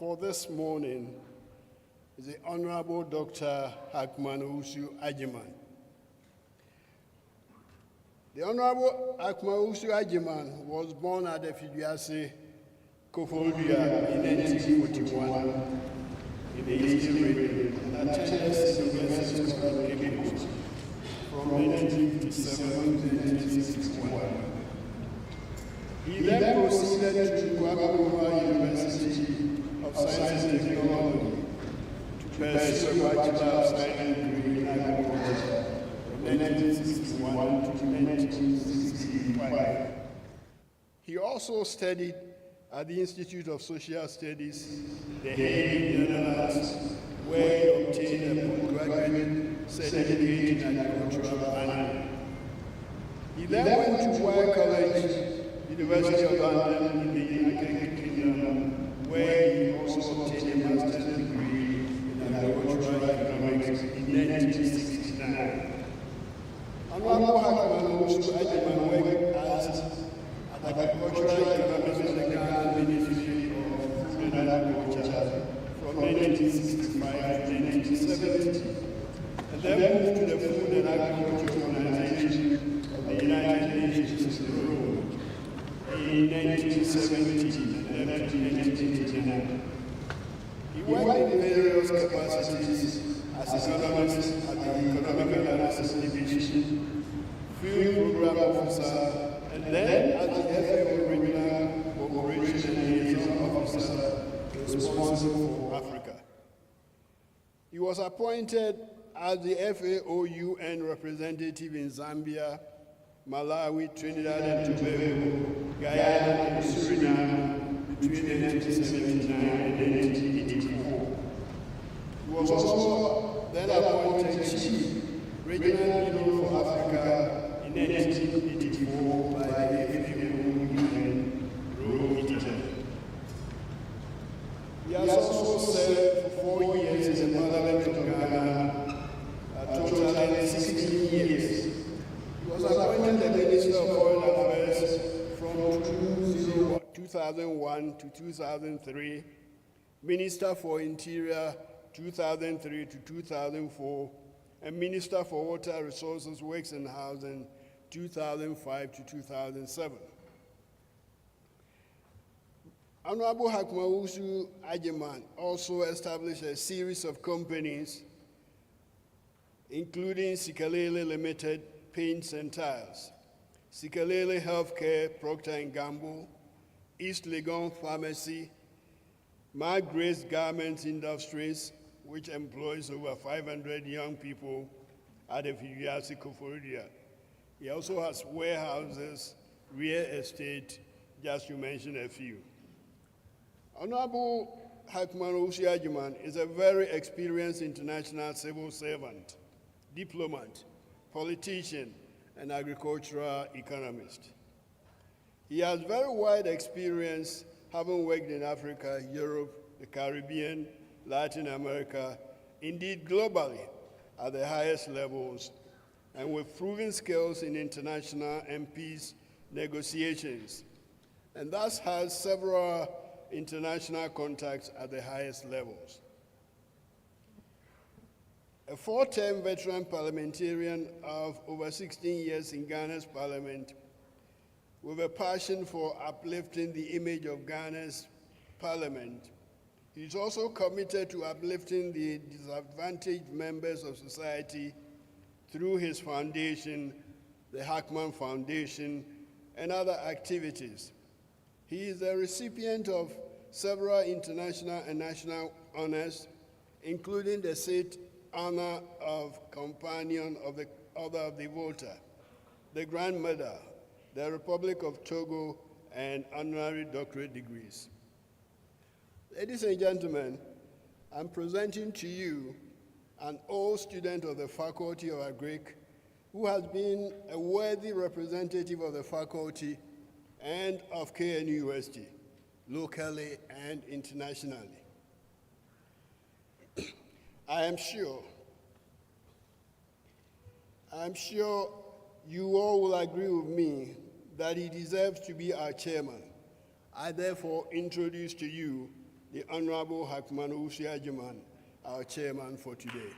for this morning is the Honorable Dr. Hackman Owusu Agyeman. The Honorable Hackman Owusu Agyeman was born at Efiduase, Koforidua in 1941 in the Eastern Region and attended the University of Cambridge from 1957 to 1961. He then proceeded to Kwakwa University of Science and Technology to pursue a Bachelor of Science degree in agriculture from 1961 to 1965. He also studied at the Institute of Social Studies, The Hague, in the Netherlands, where he obtained a postgraduate certificate in agricultural planning. He then went to Ware College, University of London in the United Kingdom, where he also obtained a master's degree in agricultural economics in 1969. Honorable Hackman Owusu Agyeman worked as agricultural economist in the Ghana Ministry of Food and Agriculture from 1965 to 1970, and then moved to the Food and Agriculture Organization of the United Nations in Rome in 1970 and then to 1989. He worked in various capacities as economist at the Economic Analysis Division, Field Program Officer, and then as the FAO Regional Cooperation and Liaison Officer responsible for Africa. He was appointed as the FAO UN representative in Zambia, Malawi, Trinidad and Tobago, Guyana, and Suriname between 1979 and 1984. He was also then appointed Chief Regional Bureau for Africa in 1984 by the FAO UN Rome, Italy. He has also served for 4 years in the Parliament of Ghana, totaling 16 years. He was appointed the Minister of Foreign Affairs from 2001 to 2003, Minister for Interior 2003 to 2004, and Minister for Water Resources, Works and Housing 2005 to 2007. Honorable Hackman Owusu Agyeman also established a series of companies, including Sikalele Limited, Paints and Tiles, Sikalele Healthcare, Procter & Gamble, East Legon Pharmacy, Mark Grace Garment Industries, which employs over 500 young people at Efiduase, Koforidua. He also has warehouses, real estate, just to mention a few. Honorable Hackman Owusu Agyeman is a very experienced international civil servant, diplomat, politician, and agricultural economist. He has very wide experience, having worked in Africa, Europe, the Caribbean, Latin America, indeed globally at the highest levels, and with proven skills in international and peace negotiations, and thus has several international contacts at the highest levels. A 4-term veteran parliamentarian of over 16 years in Ghana's parliament, with a passion for uplifting the image of Ghana's parliament, he is also committed to uplifting the disadvantaged members of society through his foundation, the Hackman Foundation, and other activities. He is a recipient of several international and national honors, including the State Honor of Companion of the Order of the Volta, the Grand Medal, the Republic of Togo, and honorary doctorate degrees. Ladies and gentlemen, I'm presenting to you an old student of the Faculty of Agric who has been a worthy representative of the faculty and of KNUST, locally and internationally. I am sure you all will agree with me that he deserves to be our chairman. I therefore introduce to you the Honorable Hackman Usiajiman, our chairman for today.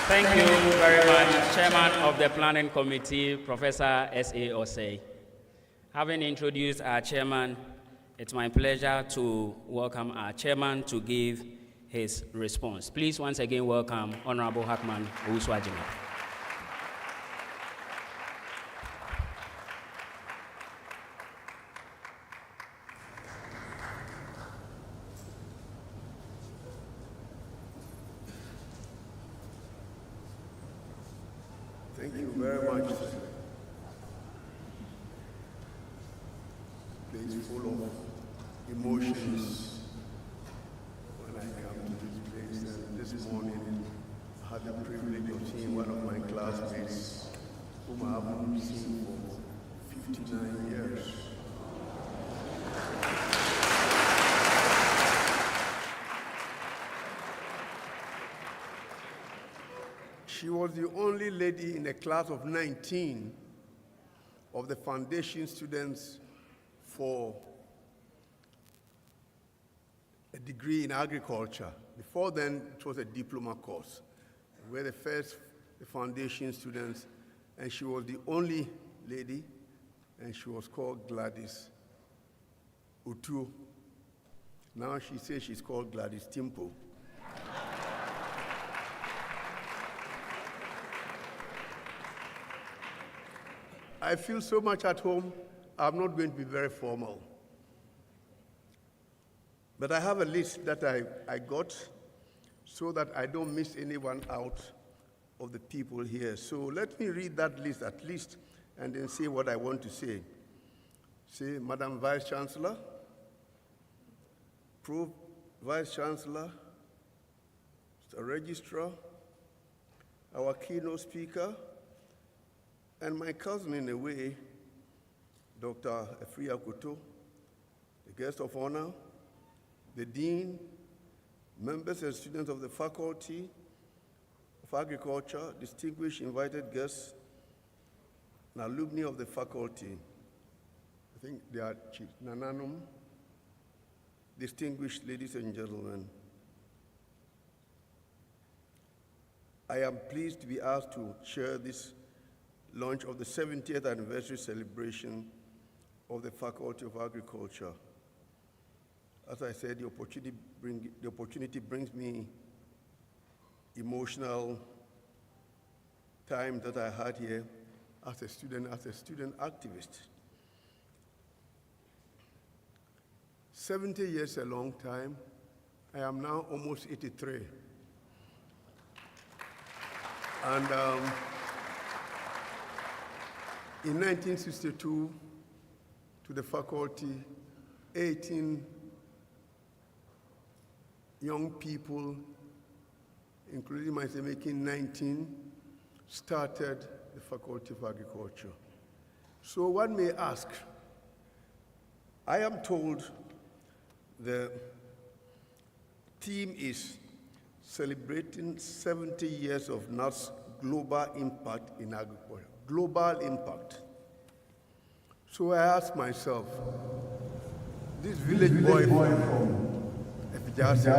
Thank you very much, Chairman of the Planning Committee, Professor S.A. Osei. Having introduced our chairman, it's my pleasure to welcome our chairman to give his response. Please once again welcome Honorable Hackman Owusu-Agyeman. Thank you very much, sir. Please full of emotions when I come to this place. And this morning, I had the privilege of seeing one of my classmates whom I haven't seen for 59 years. She was the only lady in a class of 19 of the foundation students for a degree in agriculture. Before then, it was a diploma course. We were the first foundation students, and she was the only lady, and she was called Gladys Utu. Now she says she's called Gladys Timpo. I feel so much at home, I'm not going to be very formal. But I have a list that I got so that I don't miss anyone out of the people here. So let me read that list at least and then say what I want to say. Say, Madam Vice Chancellor, Vice Chancellor, Mr. Registrar, our keynote speaker, and my cousin in a way, Dr. Efri Akoto, the guest of honor, the dean, members and students of the Faculty of Agriculture, distinguished invited guests, and alumni of the faculty. I think they are Chief Nananum, distinguished ladies and gentlemen. I am pleased to be asked to chair this launch of the 70th anniversary celebration of the Faculty of Agriculture. As I said, the opportunity brings me emotional time that I had here as a student activist. 70 years is a long time. I am now almost 83. And in 1962, to the faculty, 18 young people, including myself, making 19, started the Faculty of Agriculture. So one may ask, I am told the theme is celebrating 70 years of KNUST global impact in agriculture. Global impact. So I asked myself, this village boy from Efijasi,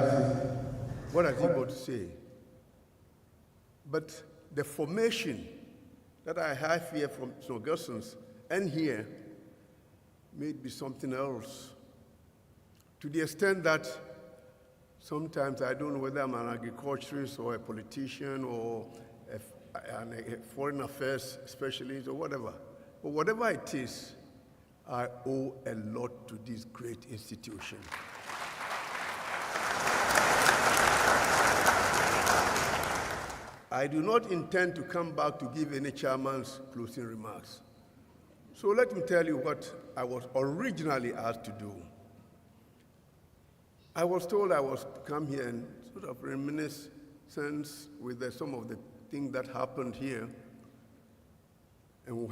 what has he got to say? But the formation that I have here from St. Augustine's and here may be something else. To the extent that sometimes I don't know whether I'm an agriculturist or a politician or a foreign affairs specialist or whatever. But whatever it is, I owe a lot to this great institution. I do not intend to come back to give any chairman's closing remarks. So let me tell you what I was originally asked to do. I was told I was to come here and sort of reminisce with some of the things that happened here and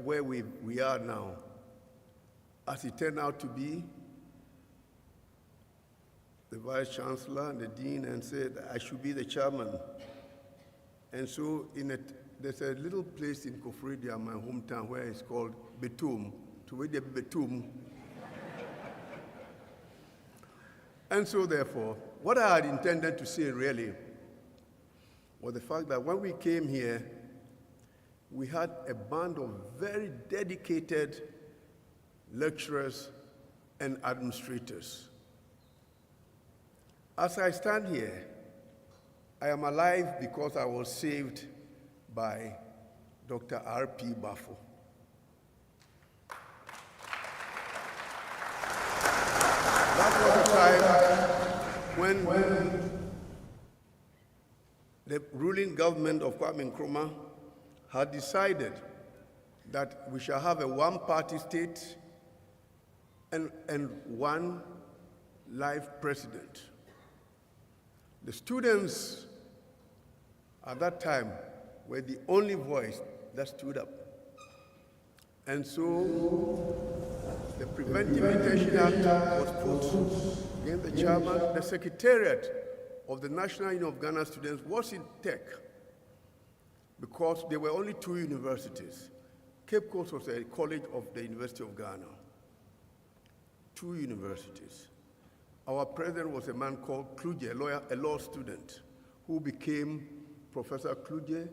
where we are now. As it turned out to be, the Vice Chancellor and the Dean and said I should be the chairman. And so in a there's a little place in Kofridia, my hometown, where it's called Betum, to where the Betum. And so therefore, what I had intended to say really was the fact that when we came here, we had a band of very dedicated lecturers and administrators. As I stand here, I am alive because I was saved by Dr. R.P. Bafo. That was the time when the ruling government of Kwame Nkrumah had decided that we shall have a one-party state and one life president. The students at that time were the only voice that stood up. And so the Preventive Detention Act was put against the chairman. The secretariat of the National Union of Ghana Students was in TEK because there were only two universities. Cape Coast was a college of the University of Ghana. Two universities. Our president was a man called Kluje, a law student, who became Professor Kluje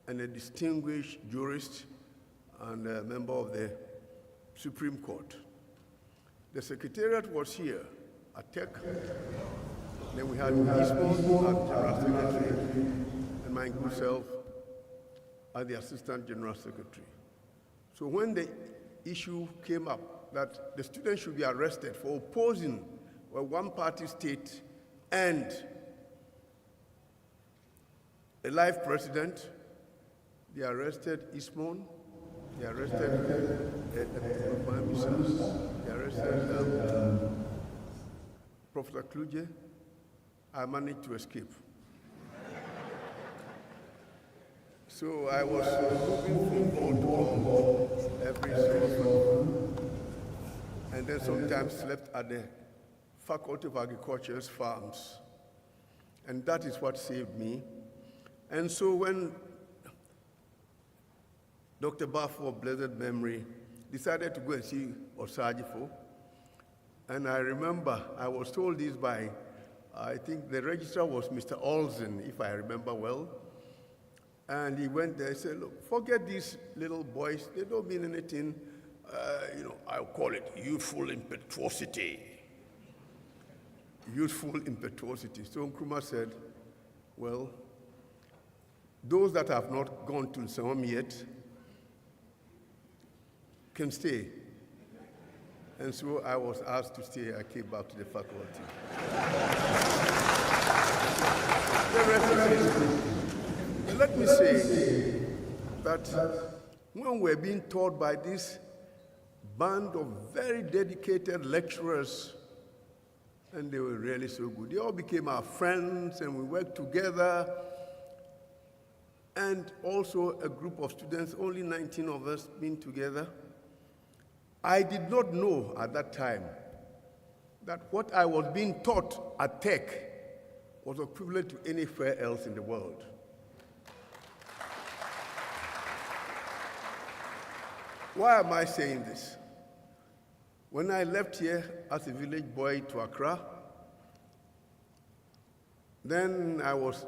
and a distinguished jurist and a member of the Supreme Court. The secretariat was here at TEK. Then we had Eastmont as General Secretary, and my good self as the Assistant General Secretary. So when the issue came up that the students should be arrested for opposing a one-party state and a life president, they arrested Eastmont, they arrested they arrested Professor Kluje. I managed to escape. So I was moving from pole to pole every so often, and then sometimes slept at the Faculty of Agriculture's farms. And that is what saved me. And so when Dr. Bafo of blessed memory decided to go and see Osajifo, and I remember I was told this by, I think the registrar was Mr. Olsen, if I remember well. And he went there and said, look, forget these little boys, they don't mean anything. I'll call it youthful impetuosity. Youthful impetuosity. So Nkrumah said, well, those that have not gone to Nsawam yet can stay. And so I was asked to stay. I came back to the faculty. The rest is history. Let me say that when we're being taught by this band of very dedicated lecturers, and they were really so good. They all became our friends, and we worked together. And also a group of students, only 19 of us being together. I did not know at that time that what I was being taught at TEK was equivalent to anywhere else in the world. Why am I saying this? When I left here as a village boy to Accra, then I was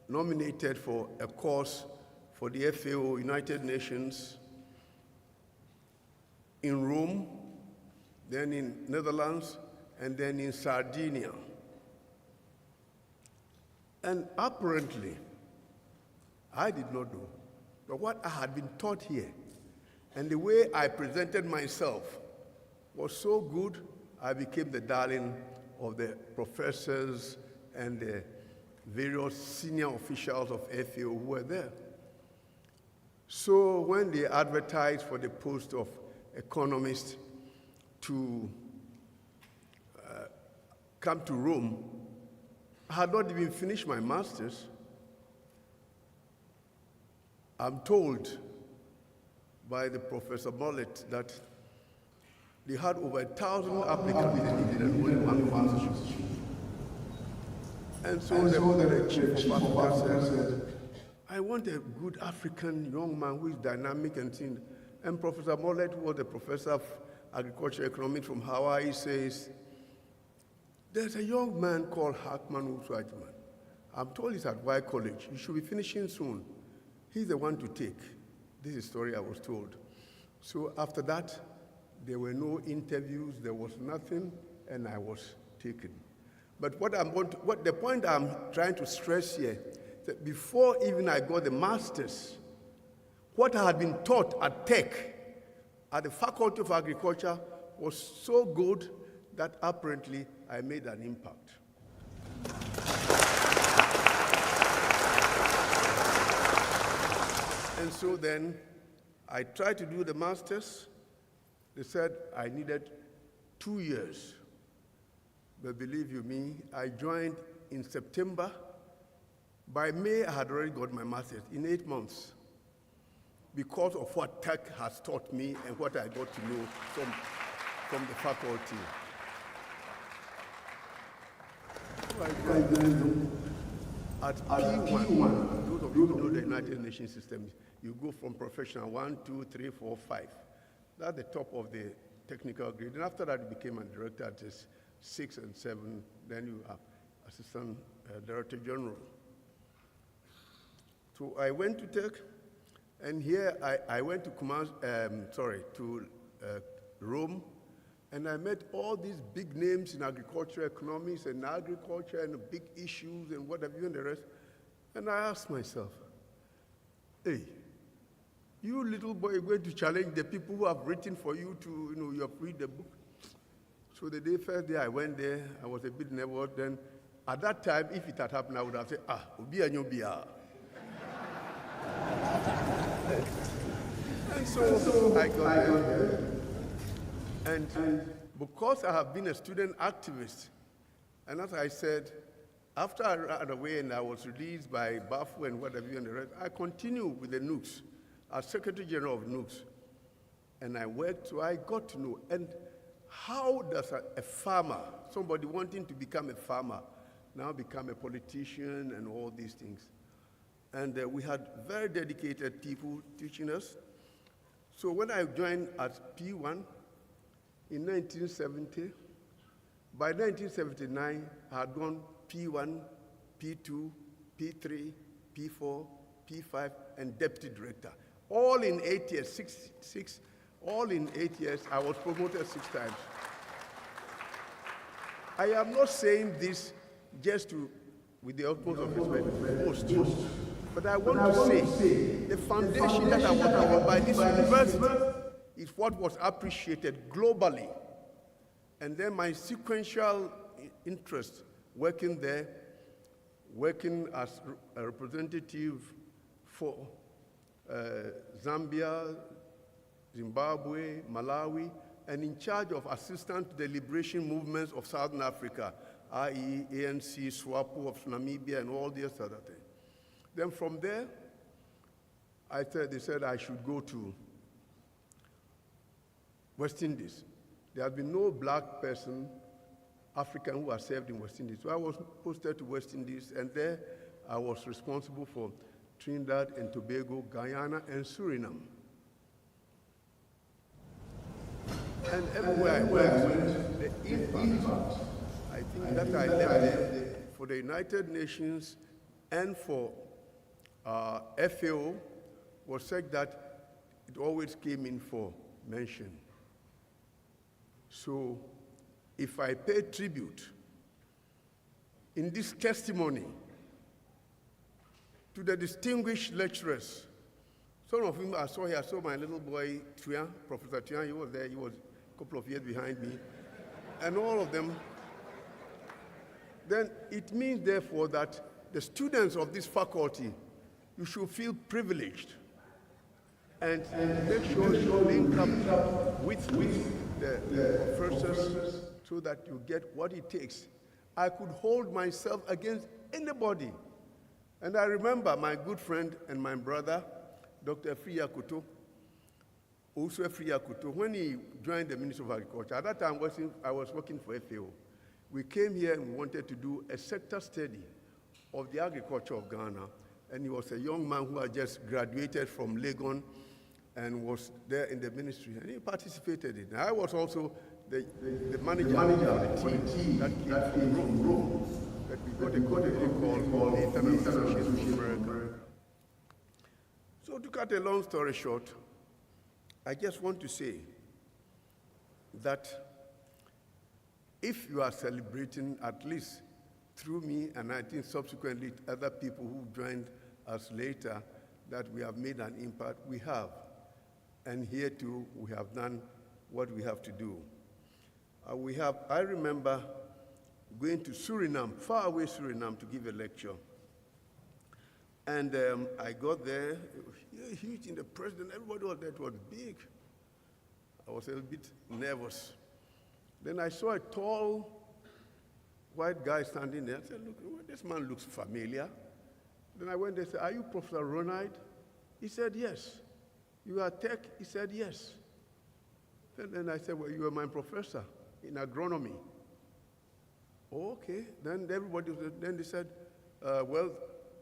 nominated for a course for the FAO, United Nations, in Rome, then in Netherlands, and then in Sardinia. And apparently, I did not know, but what I had been taught here and the way I presented myself was so good, I became the darling of the professors and the various senior officials of FAO who were there. So when they advertised for the post of economist to come to Rome, I had not even finished my master's. I'm told by the Professor Mullet that they had over 1,000 applicants and only one master's. And so the chief of Africa said, I want a good African young man who is dynamic and thing. And Professor Mollett, who was the professor of agricultural economics from Hawaii, says, there's a young man called Hartman Uswajman. I'm told he's at Y College. He should be finishing soon. He's the one to take. This is the story I was told. So after that, there were no interviews, there was nothing, and I was taken. But the point I'm trying to stress here, that before even I got the master's, what I had been taught at TEK, at the Faculty of Agriculture, was so good that apparently I made an impact. And so then I tried to do the master's. They said I needed 2 years. But believe you me, I joined in September. By May, I had already got my master's in 8 months because of what TEK has taught me and what I got to know from the faculty. So I joined at P1. Those of you who know the United Nations system, you go from professional 1, 2, 3, 4, 5. That's the top of the technical grade. And after that, you became a director at 6 and 7. Then you are assistant director general. So I went to TEK, and here I went to Rome, and I met all these big names in agriculture, economics, and agriculture, and big issues, and what have you, and the rest. And I asked myself, hey, you little boy are going to challenge the people who have written for you to, you have read the book. So the first day I went there, I was a bit nervous. Then at that time, if it had happened, I would have said, Obi Anyobia. And so I got there. And because I have been a student activist, and as I said, after I ran away and I was released by BAFU and whatever and the rest, I continued with the KNUST as Secretary General of KNUST. And I worked, so I got to know. And how does a farmer, somebody wanting to become a farmer, now become a politician and all these things? And we had very dedicated people teaching us. So when I joined at P1 in 1970, by 1979, I had gone P1, P2, P3, P4, P5, and deputy director. All in 8 years, all in 8 years, I was promoted 6 times. I am not saying this just with the utmost of respect, but I want to say the foundation that I was given by this university is what was appreciated globally. And then my sequential interest working there, working as a representative for Zambia, Zimbabwe, Malawi, and in charge of assistance to the liberation movements of Southern Africa, i.e. ANC, SWAPO of Namibia, and all these other things. Then from there, they said I should go to West Indies. There has been no black person, African, who has served in West Indies. So I was posted to West Indies, and there I was responsible for Trinidad and Tobago, Guyana, and Suriname. And everywhere I went, the impact, I think that I left there for the United Nations and for FAO was such that it always came in for mention. So if I pay tribute in this testimony to the distinguished lecturers, some of whom I saw here, I saw my little boy, Tuyan, Professor Tuyan, he was there, he was a couple of years behind me, and all of them, then it means, therefore, that the students of this faculty, you should feel privileged and make sure you link up with the professors so that you get what it takes. I could hold myself against anybody. And I remember my good friend and my brother, Dr. Friya Kuto, also Friya Kuto, when he joined the Ministry of Agriculture. At that time, I was working for FAO. We came here and we wanted to do a sector study of the agriculture of Ghana, and he was a young man who had just graduated from Legon and was there in the ministry, and he participated in it. I was also the manager of the team that came from Rome, that we got a committee called the International Association of America. So to cut a long story short, I just want to say that if you are celebrating, at least through me, and I think subsequently other people who joined us later, that we have made an impact, we have. And here too, we have done what we have to do. I remember going to Suriname, far away Suriname, to give a lecture. And I got there, it was huge in the president, everybody was there, it was big. I was a little bit nervous. Then I saw a tall white guy standing there. I said, look, this man looks familiar. Then I went there and said, are you Professor Ronald? He said, yes. You are Tech? He said, yes. Then I said, well, you are my professor in agronomy. Oh, okay. Then they said, well,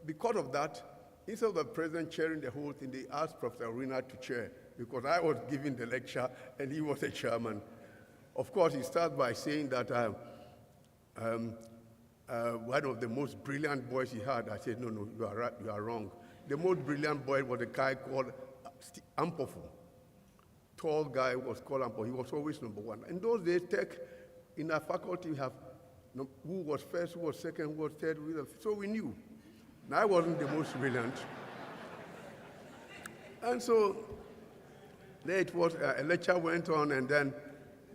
because of that, instead of the president chairing the whole thing, they asked Professor Ronald to chair, because I was giving the lecture and he was a chairman. Of course, he started by saying that one of the most brilliant boys he had. I said, no, you are right, you are wrong. The most brilliant boy was a guy called Ampofu. Tall guy was called Ampofu. He was always number one. In those days, Tech, in our faculty, we have who was first, who was second, who was third. So we knew. And I wasn't the most brilliant. And so there it was, a lecture went on, and then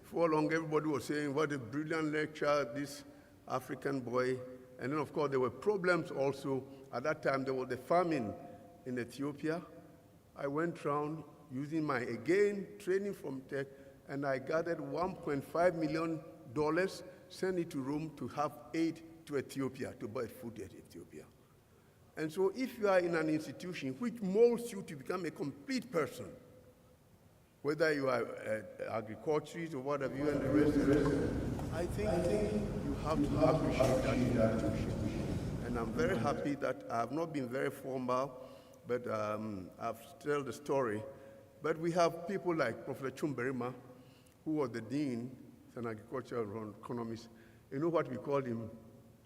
for long everybody was saying, what a brilliant lecture, this African boy. And then of course there were problems also. At that time there was the famine in Ethiopia. I went around using my, again, training from Tech, and I gathered $1.5 million, sent it to Rome to have aid to Ethiopia, to buy food at Ethiopia. And so if you are in an institution which molds you to become a complete person, whether you are agriculturist or whatever, you and the rest of it, I think you have to appreciate that institution. And I'm very happy that I have not been very formal, but I've told the story. But we have people like Professor Chumberima, who was the dean, an agricultural economist. You know what we called him?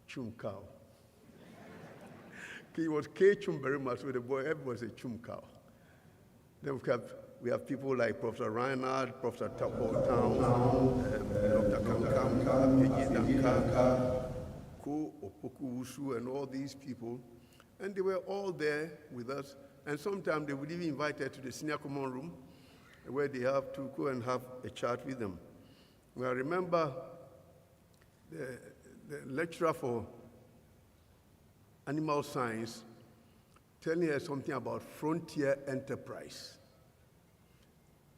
Chum cow. He was K. Chumberima, so the boy, everybody was a chum cow. Then we have people like Professor Reinhardt, Professor Tapo Town, Dr. Kamkamka, Ko Opoku Wusu, and all these people. And they were all there with us. And sometimes they would even invite us to the senior common room, where they have to go and have a chat with them. Well, I remember the lecturer for animal science telling us something about frontier enterprise.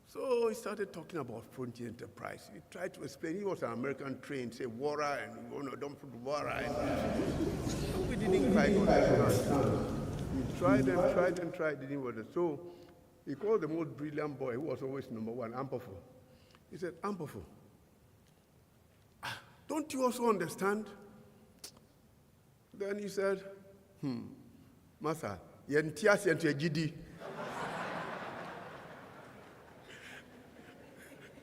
So he started talking about frontier enterprise. He tried to explain. He was an American trained, say water, and don't put water. And we didn't quite understand. We tried and tried, didn't work. So he called the most brilliant boy, who was always number one, Ampofu. He said, Ampofu, don't you also understand? Then he said, Master, yentias yentie.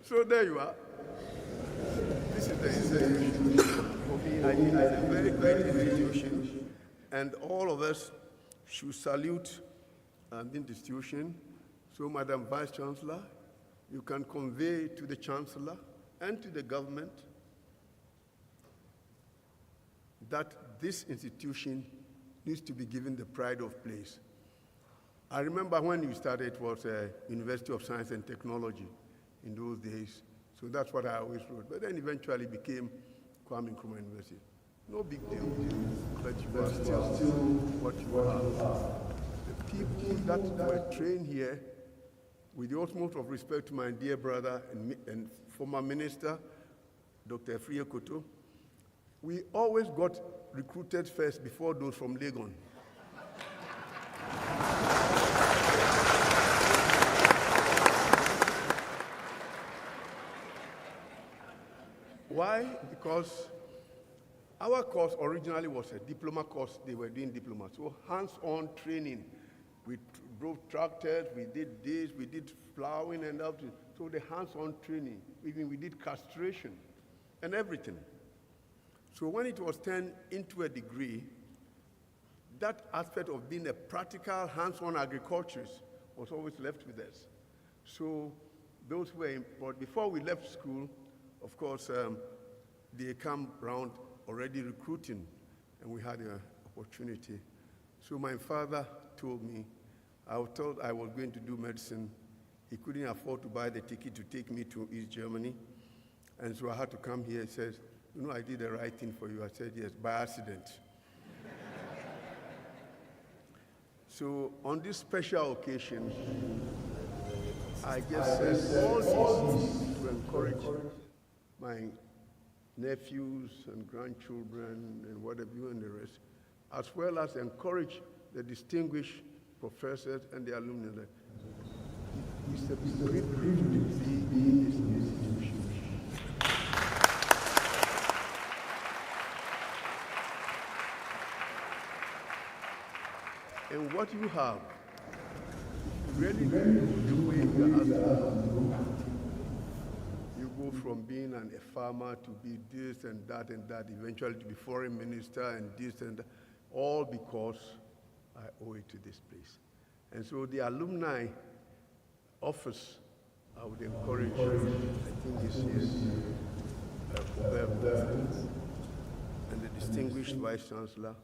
So there you are. This is the institution. For me, I think it's a very great institution, and all of us should salute the institution. So, Madam Vice Chancellor, you can convey to the Chancellor and to the government that this institution needs to be given the pride of place. I remember when you started, it was University of Science and Technology in those days. So that's what I always wrote. But then eventually became Kwame Nkrumah University. No big deal, but you are still what you are. The people that were trained here, with the utmost of respect to my dear brother and former minister, Dr. Efriye Koto, we always got recruited first before those from Legon. Why? Because Our course originally was a diploma course. They were doing diploma. So hands-on training. We drove tractors, we did this, we did plowing and everything. So the hands-on training, even we did castration and everything. So when it was turned into a degree, that aspect of being a practical hands-on agriculturist was always left with us. So those were, but before we left school, of course, they come around already recruiting, and we had an opportunity. So my father told me, I was told I was going to do medicine. He couldn't afford to buy the ticket to take me to East Germany. And so I had to come here. He says, you know, I did the right thing for you. I said, yes, by accident. So on this special occasion, I just said all this to encourage my nephews and grandchildren and whatever you and the rest, as well as encourage the distinguished professors and the alumni. It's a great privilege to be in this institution. And what you have, really the way you are asked, you go from being a farmer to be this and that, eventually to be foreign minister and this and that, all because I owe it to this place. And so the alumni office, I would encourage, I think this is and the distinguished Vice Chancellor,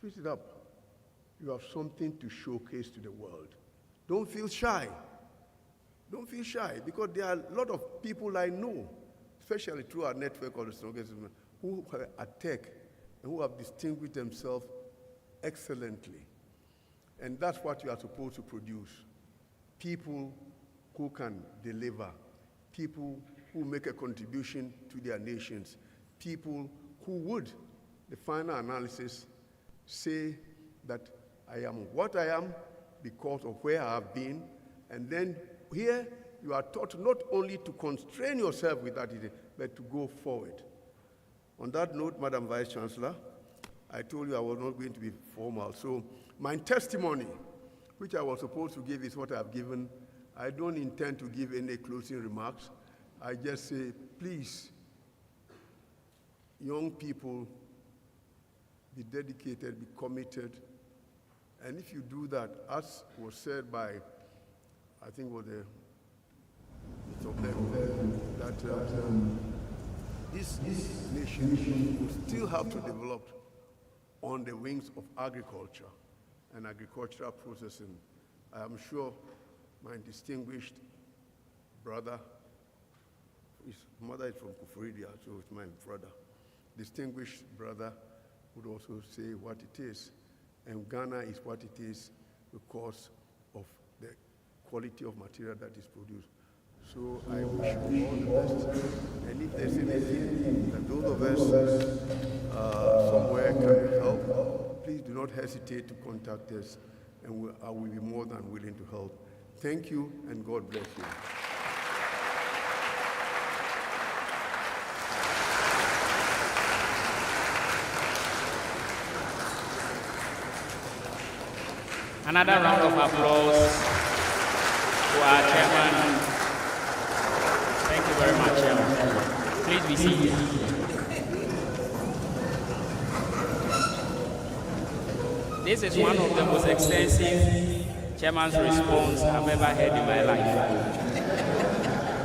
pick it up. You have something to showcase to the world. Don't feel shy. Don't feel shy, because there are a lot of people I know, especially through our network of the strongest women, who are at TEK and who have distinguished themselves excellently. And that's what you are supposed to produce. People who can deliver, people who make a contribution to their nations, people who would, the final analysis, say that I am what I am because of where I have been, and then here you are taught not only to constrain yourself with that, but to go forward. On that note, Madam Vice Chancellor, I told you I was not going to be formal, so my testimony, which I was supposed to give, is what I have given. I don't intend to give any closing remarks. I just say, please, young people, be dedicated, be committed. And if you do that, as was said by, I think was that this nation will still have to develop on the wings of agriculture and agricultural processing. I am sure my distinguished brother, his mother is from Kufuridia, so it's my brother, distinguished brother would also say what it is. And Ghana is what it is because of the quality of material that is produced. So I wish you all the best. And if there's anything that those of us somewhere can help, please do not hesitate to contact us, and I will be more than willing to help. Thank you, and God bless you. Another round of applause to our chairman. Thank you very much, chairman. Please be seated. This is one of the most extensive chairman's response I've ever heard in my life.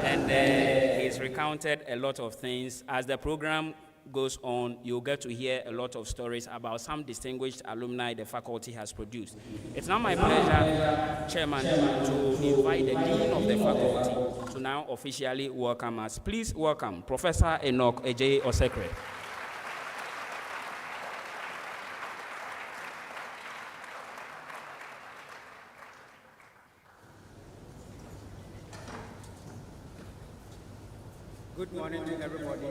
And he's recounted a lot of things. As the program goes on, you'll get to hear a lot of stories about some distinguished alumni the faculty has produced. It's now my pleasure, Chairman, to invite the Dean of the faculty to now officially welcome us. Please welcome Professor Enoch Ejay Osekre. Good morning to everybody.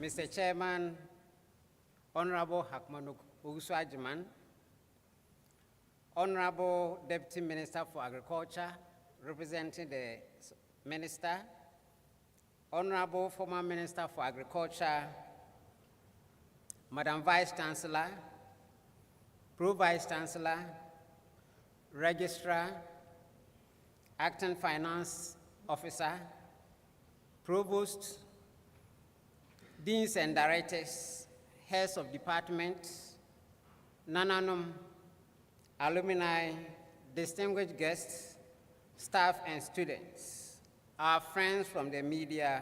Mr. Chairman, Honorable Hakmanuk Uguswajiman, Honorable Deputy Minister for Agriculture, representing the Minister, Honorable former Minister for Agriculture, Madam Vice Chancellor, Pro-Vice Chancellor, Registrar, Acting Finance Officer, Provost, Deans and Directors, Heads of Departments, Nananum, alumni, distinguished guests, staff and students, our friends from the media,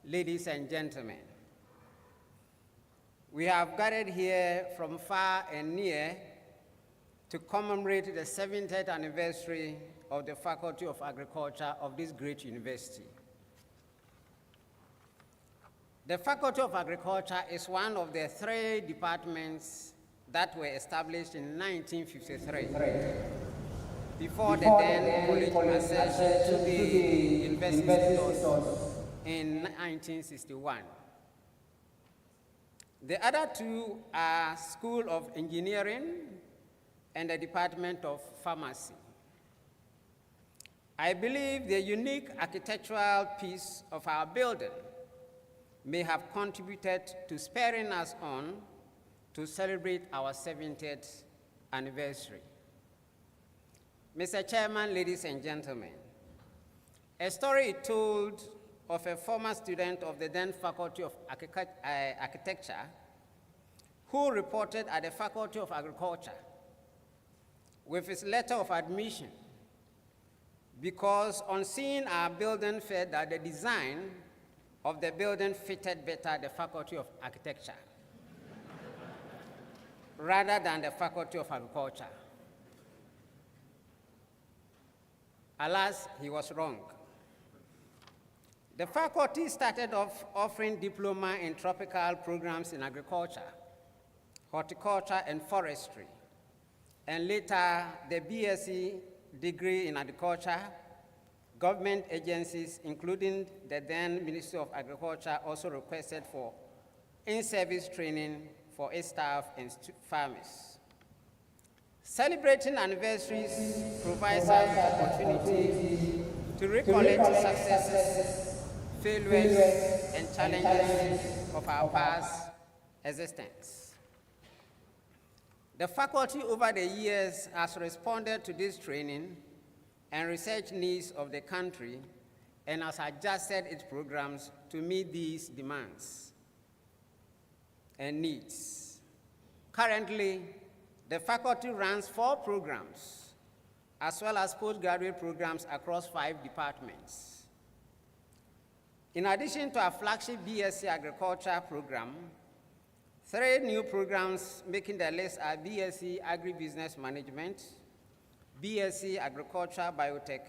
ladies and gentlemen. We have gathered here from far and near to commemorate the 70th anniversary of the Faculty of Agriculture of this great university. The Faculty of Agriculture is one of the 3 departments that were established in 1953, before the then college accession to the university in 1961. The other 2 are School of Engineering and the Department of Pharmacy. I believe the unique architectural piece of our building may have contributed to spurring us on to celebrate our 70th anniversary. Mr. Chairman, ladies and gentlemen, a story is told of a former student of the then Faculty of Architecture who reported at the Faculty of Agriculture with his letter of admission because on seeing our building felt that the design of the building fitted better the Faculty of Architecture rather than the Faculty of Agriculture. Alas, he was wrong. The faculty started off offering diploma in tropical programs in agriculture, horticulture, and forestry, and later the BSc degree in agriculture. Government agencies, including the then Ministry of Agriculture, also requested for in-service training for its staff and farmers. Celebrating anniversaries provides us the opportunity to recollect successes, failures, and challenges of our past existence. The faculty over the years has responded to this training and research needs of the country and has adjusted its programs to meet these demands and needs. Currently, the faculty runs 4 programs, as well as postgraduate programs across 5 departments. In addition to our flagship BSc Agriculture program, 3 new programs making the list are BSc Agribusiness Management, BSc Agriculture Biotech,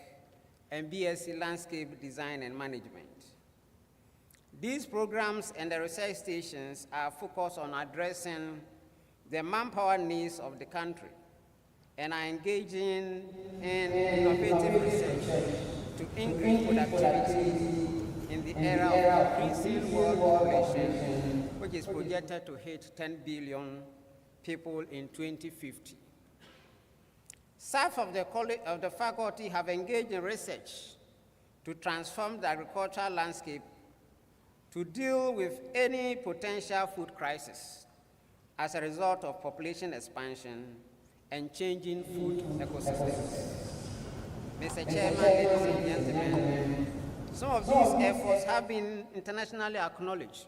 and BSc Landscape Design and Management. These programs and the research stations are focused on addressing the manpower needs of the country and are engaging in innovative research to increase productivity in the era of increasing world population, which is projected to hit 10 billion people in 2050. Staff of the faculty have engaged in research to transform the agricultural landscape to deal with any potential food crisis as a result of population expansion and changing food ecosystems. Mr. Chairman, ladies and gentlemen, some of these efforts have been internationally acknowledged.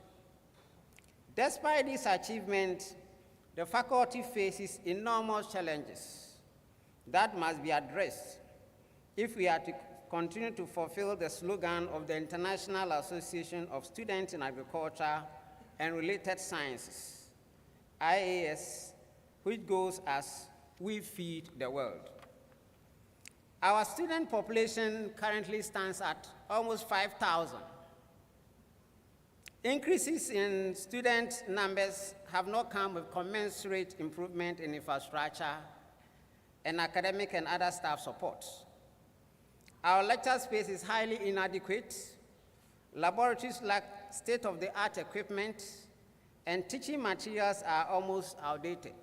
Despite this achievement, the faculty faces enormous challenges that must be addressed if we are to continue to fulfill the slogan of the International Association of Students in Agriculture and Related Sciences, IAS, which goes as "We feed the world." Our student population currently stands at almost 5,000. Increases in student numbers have not come with commensurate improvement in infrastructure and academic and other staff support. Our lecture space is highly inadequate, laboratories lack state-of-the-art equipment, and teaching materials are almost outdated.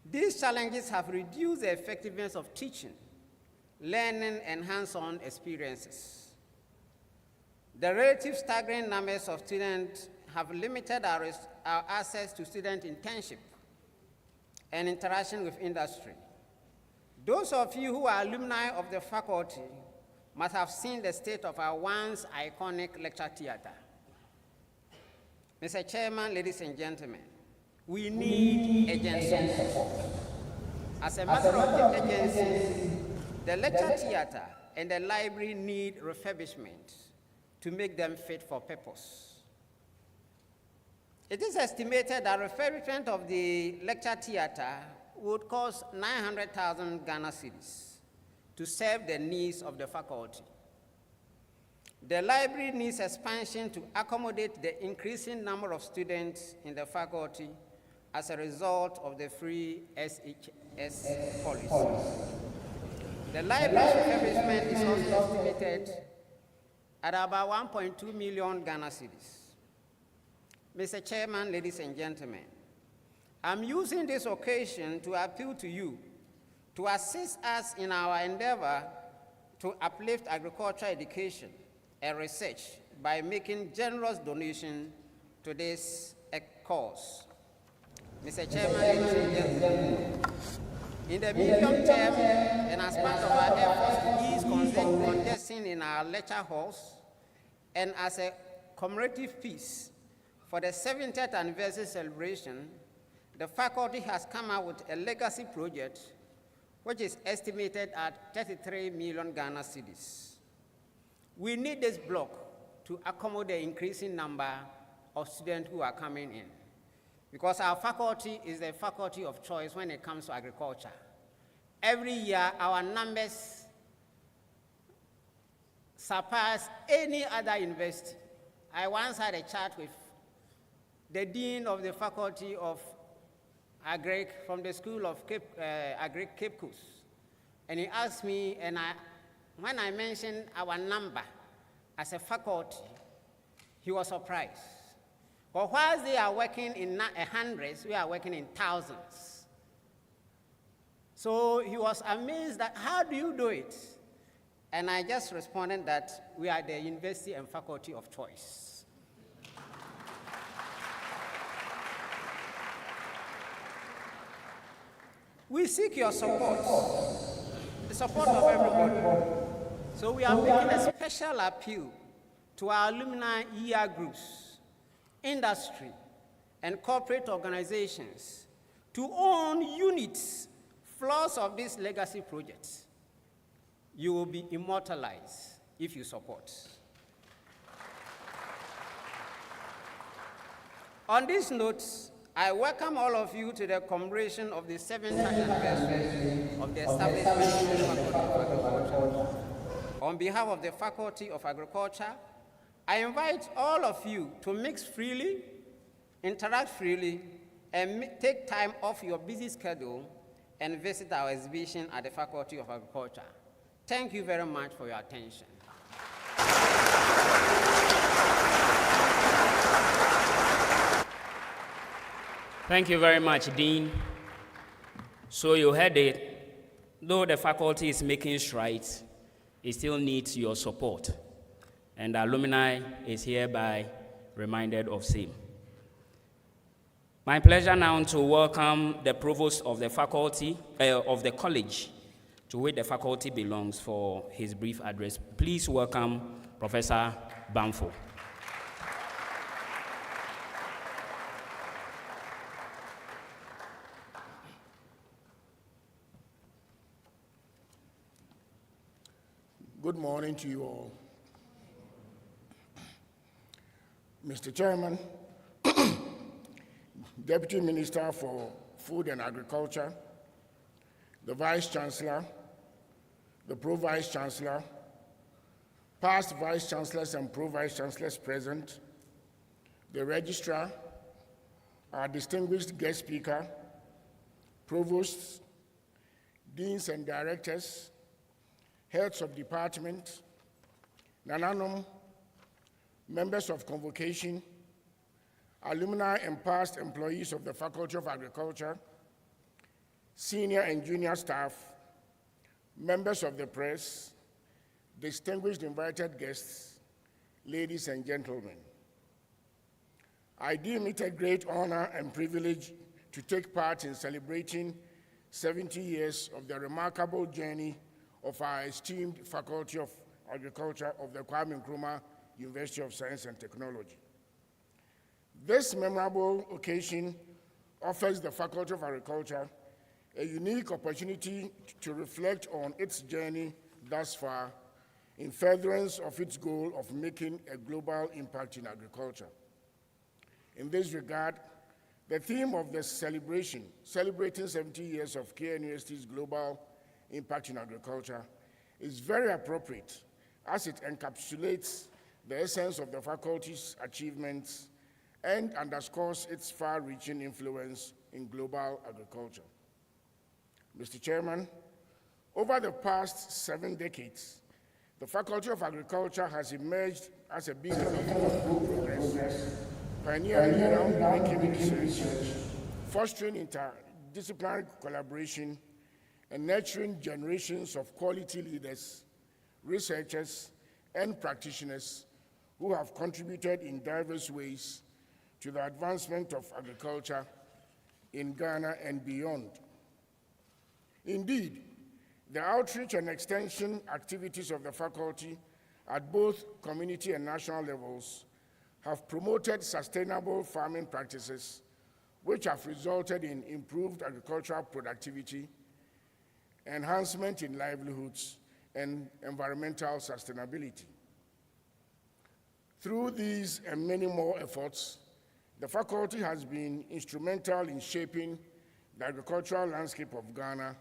These challenges have reduced the effectiveness of teaching, learning, and hands-on experiences. The relative staggering numbers of students have limited our access to student internship and interaction with industry. Those of you who are alumni of the faculty must have seen the state of our once iconic lecture theater. Mr. Chairman, ladies and gentlemen, we need agency support. As a matter of urgency, the lecture theater and the library need refurbishment to make them fit for purpose. It is estimated that refurbishment of the lecture theater would cost 900,000 Ghana cedis to serve the needs of the faculty. The library needs expansion to accommodate the increasing number of students in the faculty as a result of the free SHS policy. The library's refurbishment is also estimated at about 1.2 million Ghana cedis. Mr. Chairman, ladies and gentlemen, I'm using this occasion to appeal to you to assist us in our endeavor to uplift agricultural education and research by making generous donations to this cause. Mr. Chairman, ladies and gentlemen, in the medium term, and as part of our efforts to ease congestion in our lecture halls, and as a commemorative piece for the 70th anniversary celebration, the faculty has come out with a legacy project which is estimated at 33 million Ghana cedis. We need this block to accommodate the increasing number of students who are coming in, because our faculty is the faculty of choice when it comes to agriculture. Every year, our numbers surpass any other university. I once had a chat with the dean of the faculty of Agric from the School of Agric Cape Coast, and he asked me, and when I mentioned our number as a faculty, he was surprised. But whilst they are working in hundreds, we are working in thousands. So he was amazed that, how do you do it? And I just responded that we are the university and faculty of choice. We seek your support, the support of everybody. So we are making a special appeal to our alumni year groups, industry, and corporate organizations to own units, floors of these legacy projects. You will be immortalized if you support. On these notes, I welcome all of you to the commemoration of the 7th anniversary of the establishment of the Faculty of Agriculture. On behalf of the Faculty of Agriculture, I invite all of you to mix freely, interact freely, and take time off your busy schedule and visit our exhibition at the Faculty of Agriculture. Thank you very much for your attention. Thank you very much, Dean. So you heard it. Though the faculty is making strides, it still needs your support. And the alumni is hereby reminded of same. My pleasure now to welcome the Provost of the faculty, of the college to which the faculty belongs for his brief address. Please welcome Professor Bamfo. Good morning to you all. Mr. Chairman, Deputy Minister for Food and Agriculture, the Vice Chancellor, the Pro-Vice Chancellor, past Vice Chancellors and Pro-Vice Chancellors present, the Registrar, our distinguished guest speaker, Provosts, Deans and Directors, Heads of Department, Nananum, members of convocation, alumni and past employees of the Faculty of Agriculture, senior and junior staff, members of the press, distinguished invited guests, ladies and gentlemen, I deem it a great honor and privilege to take part in celebrating 70 years of the remarkable journey of our esteemed Faculty of Agriculture of the Kwame Nkrumah University of Science and Technology. This memorable occasion offers the Faculty of Agriculture a unique opportunity to reflect on its journey thus far in furtherance of its goal of making a global impact in agriculture. In this regard, the theme of the celebration, celebrating 70 years of KNUST's global impact in agriculture, is very appropriate as it encapsulates the essence of the faculty's achievements and underscores its far-reaching influence in global agriculture. Mr. Chairman, over the past 7 decades, the Faculty of Agriculture has emerged as a beacon of progress, pioneering groundbreaking research, fostering interdisciplinary collaboration, and nurturing generations of quality leaders, researchers, and practitioners who have contributed in diverse ways to the advancement of agriculture in Ghana and beyond. Indeed, the outreach and extension activities of the faculty at both community and national levels have promoted sustainable farming practices, which have resulted in improved agricultural productivity, enhancement in livelihoods, and environmental sustainability. Through these and many more efforts, the faculty has been instrumental in shaping the agricultural landscape of Ghana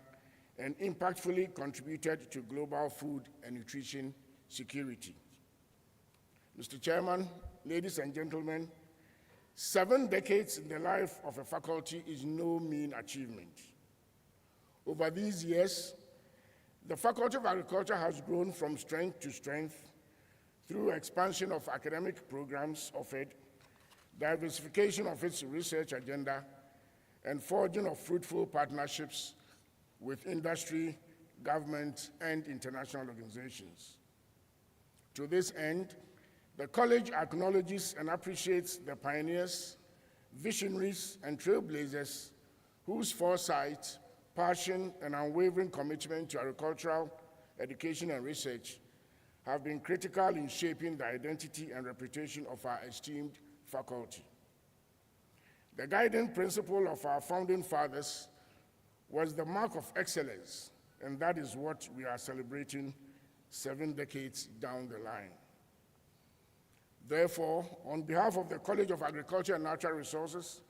and impactfully contributed to global food and nutrition security. Mr. Chairman, ladies and gentlemen, 7 decades in the life of a faculty is no mean achievement. Over these years, the Faculty of Agriculture has grown from strength to strength through expansion of academic programs offered, diversification of its research agenda, and forging of fruitful partnerships with industry, government, and international organizations. To this end, the college acknowledges and appreciates the pioneers, visionaries, and trailblazers whose foresight, passion, and unwavering commitment to agricultural education and research have been critical in shaping the identity and reputation of our esteemed faculty. The guiding principle of our founding fathers was the mark of excellence, and that is what we are celebrating 7 decades down the line. Therefore, on behalf of the College of Agriculture and Natural Resources,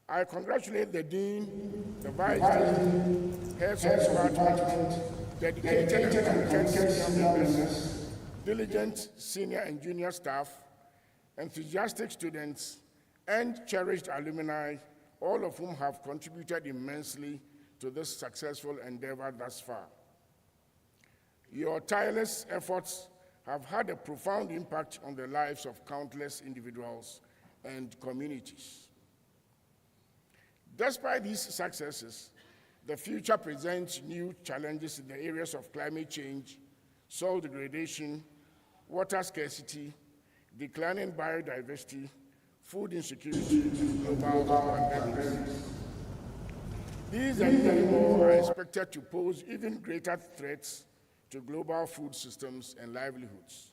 I congratulate the Dean, the Vice Dean, heads of department, dedicated and committed senior members, diligent senior and junior staff, enthusiastic students, and cherished alumni, all of whom have contributed immensely to this successful endeavor thus far. Your tireless efforts have had a profound impact on the lives of countless individuals and communities. Despite these successes, the future presents new challenges in the areas of climate change, soil degradation, water scarcity, declining biodiversity, food insecurity, and global pandemics. These and many more are expected to pose even greater threats to global food systems and livelihoods.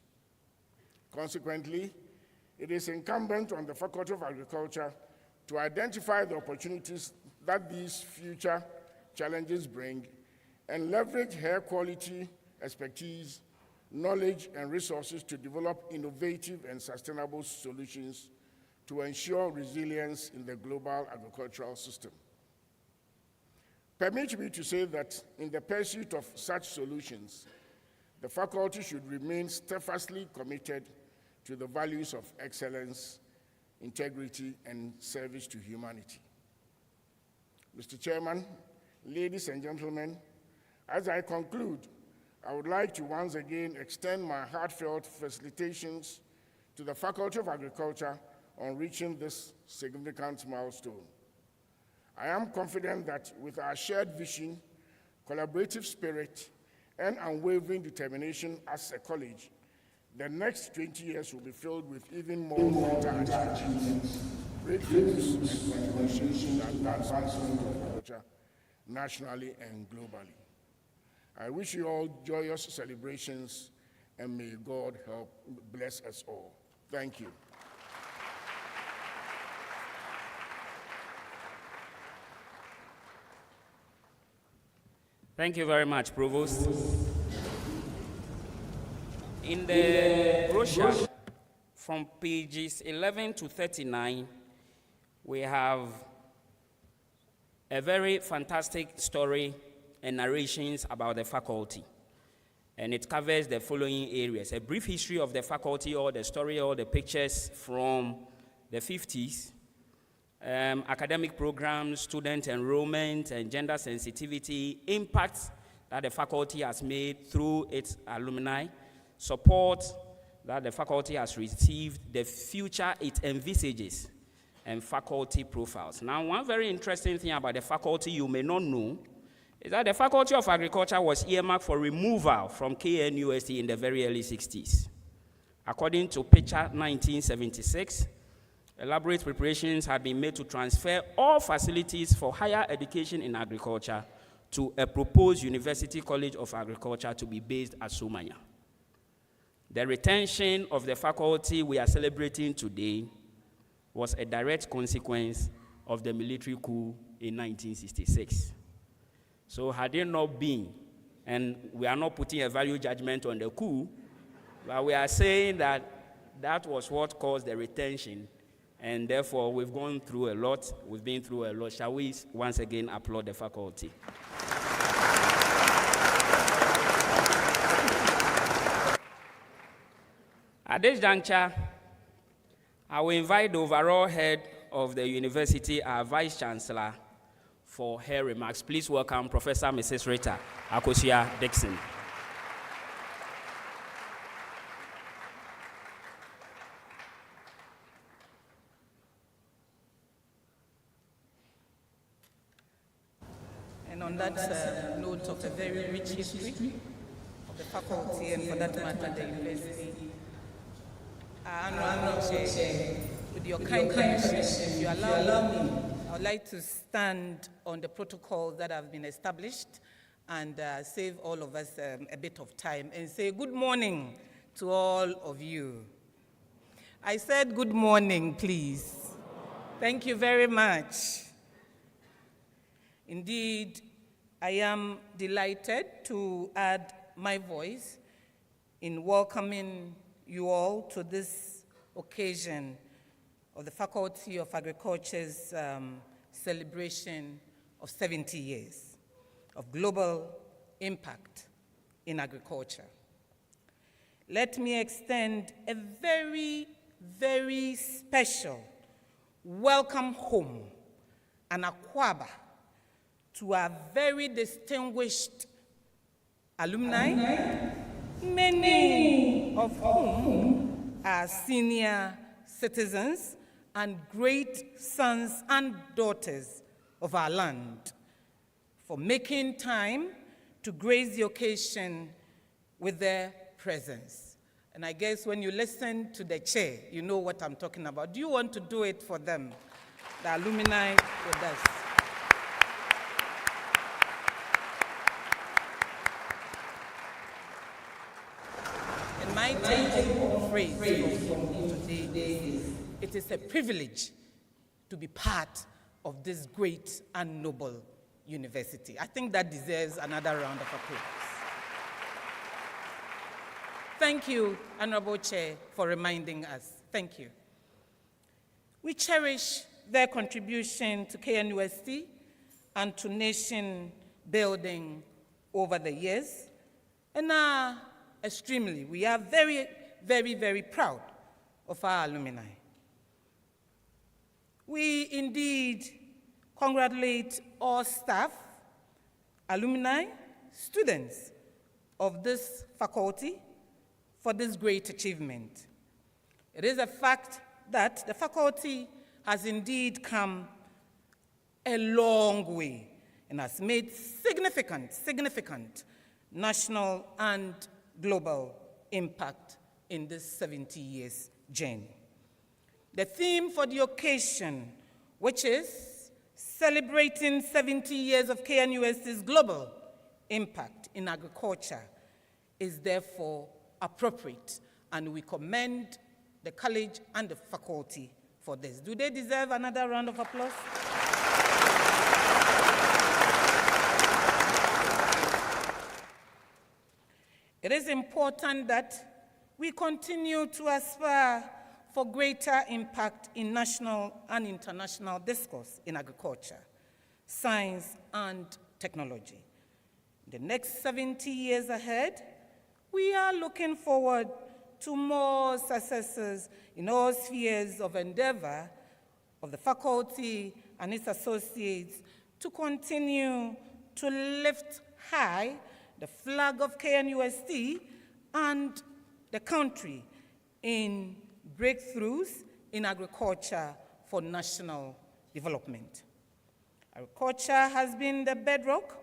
Consequently, it is incumbent on the Faculty of Agriculture to identify the opportunities that these future challenges bring and leverage her quality, expertise, knowledge, and resources to develop innovative and sustainable solutions to ensure resilience in the global agricultural system. Permit me to say that in the pursuit of such solutions, the faculty should remain steadfastly committed to the values of excellence, integrity, and service to humanity. Mr. Chairman, ladies and gentlemen, as I conclude, I would like to once again extend my heartfelt felicitations to the Faculty of Agriculture on reaching this significant milestone. I am confident that with our shared vision, collaborative spirit, and unwavering determination as a college, The next 20 years will be filled with even more greater achievements, breakthroughs, and contributions to the advancement of agriculture nationally and globally. I wish you all joyous celebrations, and may God help bless us all. Thank you. Thank you very much, Provost. In the brochure, from pages 11 to 39, we have a very fantastic story and narrations about the faculty. And it covers the following areas: a brief history of the faculty, or the story, or the pictures from the 50s, academic programs, student enrollment, and gender sensitivity, impacts that the faculty has made through its alumni, support that the faculty has received, the future it envisages, and faculty profiles. Now, one very interesting thing about the faculty you may not know is that the Faculty of Agriculture was earmarked for removal from KNUST in the very early 60s. According to Picture 1976, elaborate preparations had been made to transfer all facilities for higher education in agriculture to a proposed University College of Agriculture to be based at Somanya. The retention of the faculty we are celebrating today was a direct consequence of the military coup in 1966. So had it not been, and we are not putting a value judgment on the coup, but we are saying that that was what caused the retention, and therefore we've gone through a lot, we've been through a lot. Shall we once again applaud the faculty? At this juncture, I will invite the overall head of the university, our Vice Chancellor, for her remarks. Please welcome Professor Mrs. Rita Akosia-Dixon. And on that note of a very rich history of the faculty, and for that matter, the university, Honorable Chair, with your kind permission, if you allow me, I would like to stand on the protocols that have been established and save all of us a bit of time and say good morning to all of you. I said good morning, please. Thank you very much. Indeed, I am delighted to add my voice in welcoming you all to this occasion of the Faculty of Agriculture's celebration of 70 years of global impact in agriculture. Let me extend a very, very special welcome home and akwaba to our very distinguished alumni, many of whom are senior citizens and great sons and daughters of our land, for making time to grace the occasion with their presence. And I guess when you listen to the chair, you know what I'm talking about. Do you want to do it for them, the alumni with us? And my take-home phrase from today is, it is a privilege to be part of this great and noble university. I think that deserves another round of applause. Thank you, Honorable Chair, for reminding us. Thank you. We cherish their contribution to KNUST and to nation building over the years, and we are very, very, very proud of our alumni. We indeed congratulate all staff, alumni, students of this faculty for this great achievement. It is a fact that the faculty has indeed come a long way and has made significant national and global impact in this 70 years journey. The theme for the occasion, which is celebrating 70 years of KNUST's global impact in agriculture, is therefore appropriate, and we commend the college and the faculty for this. Do they deserve another round of applause? It is important that we continue to aspire for greater impact in national and international discourse in agriculture, science, and technology. In the next 70 years ahead, we are looking forward to more successes in all spheres of endeavor of the faculty and its associates to continue to lift high the flag of KNUST and the country in breakthroughs in agriculture for national development. Agriculture has been the bedrock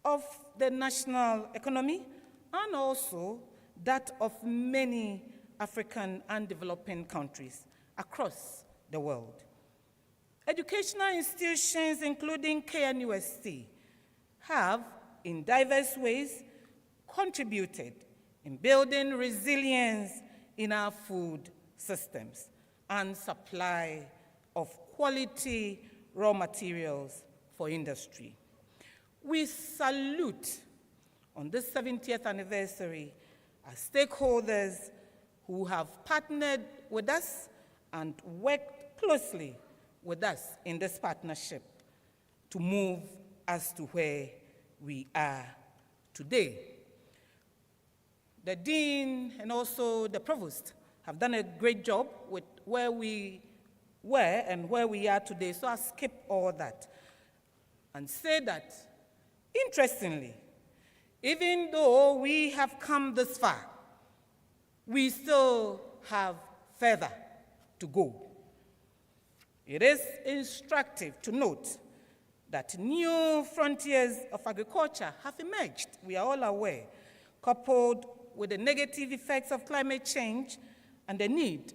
of the national economy and also that of many African and developing countries across the world. Educational institutions, including KNUST, have, in diverse ways, contributed in building resilience in our food systems and supply of quality raw materials for industry. We salute, on this 70th anniversary, our stakeholders who have partnered with us and worked closely with us in this partnership to move us to where we are today. The Dean and also the Provost have done a great job with where we were and where we are today, so I'll skip all that and say that, interestingly, even though we have come this far, we still have further to go. It is instructive to note that new frontiers of agriculture have emerged, we are all aware, coupled with the negative effects of climate change and the need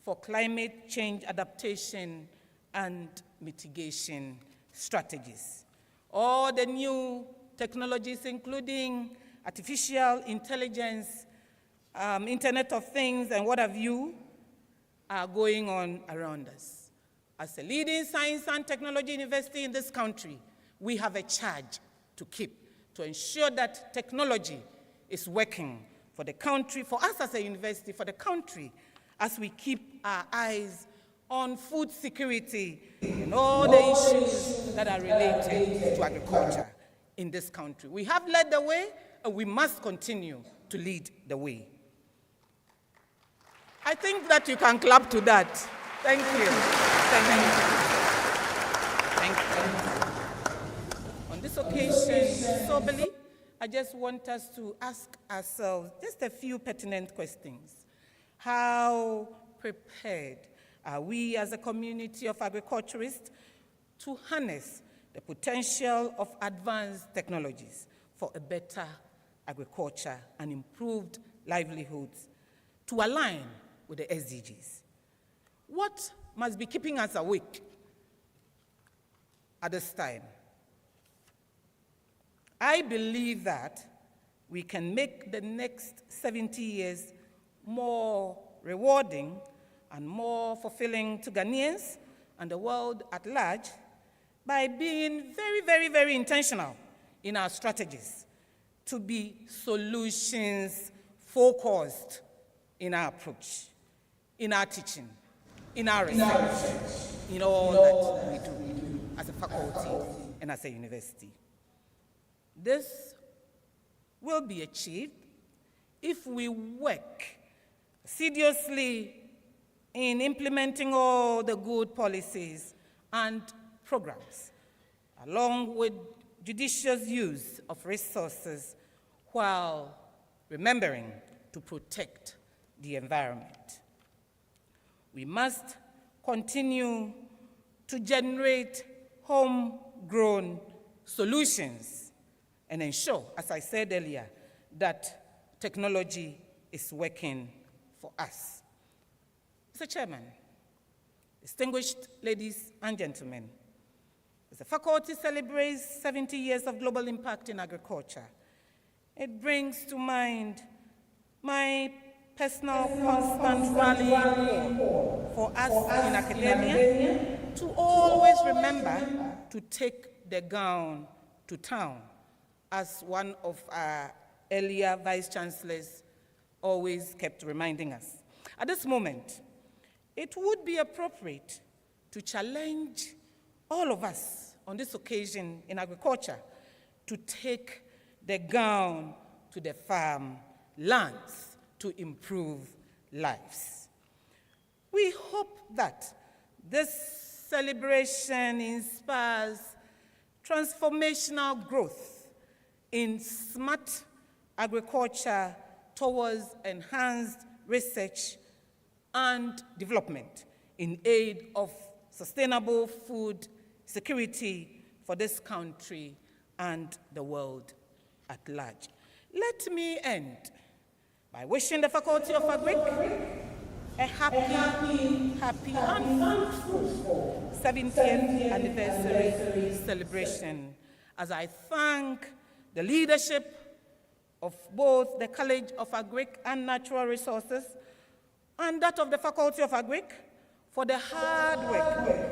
for climate change adaptation and mitigation strategies. All the new technologies, including artificial intelligence, Internet of Things, and what have you, are going on around us. As a leading science and technology university in this country, we have a charge to keep to ensure that technology is working for the country, for us as a university, for the country, as we keep our eyes on food security and all the issues that are related to agriculture in this country. We have led the way, and we must continue to lead the way. I think that you can clap to that. Thank you. Thank you. On this occasion, soberly, I just want us to ask ourselves just a few pertinent questions. How prepared are we as a community of agriculturists to harness the potential of advanced technologies for a better agriculture and improved livelihoods to align with the SDGs? What must be keeping us awake at this time? I believe that we can make the next 70 years more rewarding and more fulfilling to Ghanaians and the world at large by being very, very, very intentional in our strategies to be solutions-focused in our approach, in our teaching, in our research, in all that we do as a faculty and as a university. This will be achieved if we work assiduously in implementing all the good policies and programs, along with judicious use of resources while remembering to protect the environment. We must continue to generate homegrown solutions and ensure, as I said earlier, that technology is working for us. Mr. Chairman, distinguished ladies and gentlemen, as the faculty celebrates 70 years of global impact in agriculture, it brings to mind my personal constant rallying for us in academia to always remember to take the gown to town, as one of our earlier vice-chancellors always kept reminding us. At this moment, it would be appropriate to challenge all of us on this occasion in agriculture to take the gown to the farm lands to improve lives. We hope that this celebration inspires transformational growth in smart agriculture towards enhanced research and development in aid of sustainable food security for this country and the world at large. Let me end by wishing the Faculty of Agric a happy and fruitful 70th anniversary celebration, as I thank the leadership of both the College of Agric and Natural Resources and that of the Faculty of Agric for the hard work.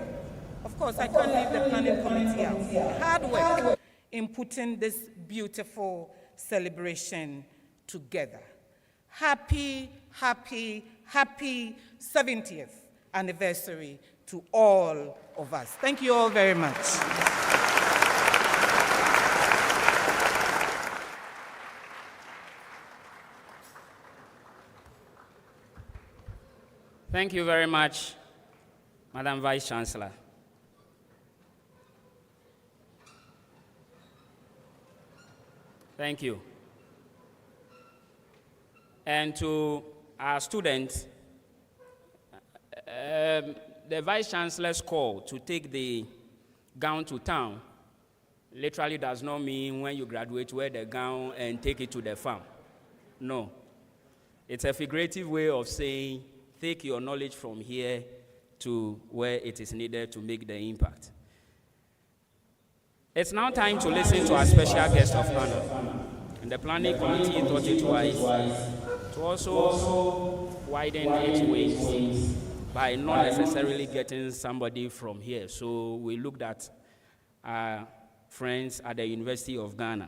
Of course, I can't leave the planning committee out. The hard work in putting this beautiful celebration together. Happy 70th anniversary to all of us. Thank you all very much. Thank you very much, Madam Vice-Chancellor. Thank you. And to our students, the Vice-Chancellor's call to take the gown to town literally does not mean when you graduate, wear the gown and take it to the farm. No. It's a figurative way of saying, take your knowledge from here to where it is needed to make the impact. It's now time to listen to our special guest of honor. And the planning committee thought it wise to also widen its wings by not necessarily getting somebody from here. So we looked at our friends at the University of Ghana.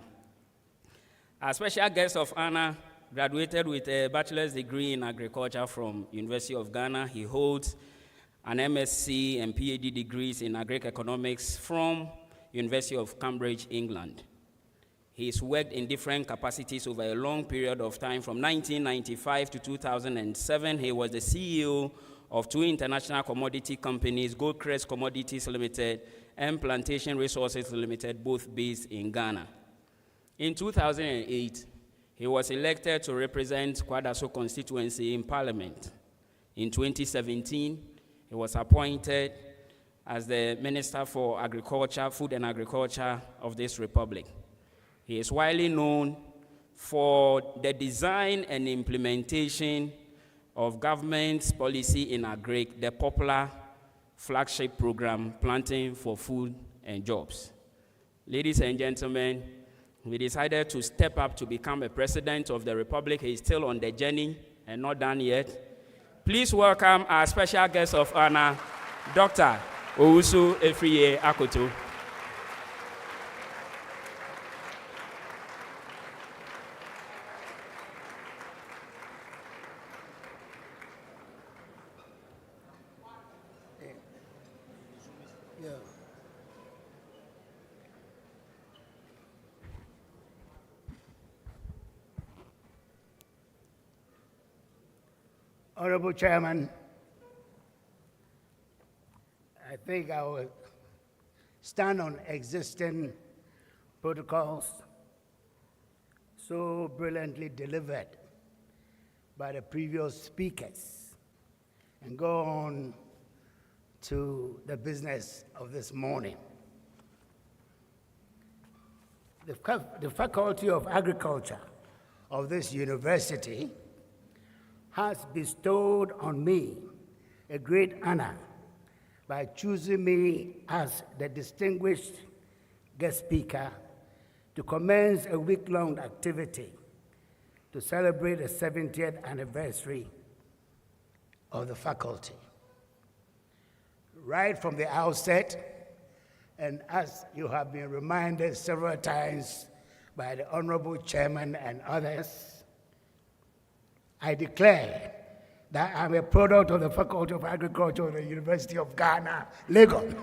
Our special guest of honor graduated with a bachelor's degree in agriculture from University of Ghana. He holds an MSc and PhD degrees in agri-economics from University of Cambridge, England. He's worked in different capacities over a long period of time. From 1995 to 2007, he was the CEO of two international commodity companies, Goldcrest Commodities Limited and Plantation Resources Limited, both based in Ghana. In 2008, he was elected to represent Kwadaso constituency in Parliament. In 2017, he was appointed as the Minister for Agriculture, Food and Agriculture of this Republic. He is widely known for the design and implementation of government's policy in agri, the popular flagship program, Planting for Food and Jobs. Ladies and gentlemen, we decided to step up to become a president of the Republic. He is still on the journey and not done yet. Please welcome our special guest of honor, Dr. Owusu Efriye Akoto. Honorable Chairman, I think I will stand on existing protocols so brilliantly delivered by the previous speakers and go on to the business of this morning. The Faculty of Agriculture of this university has bestowed on me a great honor by choosing me as the distinguished guest speaker to commence a week-long activity to celebrate the 70th anniversary of the faculty. Right from the outset, and as you have been reminded several times by the Honorable Chairman and others, I declare that I'm a product of the Faculty of Agriculture of the University of Ghana, Lagos.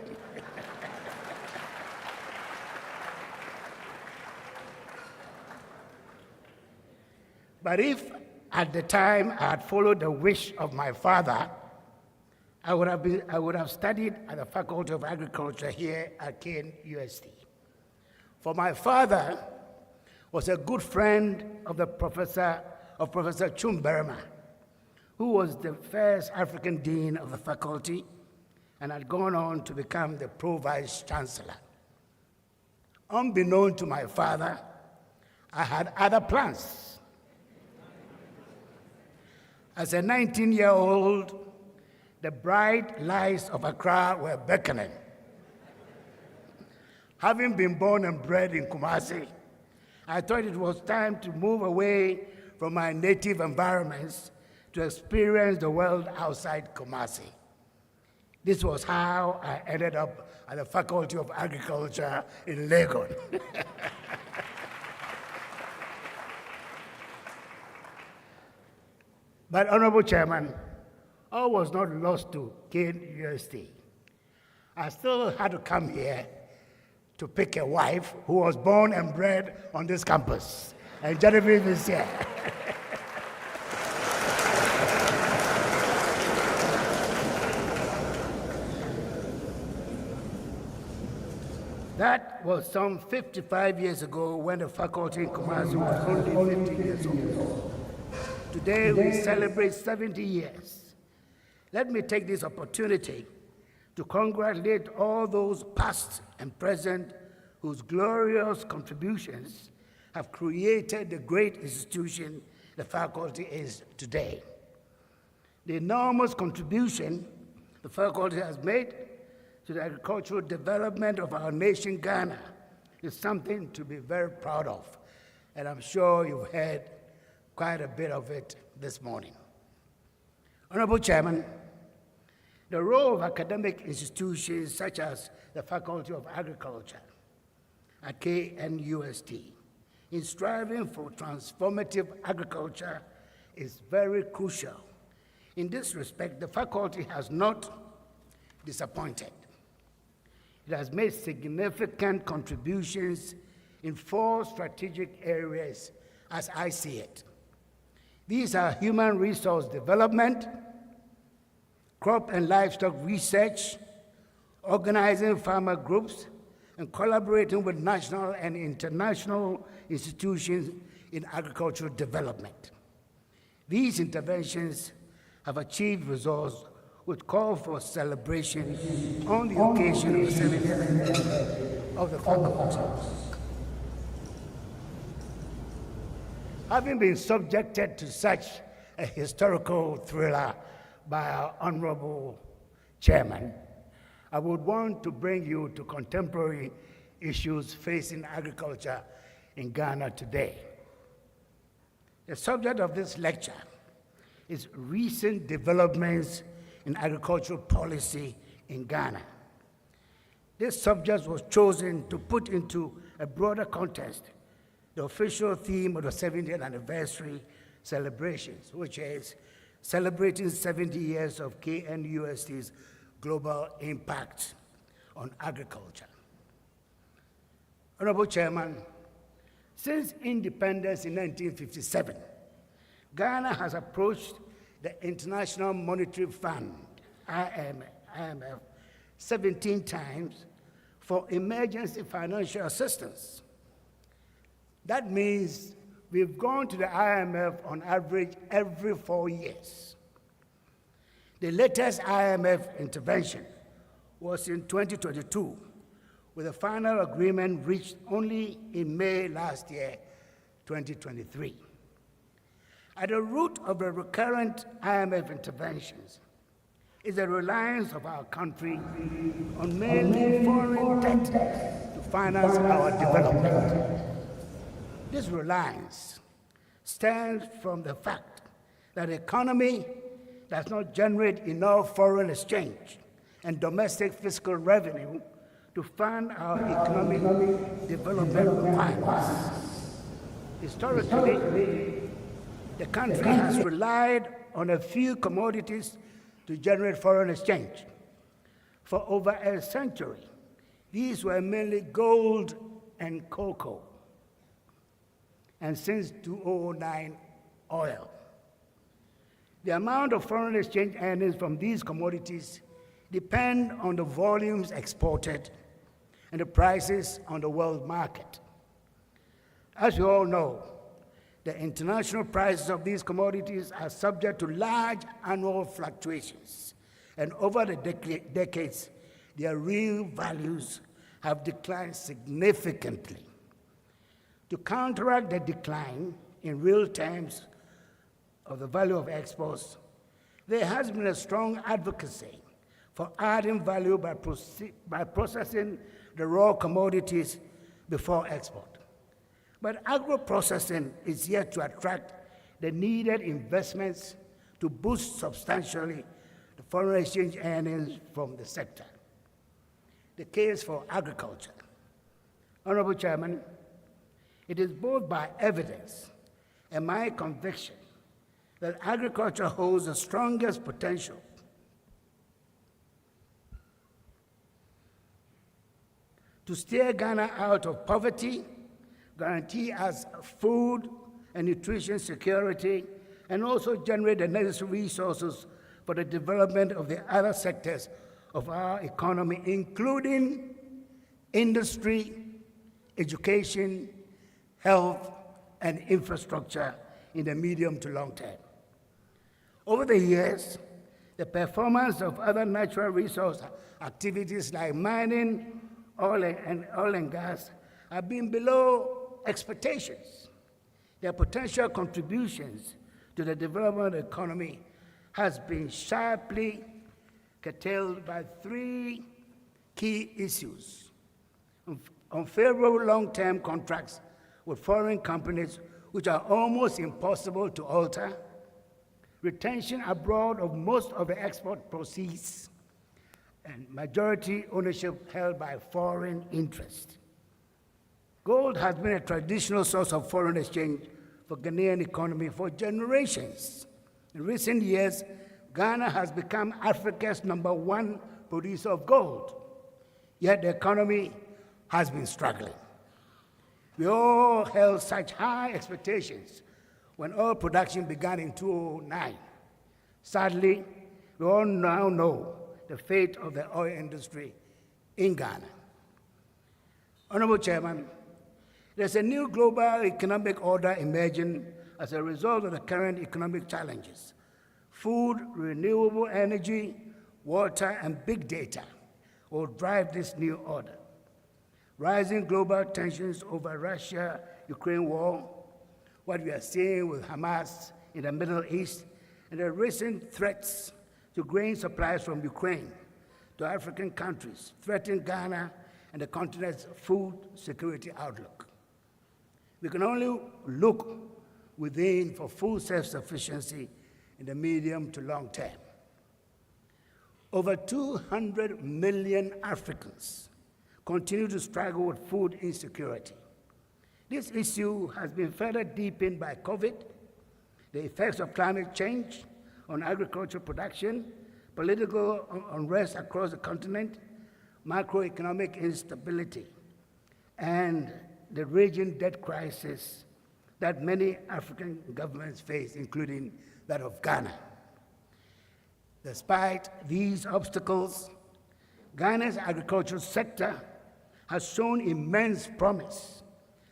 But if at the time I had followed the wish of my father, I would have studied at the Faculty of Agriculture here at KNUST. For my father was a good friend of Professor Chumberma, who was the first African dean of the faculty and had gone on to become the Provost Chancellor. Unbeknown to my father, I had other plans. As a 19-year-old, the bright lights of Accra were beckoning. Having been born and bred in Kumasi, I thought it was time to move away from my native environments to experience the world outside Kumasi. This was how I ended up at the Faculty of Agriculture in Lagos. But Honorable Chairman, all was not lost to KNUST. I still had to come here to pick a wife who was born and bred on this campus, and Genevieve is here. That was some 55 years ago when the faculty in Kumasi was only 50 years old. Today we celebrate 70 years. Let me take this opportunity to congratulate all those past and present whose glorious contributions have created the great institution the faculty is today. The enormous contribution the faculty has made to the agricultural development of our nation, Ghana, is something to be very proud of, and I'm sure you've heard quite a bit of it this morning. Honorable Chairman, the role of academic institutions such as the Faculty of Agriculture at KNUST in striving for transformative agriculture is very crucial. In this respect, the faculty has not disappointed. It has made significant contributions in 4 strategic areas as I see it. These are human resource development, crop and livestock research, organizing farmer groups, and collaborating with national and international institutions in agricultural development. These interventions have achieved results which call for celebration on the occasion of the 70th anniversary of the faculty. Having been subjected to such a historical thriller by our Honorable Chairman, I would want to bring you to contemporary issues facing agriculture in Ghana today. The subject of this lecture is recent developments in agricultural policy in Ghana. This subject was chosen to put into a broader context the official theme of the 70th anniversary celebrations, which is celebrating 70 years of KNUST's global impact on agriculture. Honorable Chairman, since independence in 1957, Ghana has approached the International Monetary Fund, IMF, 17 times for emergency financial assistance. That means we've gone to the IMF on average every 4 years. The latest IMF intervention was in 2022, with a final agreement reached only in May last year, 2023. At the root of the recurrent IMF interventions is the reliance of our country on mainly foreign debt to finance our development. This reliance stems from the fact that the economy does not generate enough foreign exchange and domestic fiscal revenue to fund our economic development requirements. Historically, the country has relied on a few commodities to generate foreign exchange. For over a century, these were mainly gold and cocoa, and since 2009, oil. The amount of foreign exchange earnings from these commodities depend on the volumes exported and the prices on the world market. As you all know, the international prices of these commodities are subject to large annual fluctuations, and over the decades, their real values have declined significantly. To counteract the decline in real terms of the value of exports, there has been a strong advocacy for adding value by processing the raw commodities before export. But agro-processing is yet to attract the needed investments to boost substantially the foreign exchange earnings from the sector. The case for agriculture. Honorable Chairman, it is both by evidence and my conviction that agriculture holds the strongest potential to steer Ghana out of poverty, guarantee us food and nutrition security, and also generate the necessary resources for the development of the other sectors of our economy, including industry, education, health, and infrastructure in the medium to long term. Over the years, the performance of other natural resource activities like mining, oil and gas have been below expectations. Their potential contributions to the development of the economy has been sharply curtailed by three key issues: unfavorable long-term contracts with foreign companies which are almost impossible to alter, retention abroad of most of the export proceeds, and majority ownership held by foreign interests. Gold has been a traditional source of foreign exchange for Ghanaian economy for generations. In recent years, Ghana has become Africa's #1 producer of gold, yet the economy has been struggling. We all held such high expectations when oil production began in 2009. Sadly, we all now know the fate of the oil industry in Ghana. Honorable Chairman, there's a new global economic order emerging as a result of the current economic challenges. Food, renewable energy, water, and big data will drive this new order. Rising global tensions over Russia-Ukraine war, what we are seeing with Hamas in the Middle East, and the recent threats to grain supplies from Ukraine to African countries threaten Ghana and the continent's food security outlook. We can only look within for full self-sufficiency in the medium to long term. Over 200 million Africans continue to struggle with food insecurity. This issue has been further deepened by COVID, the effects of climate change on agricultural production, political unrest across the continent, macroeconomic instability, and the raging debt crisis that many African governments face, including that of Ghana. Despite these obstacles, Ghana's agricultural sector has shown immense promise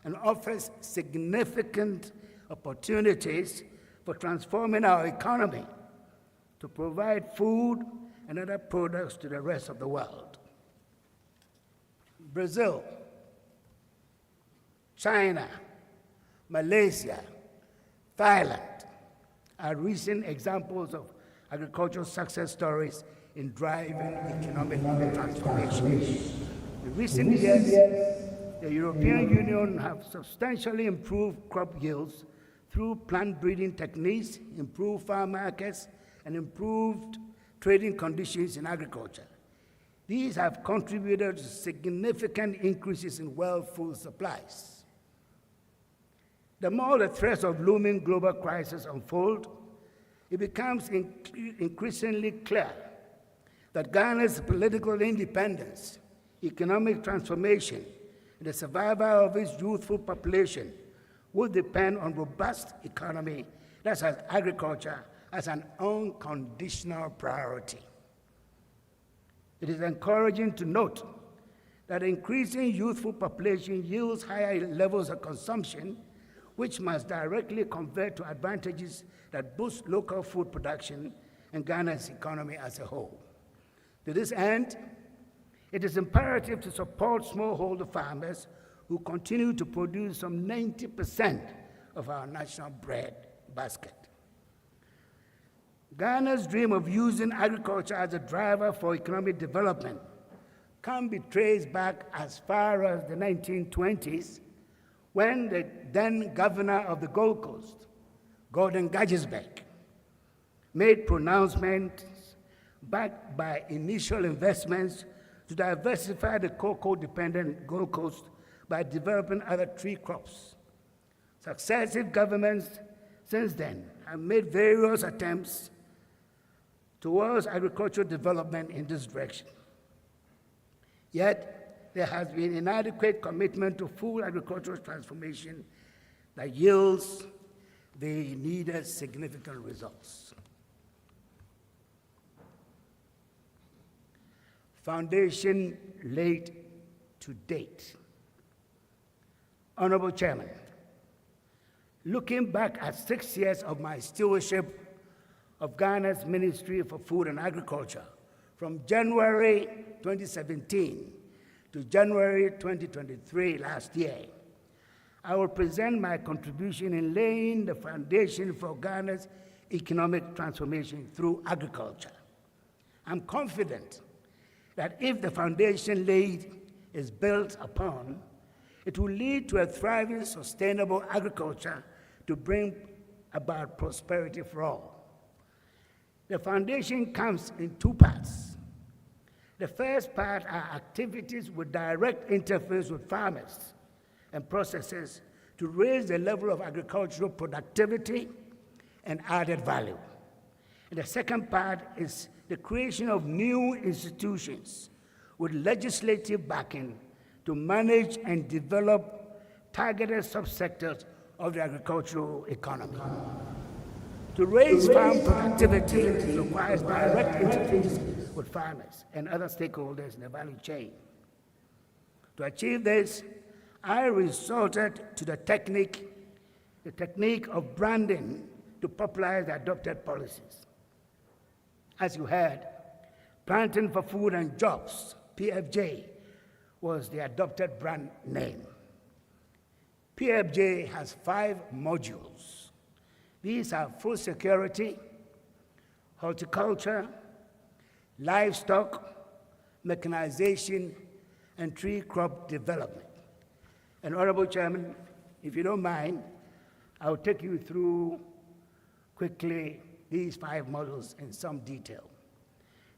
and offers significant opportunities for transforming our economy to provide food and other products to the rest of the world. Brazil, China, Malaysia, Thailand, are recent examples of agricultural success stories in driving economic transformation. In recent years, the European Union have substantially improved crop yields through plant breeding techniques, improved farm markets, and improved trading conditions in agriculture. These have contributed to significant increases in world food supplies. The more the threats of looming global crisis unfold, it becomes increasingly clear that Ghana's political independence, economic transformation, and the survival of its youthful population will depend on robust economy that has agriculture as an unconditional priority. It is encouraging to note that increasing youthful population yields higher levels of consumption, which must directly convert to advantages that boost local food production and Ghana's economy as a whole. To this end, it is imperative to support smallholder farmers who continue to produce some 90% of our national bread basket. Ghana's dream of using agriculture as a driver for economic development can be traced back as far as the 1920s, when the then governor of the Gold Coast, Gordon Gagisbeck, made pronouncements backed by initial investments to diversify the cocoa-dependent Gold Coast by developing other tree crops. Successive governments since then have made various attempts towards agricultural development in this direction. Yet, there has been inadequate commitment to full agricultural transformation that yields the needed significant results. Foundation laid to date. Honorable Chairman, looking back at 6 years of my stewardship of Ghana's Ministry for Food and Agriculture, from January 2017 to January 2023 last year, I will present my contribution in laying the foundation for Ghana's economic transformation through agriculture. I'm confident that if the foundation laid is built upon, it will lead to a thriving, sustainable agriculture to bring about prosperity for all. The foundation comes in two parts. The first part are activities with direct interface with farmers and processors to raise the level of agricultural productivity and added value. And the second part is the creation of new institutions with legislative backing to manage and develop targeted subsectors of the agricultural economy. To raise farm productivity requires direct interface with farmers and other stakeholders in the value chain. To achieve this, I resorted to the technique of branding to popularize the adopted policies. As you heard, Planting for Food and Jobs, PFJ, was the adopted brand name. PFJ has 5 modules. These are food security, horticulture, livestock, mechanization, and tree crop development. And Honorable Chairman, if you don't mind, I'll take you through quickly these 5 models in some detail.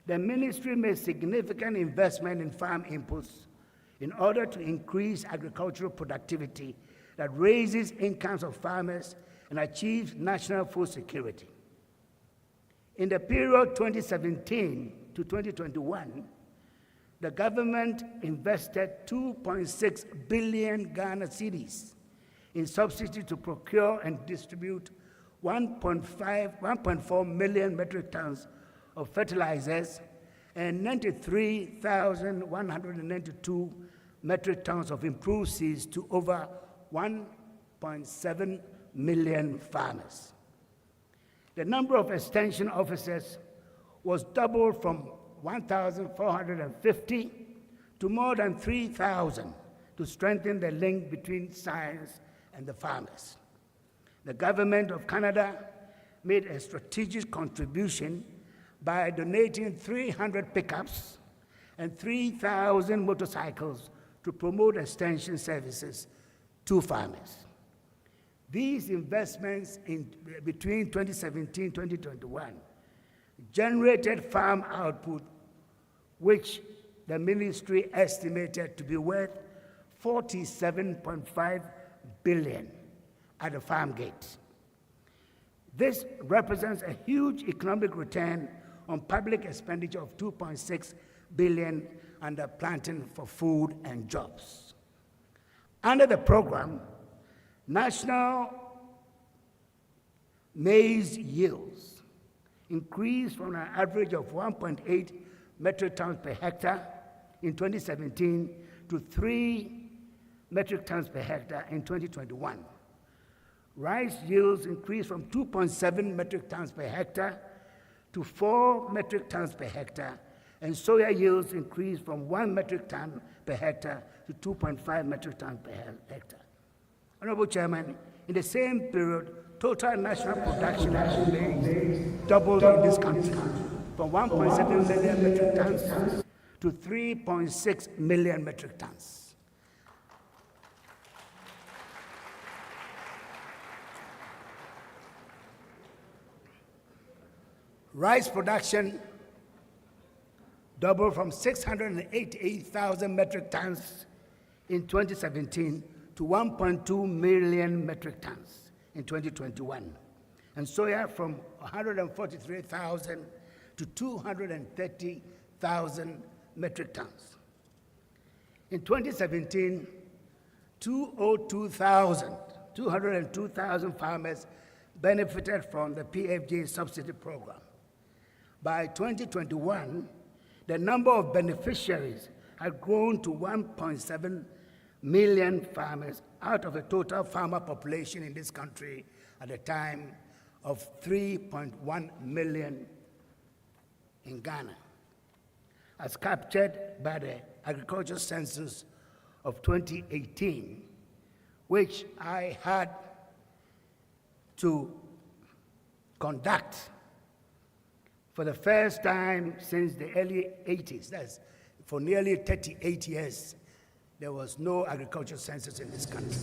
The ministry made significant investment in farm inputs in order to increase agricultural productivity that raises incomes of farmers and achieves national food security. In the period 2017 to 2021, the government invested 2.6 billion Ghana cedis in subsidies to procure and distribute 1.4 million metric tons of fertilizers and 93,192 metric tons of improved seeds to over 1.7 million farmers. The number of extension officers was doubled from 1,450 to more than 3,000 to strengthen the link between science and the farmers. The government of Canada made a strategic contribution by donating 300 pickups and 3,000 motorcycles to promote extension services to farmers. These investments between 2017 and 2021 generated farm output which the ministry estimated to be worth $47.5 billion at the farm gate. This represents a huge economic return on public expenditure of $2.6 billion under Planting for Food and Jobs. Under the program, national maize yields increased from an average of 1.8 metric tons per hectare in 2017 to 3 metric tons per hectare in 2021. Rice yields increased from 2.7 metric tons per hectare to 4 metric tons per hectare, and soya yields increased from 1 metric ton per hectare to 2.5 metric tons per hectare. Honorable Chairman, in the same period, total national production of maize doubled in this country from 1.7 million metric tons to 3.6 million metric tons. Rice production doubled from 688,000 metric tons in 2017 to 1.2 million metric tons in 2021, and soya from 143,000 to 230,000 metric tons. In 2017, 202,000 farmers benefited from the PFJ subsidy program. By 2021, the number of beneficiaries had grown to 1.7 million farmers out of the total farmer population in this country at the time of 3.1 million in Ghana, as captured by the Agriculture Census of 2018, which I had to conduct for the first time since the early 80s. That's for nearly 38 years. There was no agricultural census in this country,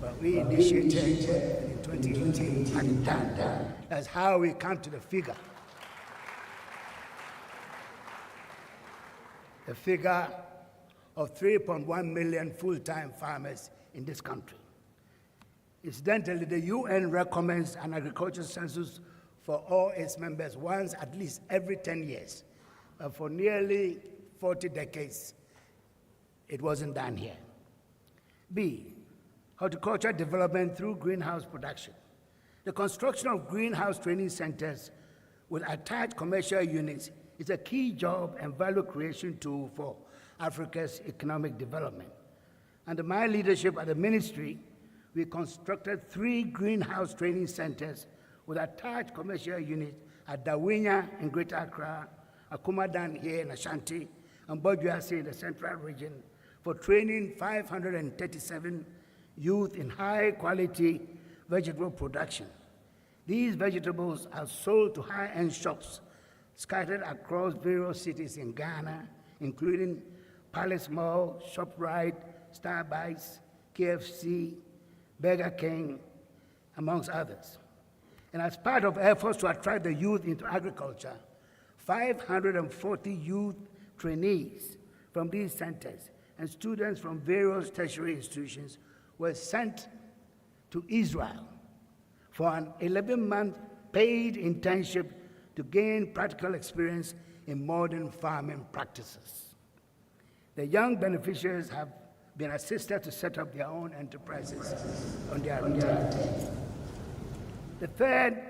but we initiated in 2018 and done. That's how we come to the figure. The figure of 3.1 million full-time farmers in this country. Incidentally, the UN recommends an agricultural census for all its members once at least every 10 years. But for nearly 40 decades, it wasn't done here. B, horticulture development through greenhouse production. The construction of greenhouse training centers with attached commercial units is a key job and value creation tool for Africa's economic development. Under my leadership at the ministry, we constructed 3 greenhouse training centers with attached commercial units at Dawinya in Greater Accra, Akumadan here in Ashanti, and Bojuase in the Central Region for training 537 youth in high-quality vegetable production. These vegetables are sold to high-end shops scattered across various cities in Ghana, including Palace Mall, ShopRite, Starbucks, KFC, Burger King, amongst others. And as part of efforts to attract the youth into agriculture, 540 youth trainees from these centers and students from various tertiary institutions were sent to Israel for an 11-month paid internship to gain practical experience in modern farming practices. The young beneficiaries have been assisted to set up their own enterprises on their return. The third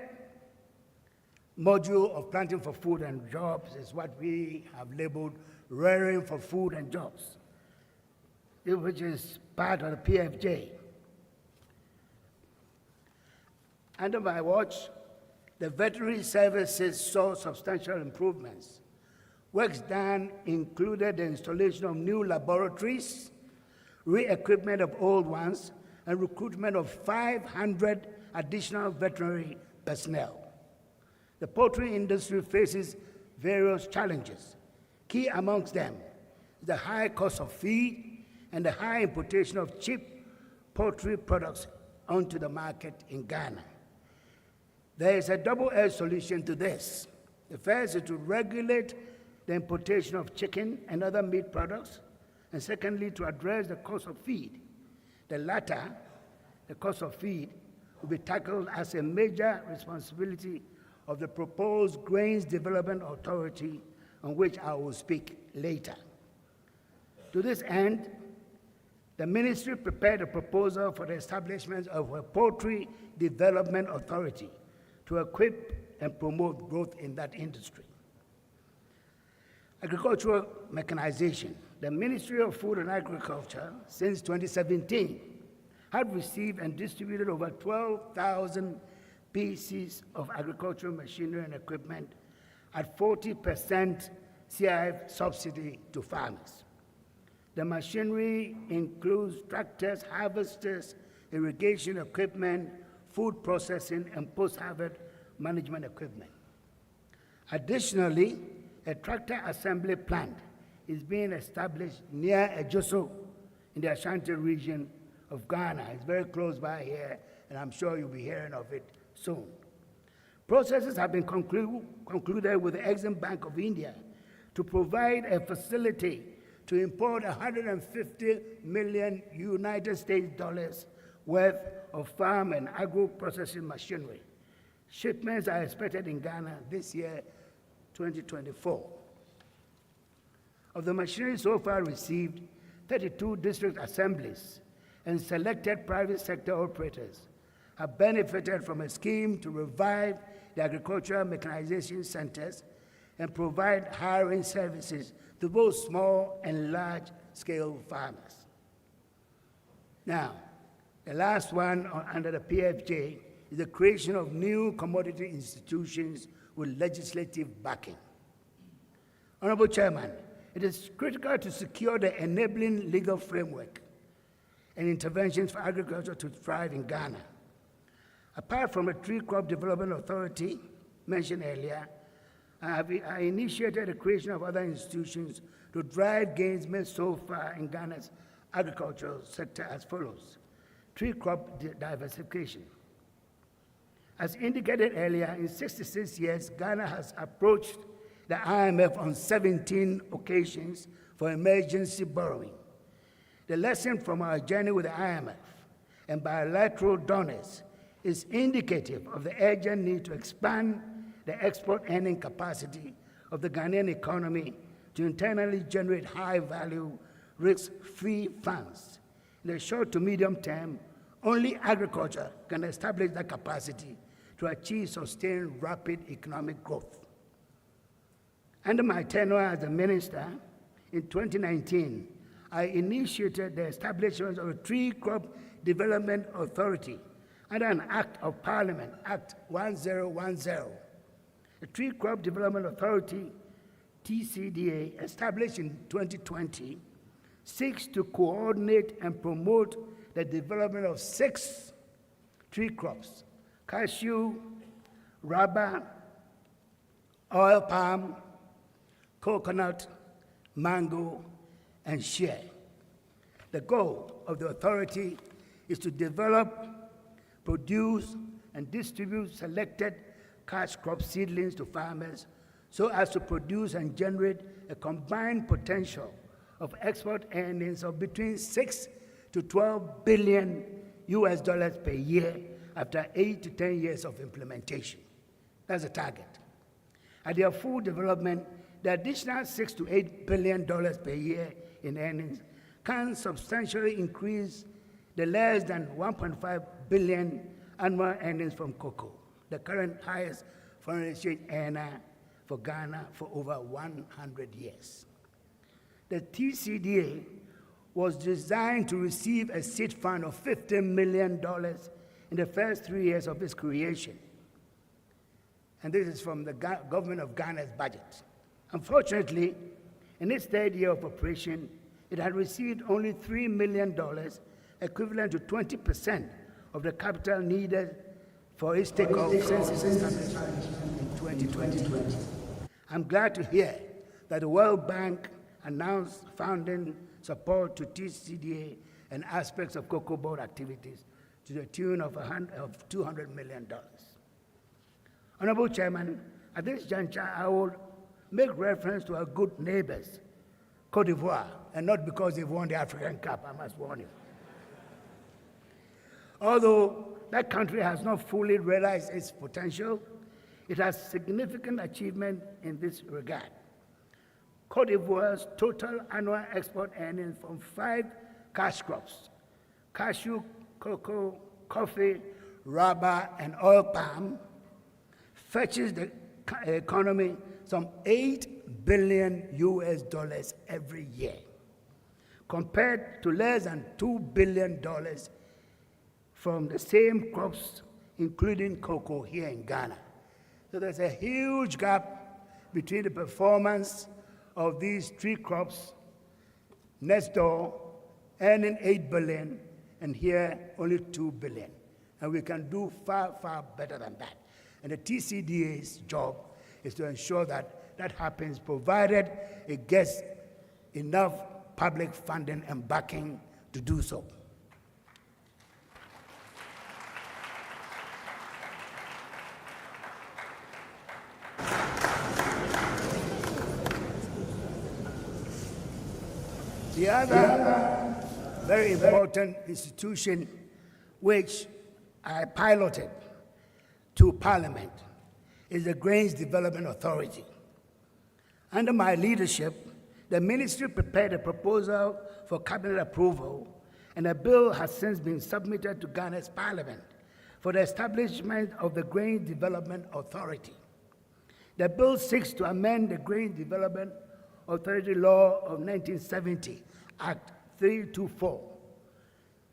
module of Planting for Food and Jobs is what we have labeled Rearing for Food and Jobs, which is part of the PFJ. Under my watch, the veterinary services saw substantial improvements. Works done included the installation of new laboratories, re-equipment of old ones, and recruitment of 500 additional veterinary personnel. The poultry industry faces various challenges. Key amongst them is the high cost of feed and the high importation of cheap poultry products onto the market in Ghana. There is a double-edged solution to this. The first is to regulate the importation of chicken and other meat products, and secondly, to address the cost of feed. The latter, the cost of feed, will be tackled as a major responsibility of the proposed Grains Development Authority, on which I will speak later. To this end, the ministry prepared a proposal for the establishment of a Poultry Development Authority to equip and promote growth in that industry. Agricultural mechanization. The Ministry of Food and Agriculture, since 2017, had received and distributed over 12,000 pieces of agricultural machinery and equipment at 40% CIF subsidy to farmers. The machinery includes tractors, harvesters, irrigation equipment, food processing, and post-harvest management equipment. Additionally, a tractor assembly plant is being established near Ejoso in the Ashanti region of Ghana. It's very close by here, and I'm sure you'll be hearing of it soon. Processes have been concluded with the Exim Bank of India to provide a facility to import $150 million United States dollars worth of farm and agro-processing machinery. Shipments are expected in Ghana this year, 2024. Of the machinery so far received, 32 district assemblies and selected private sector operators have benefited from a scheme to revive the agricultural mechanization centers and provide hiring services to both small and large-scale farmers. Now, the last one under the PFJ is the creation of new commodity institutions with legislative backing. Honorable Chairman, it is critical to secure the enabling legal framework and interventions for agriculture to thrive in Ghana. Apart from the Tree Crop Development Authority mentioned earlier, I initiated the creation of other institutions to drive gains made so far in Ghana's agricultural sector as follows. Tree crop diversification. As indicated earlier, in 66 years, Ghana has approached the IMF on 17 occasions for emergency borrowing. The lesson from our journey with the IMF and bilateral donors is indicative of the urgent need to expand the export earning capacity of the Ghanaian economy to internally generate high-value, risk-free funds. In the short to medium term, only agriculture can establish that capacity to achieve sustained rapid economic growth. Under my tenure as a minister, in 2019, I initiated the establishment of a Tree Crop Development Authority under an Act of Parliament, Act 1010. The Tree Crop Development Authority, TCDA, established in 2020, seeks to coordinate and promote the development of 6 tree crops: cashew, rubber, oil palm, coconut, mango, and shea. The goal of the authority is to develop, produce, and distribute selected cash crop seedlings to farmers so as to produce and generate a combined potential of export earnings of between $6 to $12 billion US dollars per year after 8 to 10 years of implementation. That's the target. At their full development, the additional $6 to $8 billion per year in earnings can substantially increase the less than $1.5 billion annual earnings from cocoa, the current highest foreign exchange earner for Ghana for over 100 years. The TCDA was designed to receive a seed fund of $50 million in the first 3 years of its creation. And this is from the government of Ghana's budget. Unfortunately, in its 3rd year of operation, it had received only $3 million, equivalent to 20% of the capital needed for its takeoff since its establishment in 2020. I'm glad to hear that the World Bank announced funding support to TCDA and aspects of cocoa board activities to the tune of $200 million. Honorable Chairman, at this juncture, I will make reference to our good neighbors, Cote d'Ivoire, and not because they've won the African Cup, I must warn you. Although that country has not fully realized its potential, it has significant achievement in this regard. Cote d'Ivoire's total annual export earnings from 5 cash crops, cashew, cocoa, coffee, rubber, and oil palm, fetches the economy some $8 billion every year, compared to less than $2 billion from the same crops, including cocoa here in Ghana. So there's a huge gap between the performance of these 3 crops next door, earning $8 billion, and here only $2 billion. And we can do far, far better than that. And the TCDA's job is to ensure that that happens, provided it gets enough public funding and backing to do so. The other very important institution which I piloted to Parliament is the Grains Development Authority. Under my leadership, the ministry prepared a proposal for cabinet approval, and a bill has since been submitted to Ghana's Parliament for the establishment of the Grains Development Authority. The bill seeks to amend the Grains Development Authority Law of 1970, Act 324,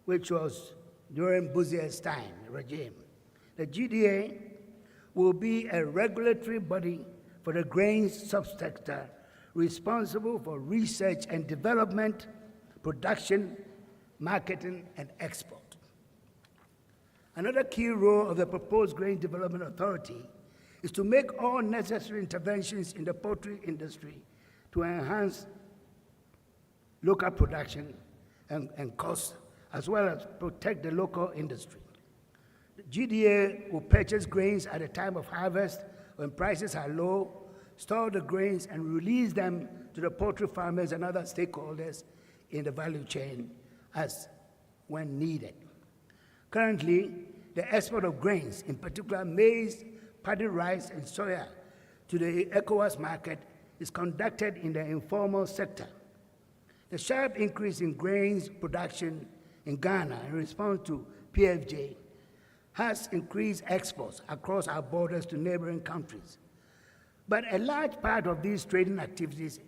which was during Buzier's time, regime. The GDA will be a regulatory body for the grains subsector responsible for research and development, production, marketing, and export. Another key role of the proposed Grain Development Authority is to make all necessary interventions in the poultry industry to enhance local production and costs, as well as protect the local industry. The GDA will purchase grains at the time of harvest when prices are low, store the grains, and release them to the poultry farmers and other stakeholders in the value chain as when needed. Currently, the export of grains, in particular maize, paddy rice, and soya, to the ECOWAS market is conducted in the informal sector. The sharp increase in grains production in Ghana in response to PFJ has increased exports across our borders to neighboring countries. But a large part of these trading activities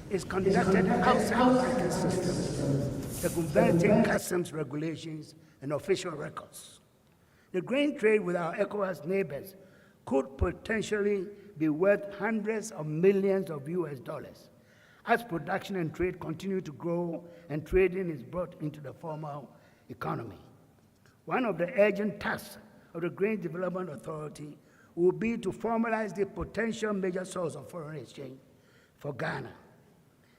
is conducted outside the system, circumventing customs regulations and official records. The grain trade with our ECOWAS neighbors could potentially be worth hundreds of millions of US dollars as production and trade continue to grow and trading is brought into the formal economy. One of the urgent tasks of the Grain Development Authority will be to formalize the potential major source of foreign exchange for Ghana.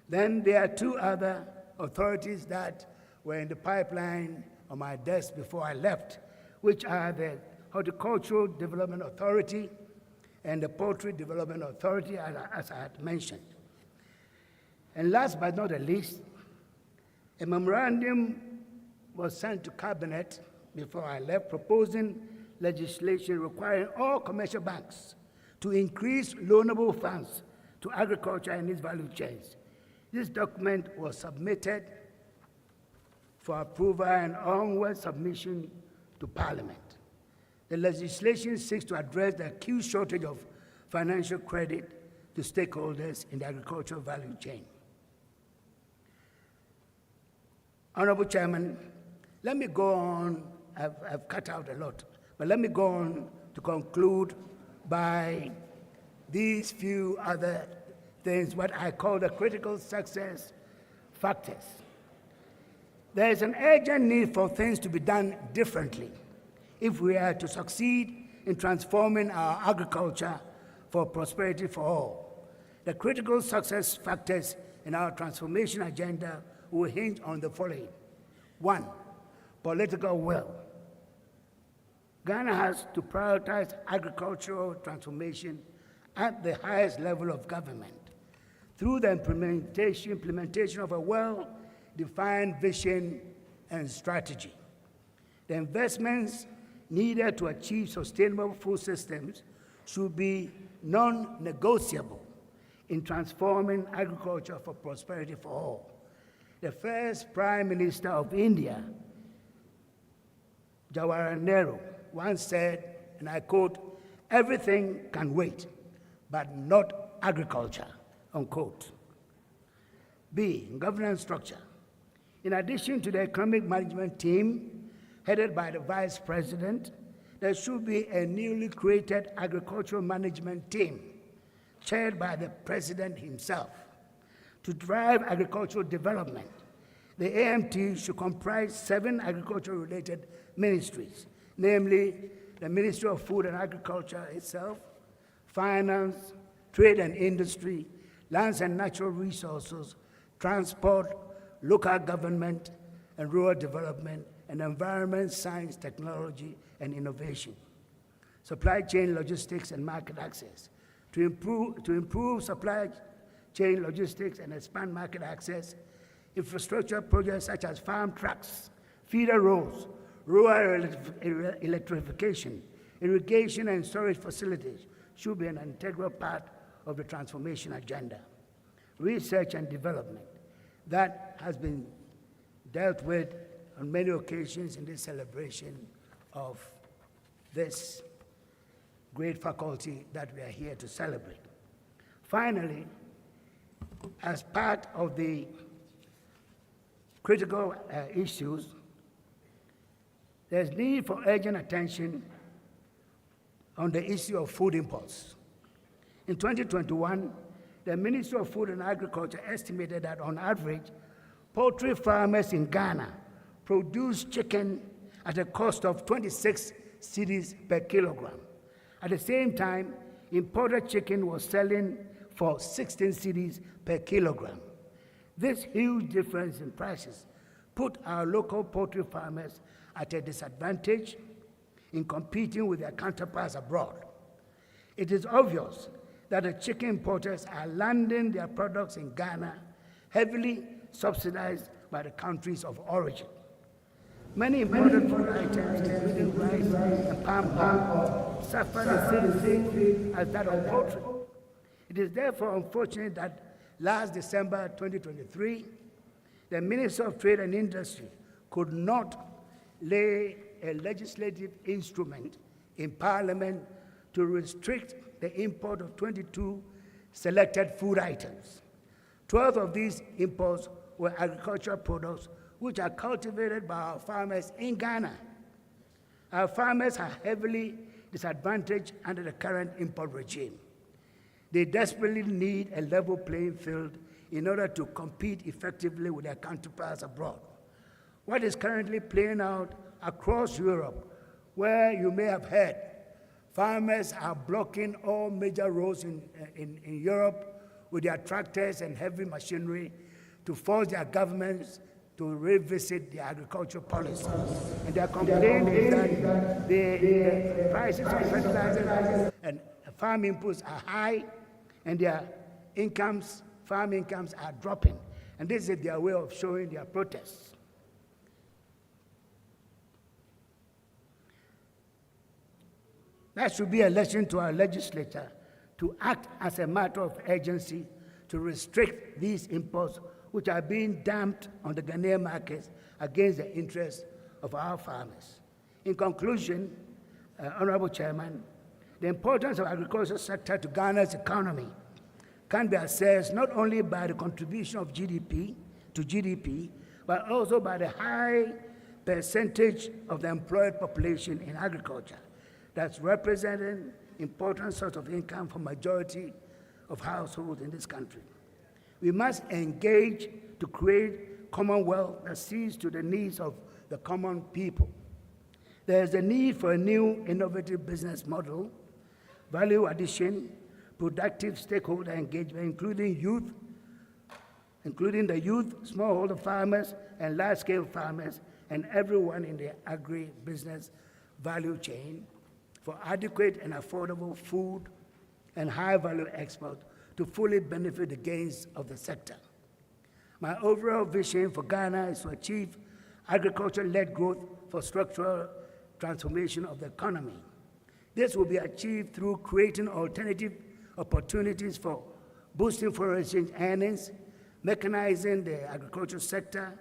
Then there are 2 other authorities that were in the pipeline on my desk before I left, which are the Horticultural Development Authority and the Poultry Development Authority, as I had mentioned. And last but not the least, a memorandum was sent to Cabinet before I left, proposing legislation requiring all commercial banks to increase loanable funds to agriculture and its value chains. This document was submitted for approval and onward submission to Parliament. The legislation seeks to address the acute shortage of financial credit to stakeholders in the agricultural value chain. Honorable Chairman, let me go on. I've cut out a lot, but let me go on to conclude by these few other things, what I call the critical success factors. There is an urgent need for things to be done differently if we are to succeed in transforming our agriculture for prosperity for all. The critical success factors in our transformation agenda will hinge on the following. 1, political will. Ghana has to prioritize agricultural transformation at the highest level of government through the implementation of a well-defined vision and strategy. The investments needed to achieve sustainable food systems should be non-negotiable in transforming agriculture for prosperity for all. The first Prime Minister of India, Jawaharlal Nehru, once said, and I quote, "Everything can wait, but not agriculture," unquote. B, governance structure. In addition to the economic management team, headed by the Vice President, there should be a newly created agricultural management team, chaired by the President himself, to drive agricultural development. The AMT should comprise 7 agriculture-related ministries, namely the Ministry of Food and Agriculture itself, Finance, Trade and Industry, Lands and Natural Resources, Transport, Local Government and Rural Development, and Environment, Science, Technology, and Innovation. Supply chain logistics and market access. To improve supply chain logistics and expand market access, infrastructure projects such as farm trucks, feeder roads, rural electrification, irrigation and storage facilities should be an integral part of the transformation agenda. Research and development, that has been dealt with on many occasions in this celebration of this great faculty that we are here to celebrate. Finally, as part of the critical issues, there's need for urgent attention on the issue of food imports. In 2021, the Ministry of Food and Agriculture estimated that on average, poultry farmers in Ghana produce chicken at a cost of 26 cedis per kilogram. At the same time, imported chicken was selling for 16 cedis per kilogram. This huge difference in prices put our local poultry farmers at a disadvantage in competing with their counterparts abroad. It is obvious that the chicken importers are landing their products in Ghana, heavily subsidized by the countries of origin. Many imported food items, including rice and palm oil, suffer the same fate as that of poultry. It is therefore unfortunate that last December 2023, the Minister of Trade and Industry could not lay a legislative instrument in Parliament to restrict the import of 22 selected food items. 12 of these imports were agricultural products which are cultivated by our farmers in Ghana. Our farmers are heavily disadvantaged under the current import regime. They desperately need a level playing field in order to compete effectively with their counterparts abroad. What is currently playing out across Europe, where you may have heard, farmers are blocking all major roads in Europe with their tractors and heavy machinery to force their governments to revisit their agricultural policy. And their complaint is that the prices of fertilizers and farm inputs are high, and their incomes, farm incomes, are dropping. And this is their way of showing their protests. That should be a lesson to our legislature to act as a matter of urgency to restrict these imports, which are being dumped on the Ghanaian markets against the interests of our farmers. In conclusion, Honorable Chairman, the importance of the agricultural sector to Ghana's economy can be assessed not only by the contribution of GDP to GDP, but also by the high percentage of the employed population in agriculture that's representing important source of income for majority of households in this country. We must engage to create commonwealth that sees to the needs of the common people. There is a need for a new innovative business model, value addition, productive stakeholder engagement, including the youth, smallholder farmers, and large-scale farmers, and everyone in the agribusiness value chain for adequate and affordable food and high-value export to fully benefit the gains of the sector. My overall vision for Ghana is to achieve agriculture-led growth for structural transformation of the economy. This will be achieved through creating alternative opportunities for boosting foreign exchange earnings, mechanizing the agricultural sector,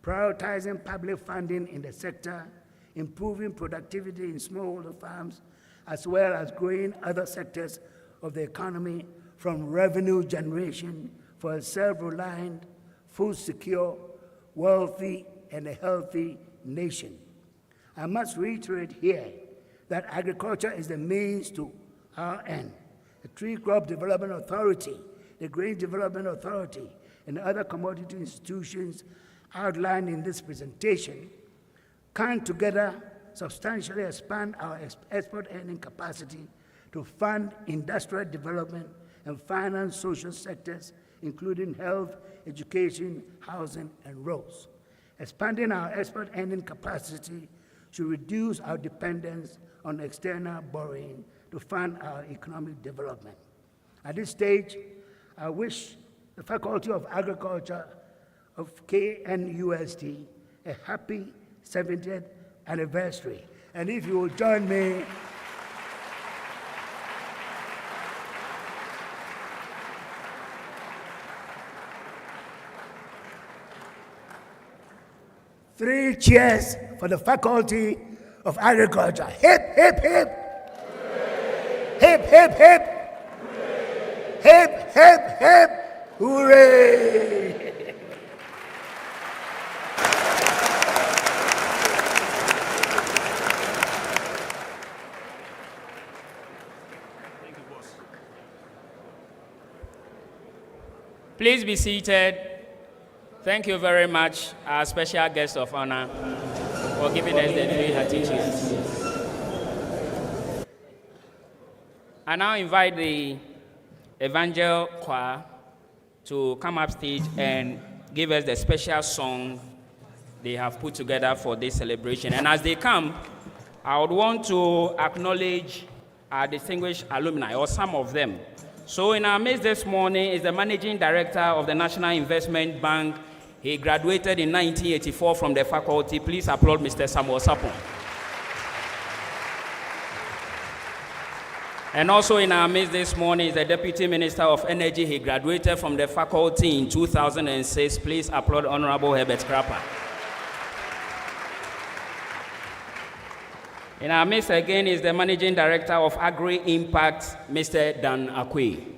prioritizing public funding in the sector, improving productivity in smallholder farms, as well as growing other sectors of the economy from revenue generation for a self-reliant, food-secure, wealthy, and a healthy nation. I must reiterate here that agriculture is the means to our end. The Tree Crop Development Authority, the Grain Development Authority, and other commodity institutions outlined in this presentation can together substantially expand our export earning capacity to fund industrial development and finance social sectors, including health, education, housing, and roads. Expanding our export earning capacity should reduce our dependence on external borrowing to fund our economic development. At this stage, I wish the Faculty of Agriculture of KNUST a happy 70th anniversary. And if you will join me, three cheers for the Faculty of Agriculture. Hip, hip, hip. Hooray. Hip, hip, hip. Hooray. Hip, hip, hip. Hooray. Please be seated. Thank you very much, our special guest of honor, for giving us the three hearty cheers. I now invite the Evangel Choir to come up stage and give us the special song they have put together for this celebration. And as they come, I would want to acknowledge our distinguished alumni, or some of them. So in our midst this morning is the Managing Director of the National Investment Bank. He graduated in 1984 from the faculty. Please applaud Mr. Samuel Sapon. And also in our midst this morning is the Deputy Minister of Energy. He graduated from the faculty in 2006. Please applaud Honorable Herbert Krapper. In our midst again is the Managing Director of Agri Impact, Mr. Dan Akwe.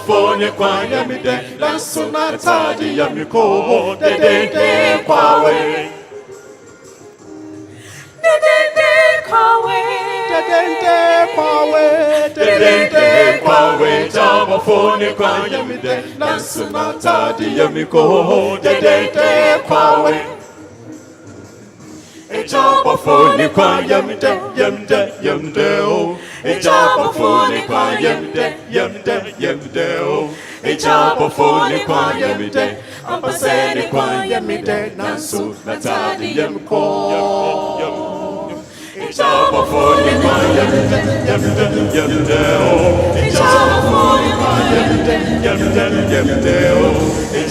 Fone kwa yamide lansuna tadi yamiko dedende kwawe dedende kwawe jabo fone kwa yamide lansuna tadi yamiko dedende kwawe jabo fone kwa yamide yamde o jabo fone kwa yamde o jabo fone kwa yamide ambasene kwa yamide nansu natadi yamko jabo fone kwa yamide o jabo fone kwa yamide o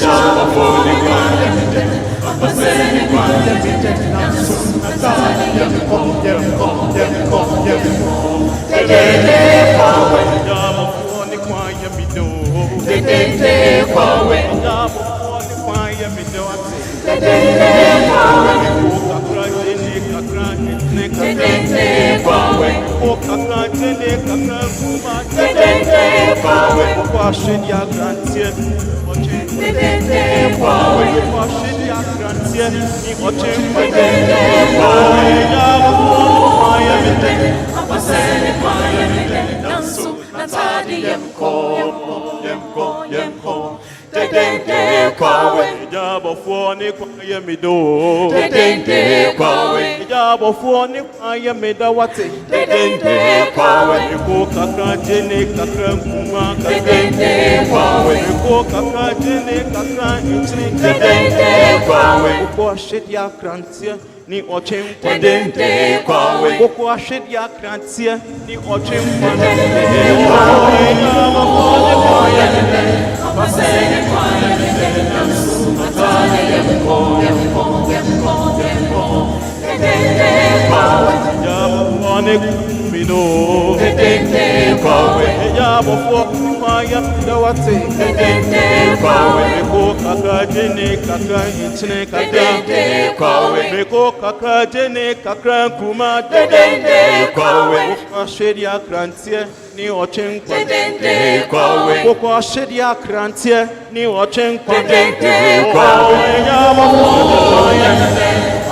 jabo fone kwa yamide ambasene kwa yamide nansu natadi yamko dedende kwawe jabo fone kwa yamido dedende kwawe jabo fone kwa yamido dedende kwawe dedende Washing your grantier, washing your grantier, watching my job of one, I am do. The job of one, I am made a what? Ni ochim padende kwawe boko ashid ya krantia ni ochim padende abasene kwawe atale yemko one kumino kwawe ya bofo kwaya dawate kwawe ko kaka jene kaka itne kaka kwawe ko kaka jene kaka kuma kwawe ko sheria krantie ni ochin kwawe ko sheria krantie ni ochin kwawe ya bofo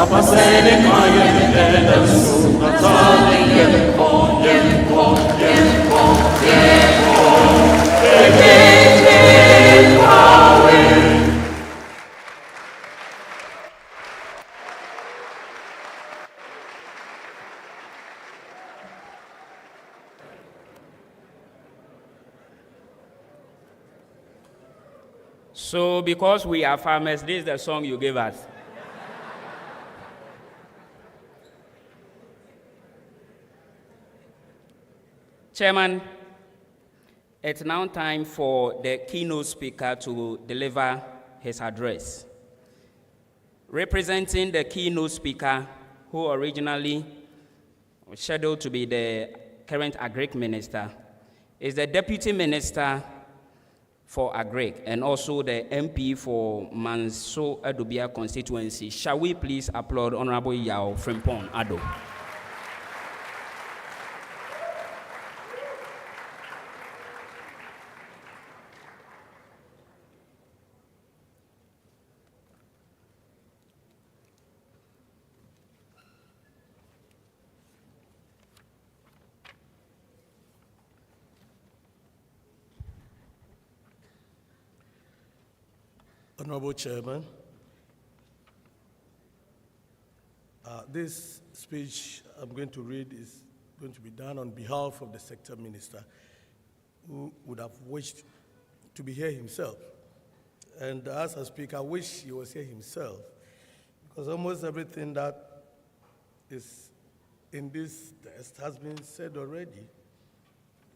abasene kwaye atale So, because we are farmers, this is the song you gave us. Chairman, it's now time for the keynote speaker to deliver his address. Representing the keynote speaker, who originally was scheduled to be the current Agric Minister, is the Deputy Minister for Agric and also the MP for Manso Adubia constituency. Shall we please applaud Honorable Yao Frimpong Ado? Honorable Chairman, this speech I'm going to read is going to be done on behalf of the Sector Minister, who would have wished to be here himself. And as I speak, I wish he was here himself, because almost everything that is in this test has been said already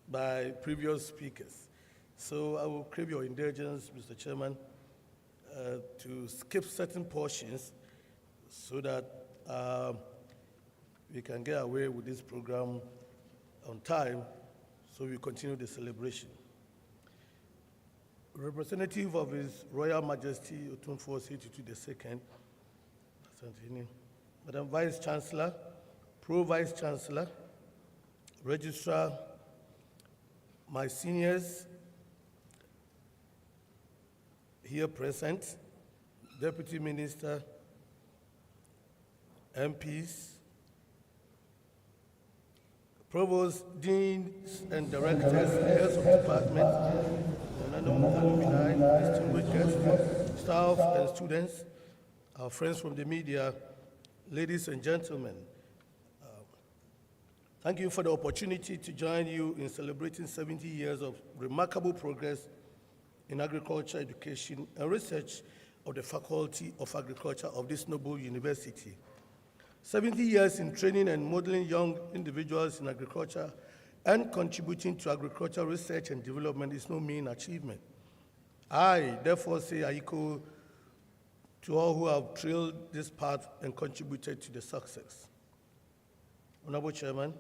by previous speakers. So I will crave your indulgence, Mr. Chairman, to skip certain portions so that we can get away with this program on time so we continue the celebration. Representative of His Royal Majesty Otumfuo II, Madam Vice Chancellor, Pro-Vice Chancellor, Registrar, my seniors here present, Deputy Minister, MPs, Provost, Deans and Directors, Heads of Department, alumni, distinguished guests, staff and students, our friends from the media, ladies and gentlemen, thank you for the opportunity to join you in celebrating 70 years of remarkable progress in agriculture, education, and research of the Faculty of Agriculture of this noble university. 70 years in training and modeling young individuals in agriculture and contributing to agricultural research and development is no mean achievement. I, therefore, say aiko to all who have trailed this path and contributed to the success. Honorable Chairman,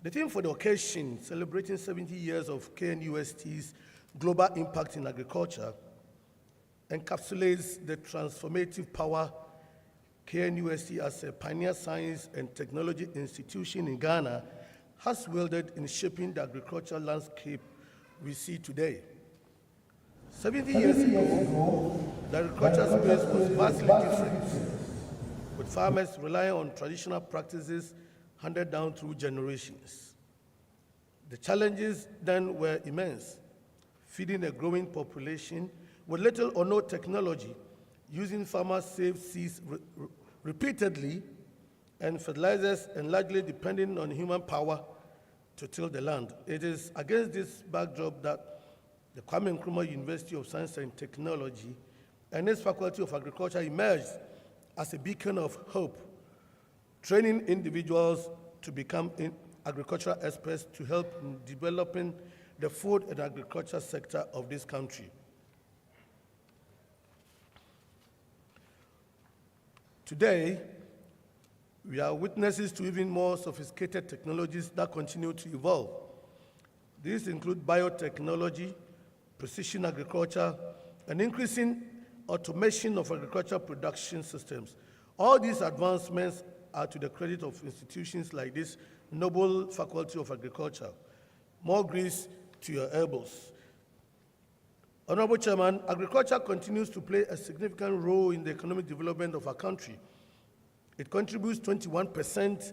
the theme for the occasion, celebrating 70 years of KNUST's global impact in agriculture, encapsulates the transformative power KNUST as a pioneer science and technology institution in Ghana has wielded in shaping the agricultural landscape we see today. 70 years ago, the agriculture space was vastly different, with farmers relying on traditional practices handed down through generations. The challenges then were immense: feeding a growing population with little or no technology, using farmer-saved seeds repeatedly, and fertilizers, and largely depending on human power to till the land. It is against this backdrop that the Kwame Nkrumah University of Science and Technology and its Faculty of Agriculture emerged as a beacon of hope, training individuals to become agricultural experts to help in developing the food and agriculture sector of this country. Today, we are witnesses to even more sophisticated technologies that continue to evolve. These include biotechnology, precision agriculture, and increasing automation of agricultural production systems. All these advancements are to the credit of institutions like this noble Faculty of Agriculture. More grace to your elbows. Honorable Chairman, agriculture continues to play a significant role in the economic development of our country. It contributes 21%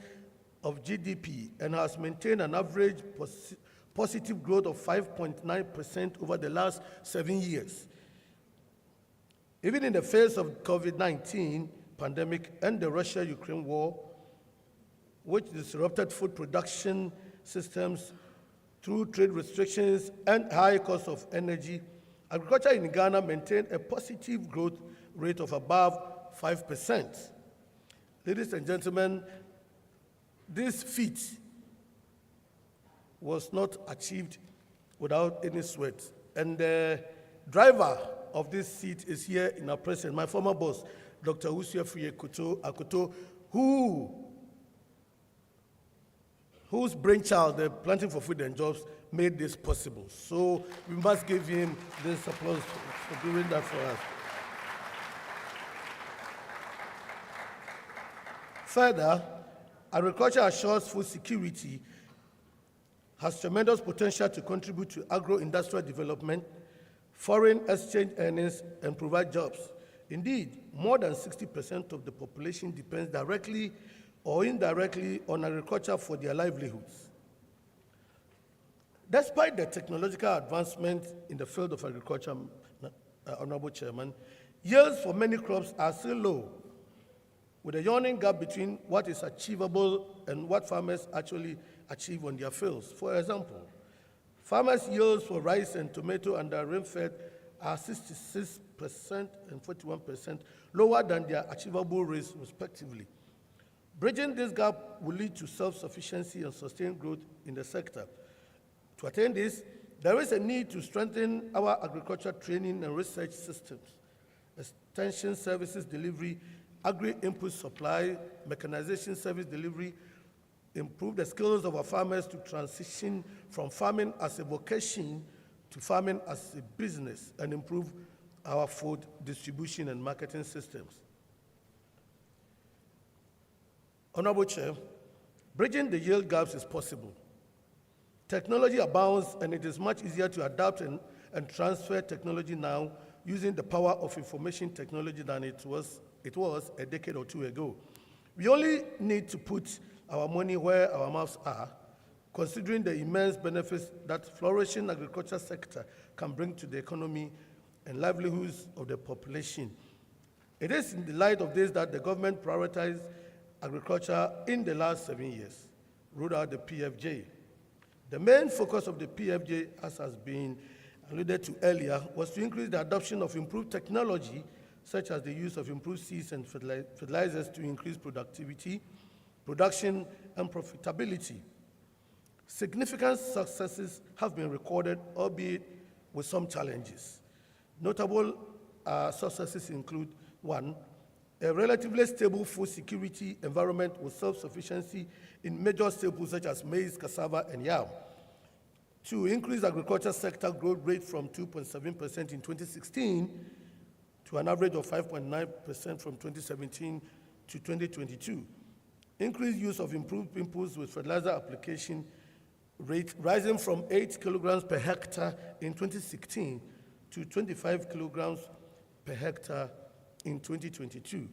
of GDP and has maintained an average positive growth of 5.9% over the last 7 years. Even in the face of COVID-19 pandemic and the Russia-Ukraine war, which disrupted food production systems through trade restrictions and high cost of energy, agriculture in Ghana maintained a positive growth rate of above 5%. Ladies and gentlemen, this feat was not achieved without any sweat. And the driver of this seat is here in our presence, my former boss, Dr. Usiafuye Akoto, whose brainchild, the Planting for Food and Jobs, made this possible. So we must give him this applause for doing that for us. Further, agriculture assures food security, has tremendous potential to contribute to agro-industrial development, foreign exchange earnings, and provide jobs. Indeed, more than 60% of the population depends directly or indirectly on agriculture for their livelihoods. Despite the technological advancement in the field of agriculture, Honorable Chairman, yields for many crops are still low, with a yawning gap between what is achievable and what farmers actually achieve on their fields. For example, farmers' yields for rice and tomato under rain-fed are 66% and 41% lower than their achievable rates, respectively. Bridging this gap will lead to self-sufficiency and sustained growth in the sector. To attain this, there is a need to strengthen our agriculture training and research systems, extension services delivery, agri-input supply, mechanization service delivery, improve the skills of our farmers to transition from farming as a vocation to farming as a business, and improve our food distribution and marketing systems. Honorable Chair, bridging the yield gaps is possible. Technology abounds, and it is much easier to adapt and transfer technology now using the power of information technology than it was a decade or two ago. We only need to put our money where our mouths are, considering the immense benefits that flourishing agriculture sector can bring to the economy and livelihoods of the population. It is in the light of this that the government prioritized agriculture in the last 7 years, rolled out the PFJ. The main focus of the PFJ, as has been alluded to earlier, was to increase the adoption of improved technology, such as the use of improved seeds and fertilizers to increase productivity, production, and profitability. Significant successes have been recorded, albeit with some challenges. Notable successes include: 1, a relatively stable food security environment with self-sufficiency in major staples such as maize, cassava, and yam. 2, increased agriculture sector growth rate from 2.7% in 2016 to an average of 5.9% from 2017 to 2022. Increased use of improved inputs with fertilizer application rate rising from 8 kilograms per hectare in 2016 to 25 kilograms per hectare in 2022.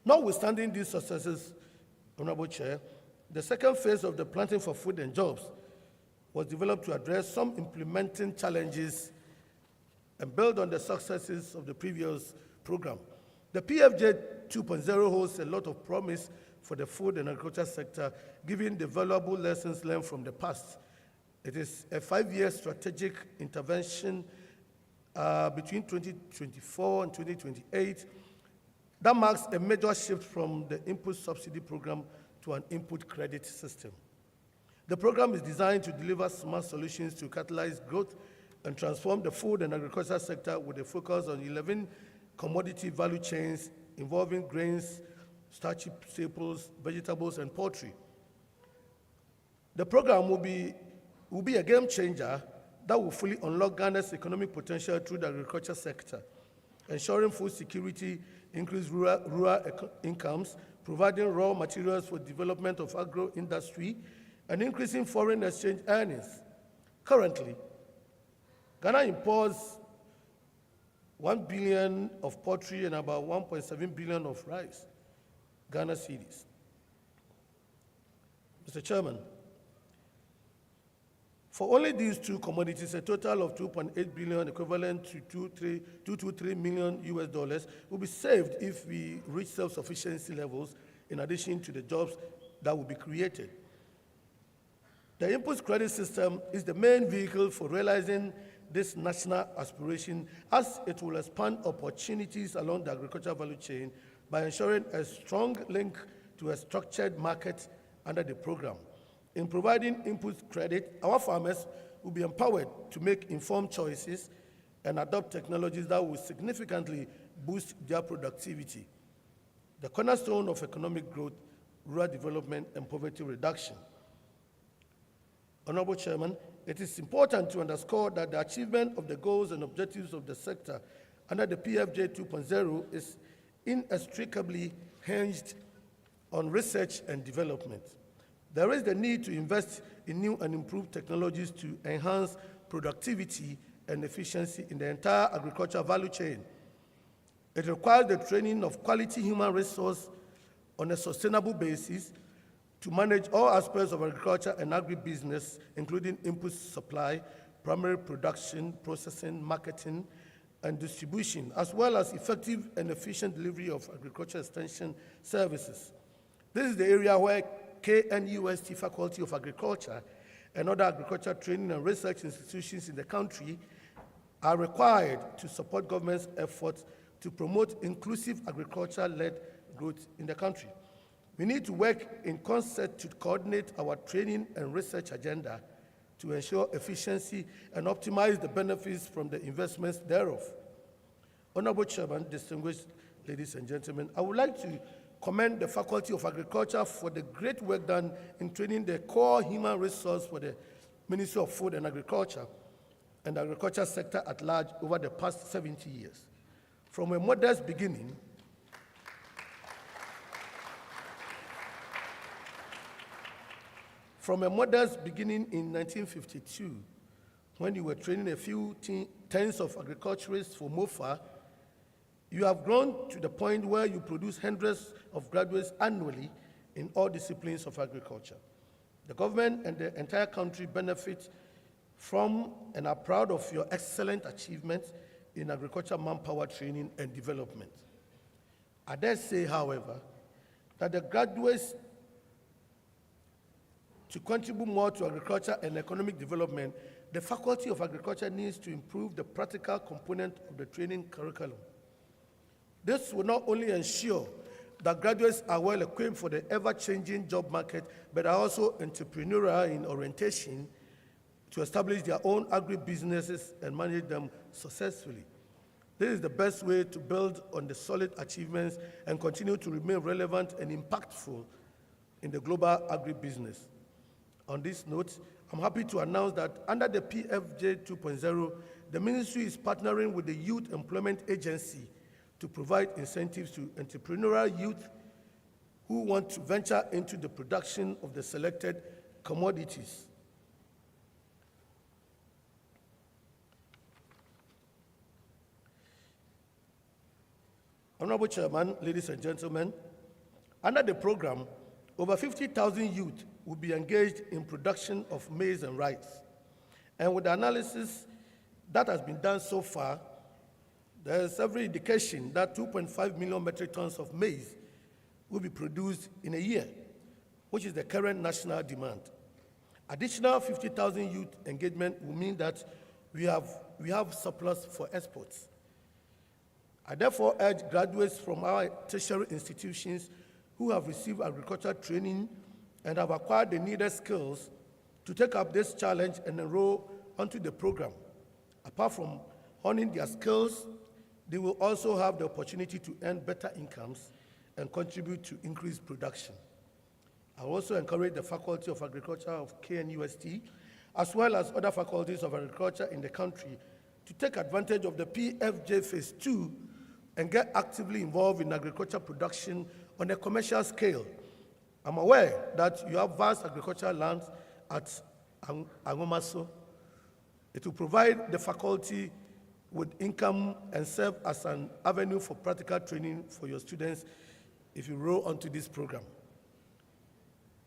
Notwithstanding these successes, Honorable Chair, the second phase of the Planting for Food and Jobs was developed to address some implementing challenges and build on the successes of the previous program. The PFJ 2.0 holds a lot of promise for the food and agriculture sector, given the valuable lessons learned from the past. It is a 5-year strategic intervention between 2024 and 2028 that marks a major shift from the input subsidy program to an input credit system. The program is designed to deliver smart solutions to catalyze growth and transform the food and agriculture sector with a focus on 11 commodity value chains involving grains, starchy staples, vegetables, and poultry. The program will be a game changer that will fully unlock Ghana's economic potential through the agriculture sector, ensuring food security, increased rural incomes, providing raw materials for development of agro-industry, and increasing foreign exchange earnings. Currently, Ghana imports 1 billion of poultry and about 1.7 billion of rice, Ghana cedis. Mr. Chairman, for only these two commodities, a total of 2.8 billion, equivalent to 223 million US dollars, will be saved if we reach self-sufficiency levels, in addition to the jobs that will be created. The input credit system is the main vehicle for realizing this national aspiration, as it will expand opportunities along the agricultural value chain by ensuring a strong link to a structured market under the program. In providing input credit, our farmers will be empowered to make informed choices and adopt technologies that will significantly boost their productivity, the cornerstone of economic growth, rural development, and poverty reduction. Honorable Chairman, it is important to underscore that the achievement of the goals and objectives of the sector under the PFJ 2.0 is inextricably hinged on research and development. There is the need to invest in new and improved technologies to enhance productivity and efficiency in the entire agricultural value chain. It requires the training of quality human resource on a sustainable basis to manage all aspects of agriculture and agribusiness, including input supply, primary production, processing, marketing, and distribution, as well as effective and efficient delivery of agriculture extension services. This is the area where KNUST Faculty of Agriculture and other agriculture training and research institutions in the country are required to support government's efforts to promote inclusive agriculture-led growth in the country. We need to work in concert to coordinate our training and research agenda to ensure efficiency and optimize the benefits from the investments thereof. Honorable Chairman, distinguished ladies and gentlemen, I would like to commend the Faculty of Agriculture for the great work done in training the core human resource for the Ministry of Food and Agriculture and the agriculture sector at large over the past 70 years. From a modest beginning, in 1952, when you were training a few tens of agriculturists for MOFA, you have grown to the point where you produce hundreds of graduates annually in all disciplines of agriculture. The government and the entire country benefit from and are proud of your excellent achievements in agriculture manpower training and development. I dare say, however, that the graduates to contribute more to agriculture and economic development, the Faculty of Agriculture needs to improve the practical component of the training curriculum. This will not only ensure that graduates are well equipped for the ever-changing job market, but are also entrepreneurial in orientation to establish their own agri-businesses and manage them successfully. This is the best way to build on the solid achievements and continue to remain relevant and impactful in the global agribusiness. On this note, I'm happy to announce that under the PFJ 2.0, the ministry is partnering with the Youth Employment Agency to provide incentives to entrepreneurial youth who want to venture into the production of the selected commodities. Honorable Chairman, ladies and gentlemen, under the program, over 50,000 youth will be engaged in production of maize and rice. And with the analysis that has been done so far, there is every indication that 2.5 million metric tons of maize will be produced in a year, which is the current national demand. Additional 50,000 youth engagement will mean that we have surplus for exports. I therefore urge graduates from our tertiary institutions who have received agricultural training and have acquired the needed skills to take up this challenge and enroll onto the program. Apart from honing their skills, they will also have the opportunity to earn better incomes and contribute to increased production. I also encourage the Faculty of Agriculture of KNUST, as well as other faculties of agriculture in the country, to take advantage of the PFJ Phase 2 and get actively involved in agriculture production on a commercial scale. I'm aware that you have vast agricultural lands at Angomaso. It will provide the faculty with income and serve as an avenue for practical training for your students if you roll onto this program.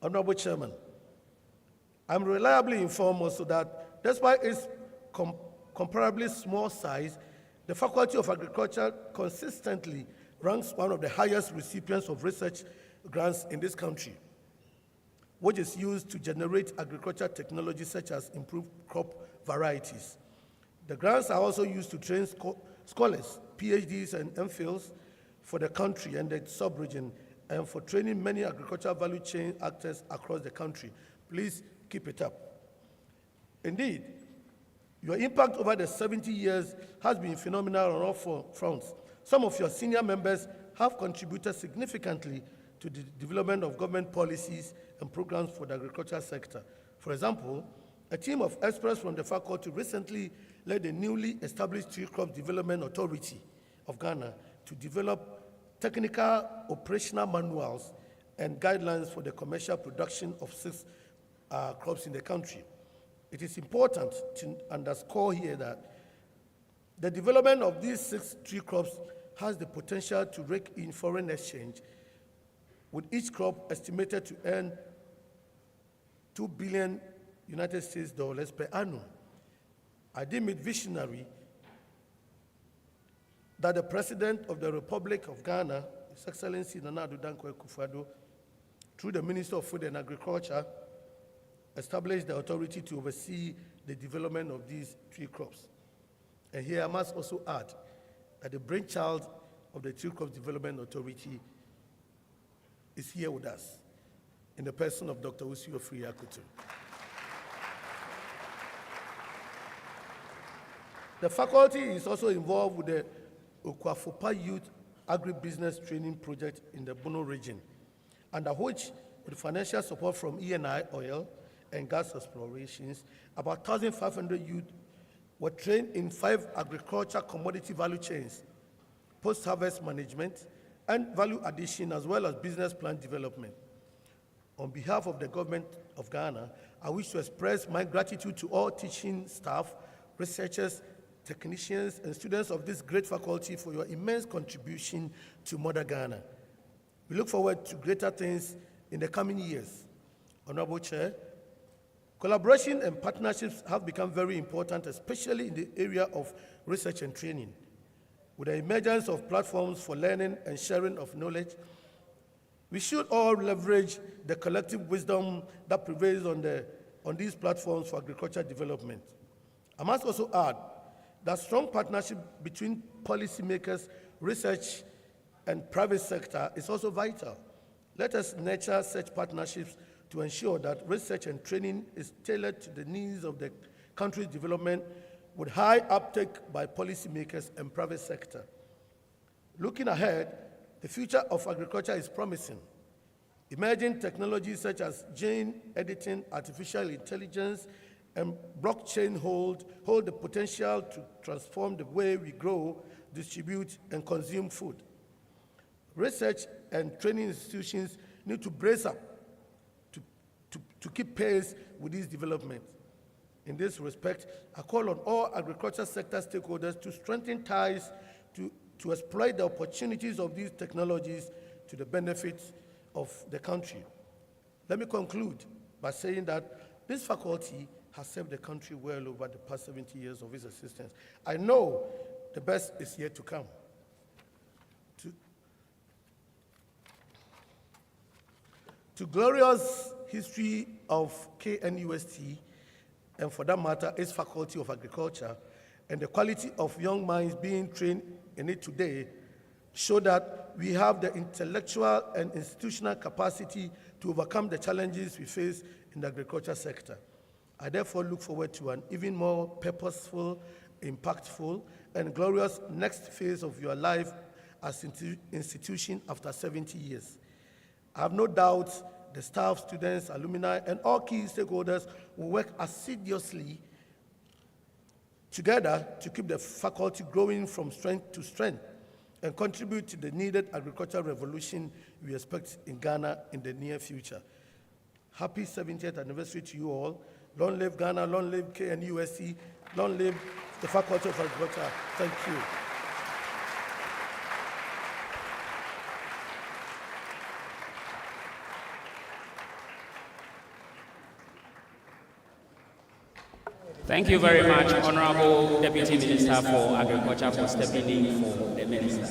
Honorable Chairman, I'm reliably informed also that despite its comparably small size, the Faculty of Agriculture consistently ranks one of the highest recipients of research grants in this country, which is used to generate agricultural technology such as improved crop varieties. The grants are also used to train scholars, PhDs, and MPhils for the country and the sub-region, and for training many agricultural value chain actors across the country. Please keep it up. Indeed, your impact over the 70 years has been phenomenal on all fronts. Some of your senior members have contributed significantly to the development of government policies and programs for the agricultural sector. For example, a team of experts from the faculty recently led the newly established Tree Crop Development Authority of Ghana to develop technical operational manuals and guidelines for the commercial production of 6 crops in the country. It is important to underscore here that the development of these 6 tree crops has the potential to rake in foreign exchange, with each crop estimated to earn $2 billion United States dollars per annum. I deem it visionary that the President of the Republic of Ghana, His Excellency Nana Addo Dankwa Akufo-Addo, through the Minister of Food and Agriculture, established the authority to oversee the development of these tree crops. And here I must also add that the brainchild of the Tree Crops Development Authority is here with us in the person of Dr. Usi Ofri-Yakutu. The faculty is also involved with the Okwafopa Youth Agribusiness Training Project in the Bono region, under which, with financial support from E&I Oil and Gas Explorations, about 1,500 youth were trained in 5 agriculture commodity value chains, post-harvest management, and value addition, as well as business plan development. On behalf of the government of Ghana, I wish to express my gratitude to all teaching staff, researchers, technicians, and students of this great faculty for your immense contribution to Mother Ghana. We look forward to greater things in the coming years. Honorable Chair, collaboration and partnerships have become very important, especially in the area of research and training. With the emergence of platforms for learning and sharing of knowledge, we should all leverage the collective wisdom that prevails on these platforms for agriculture development. I must also add that strong partnership between policymakers, research, and private sector is also vital. Let us nurture such partnerships to ensure that research and training is tailored to the needs of the country's development with high uptake by policymakers and private sector. Looking ahead, the future of agriculture is promising. Emerging technologies such as gene editing, artificial intelligence, and blockchain hold the potential to transform the way we grow, distribute, and consume food. Research and training institutions need to brace up to keep pace with these developments. In this respect, I call on all agriculture sector stakeholders to strengthen ties to exploit the opportunities of these technologies to the benefit of the country. Let me conclude by saying that this faculty has served the country well over the past 70 years of its existence. I know the best is yet to come. To glorious history of KNUST, and for that matter, its Faculty of Agriculture, and the quality of young minds being trained in it today, show that we have the intellectual and institutional capacity to overcome the challenges we face in the agriculture sector. I therefore look forward to an even more purposeful, impactful, and glorious next phase of your life as an institution after 70 years. I have no doubt the staff, students, alumni, and all key stakeholders will work assiduously together to keep the faculty growing from strength to strength and contribute to the needed agricultural revolution we expect in Ghana in the near future. Happy 70th anniversary to you all. Long live Ghana, long live KNUST, long live the Faculty of Agriculture. Thank you. Thank you very much, Honorable Deputy Minister for Agriculture, for stepping in for the Minister.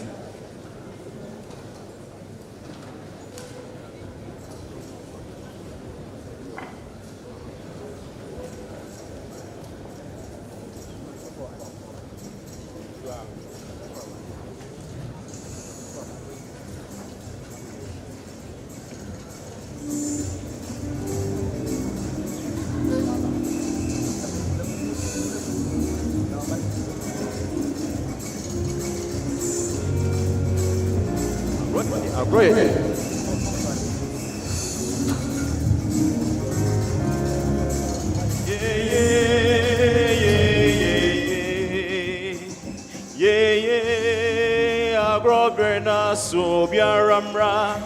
So biaramra,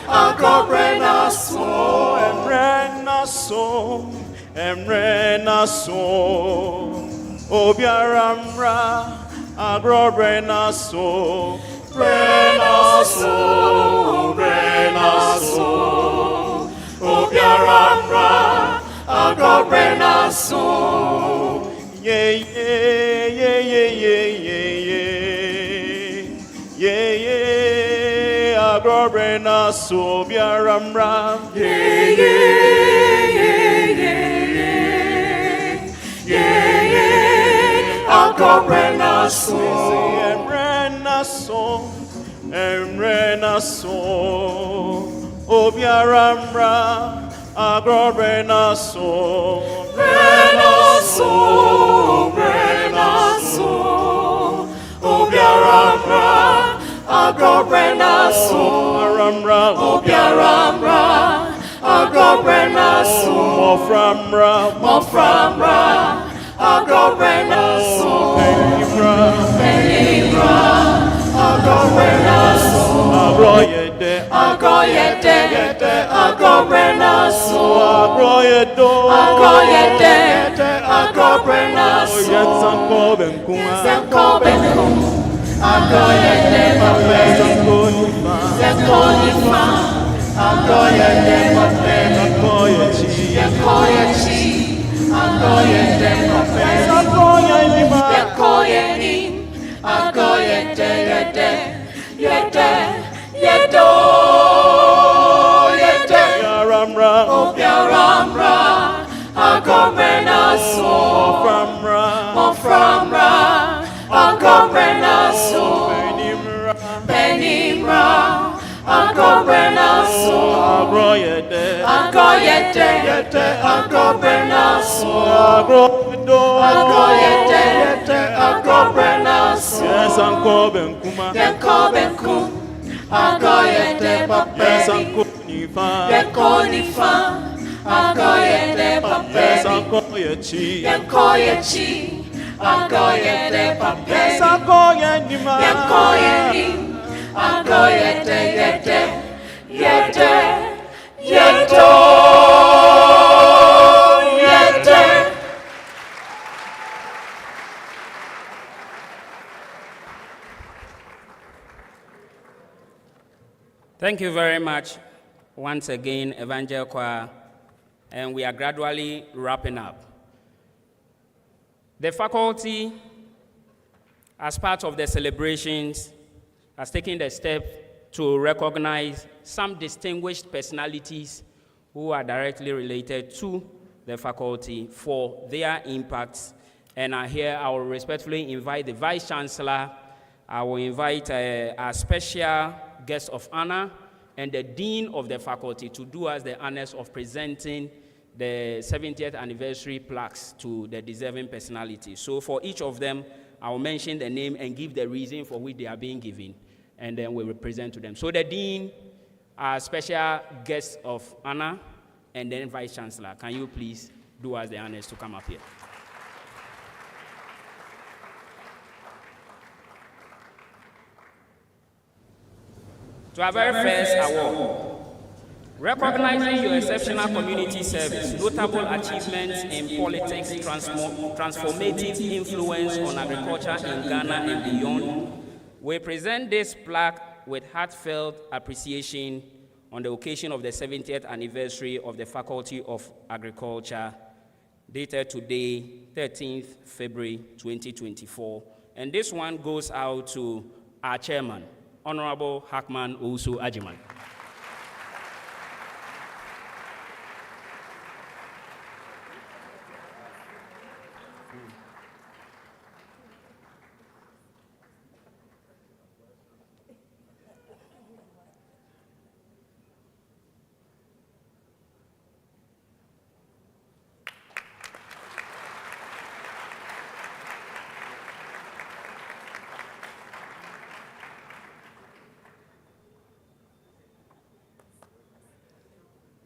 Agrobrena so, Emrena so, Obiaramra, Agrobrena so, Brena so, Obiaramra, Agrobrena so. Yeah, yeah, yeah, yeah, yeah, yeah, yeah, Agrobrena so biaramra. Yeah, yeah, yeah, yeah, yeah, Agrobrena so. Emrena so, Obiaramra, Agrobrena so. Brena so, Obiaramra, Agrobrena so, Obiaramra, Agrobrena so, Moframra, Agrobrena so, Penimra, Agrobrena so, Agroyede, Agrobrena so, Agrobrena so, Yanko Benkum, Agroyede, Yankonifa, Agroyede, Yankoyechi, Agroyede, Yankoyenin, Agroyede, Yedo, Obiaramra, Agrobrena so, Moframra, Agrobrena so, Penimra, Agrobrena so, Agroyede, Agrobrena so, Agrobrena so, Yanko Benkum, Agroyede, Yankonifa, Agroyede, Yankoyechi, Agroyede, Yankoyenin, Agroyede, Yedo. Thank you very much once again, Evangel Choir, and we are gradually wrapping up. The faculty, as part of the celebrations, has taken the step to recognize some distinguished personalities who are directly related to the faculty for their impacts. And here I will respectfully invite the Vice Chancellor, I will invite our special guest of honor, and the Dean of the faculty to do us the honors of presenting the 70th anniversary plaques to the deserving personalities. So for each of them, I will mention the name and give the reason for which they are being given, and then we will present to them. So the Dean, our special guest of honor, and then Vice Chancellor, can you please do us the honors to come up here? To our very first award, recognizing your exceptional community service, notable achievements in politics, transformative influence on agriculture in Ghana and beyond, we present this plaque with heartfelt appreciation on the occasion of the 70th anniversary of the Faculty of Agriculture, dated today, 13th February 2024. And this one goes out to our chairman, Honorable Hackman Owusu Ajiman.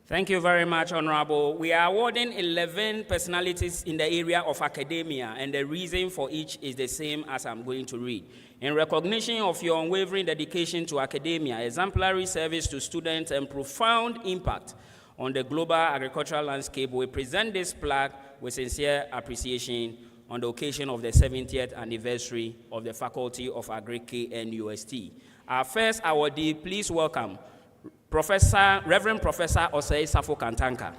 Thank you very much, Honorable. We are awarding 11 personalities in the area of academia, and the reason for each is the same as I'm going to read. In recognition of your unwavering dedication to academia, exemplary service to students, and profound impact on the global agricultural landscape, we present this plaque with sincere appreciation on the occasion of the 70th anniversary of the Faculty of Agri KNUST. Our first awardee, please welcome Reverend Professor Osei Safo Kantanka.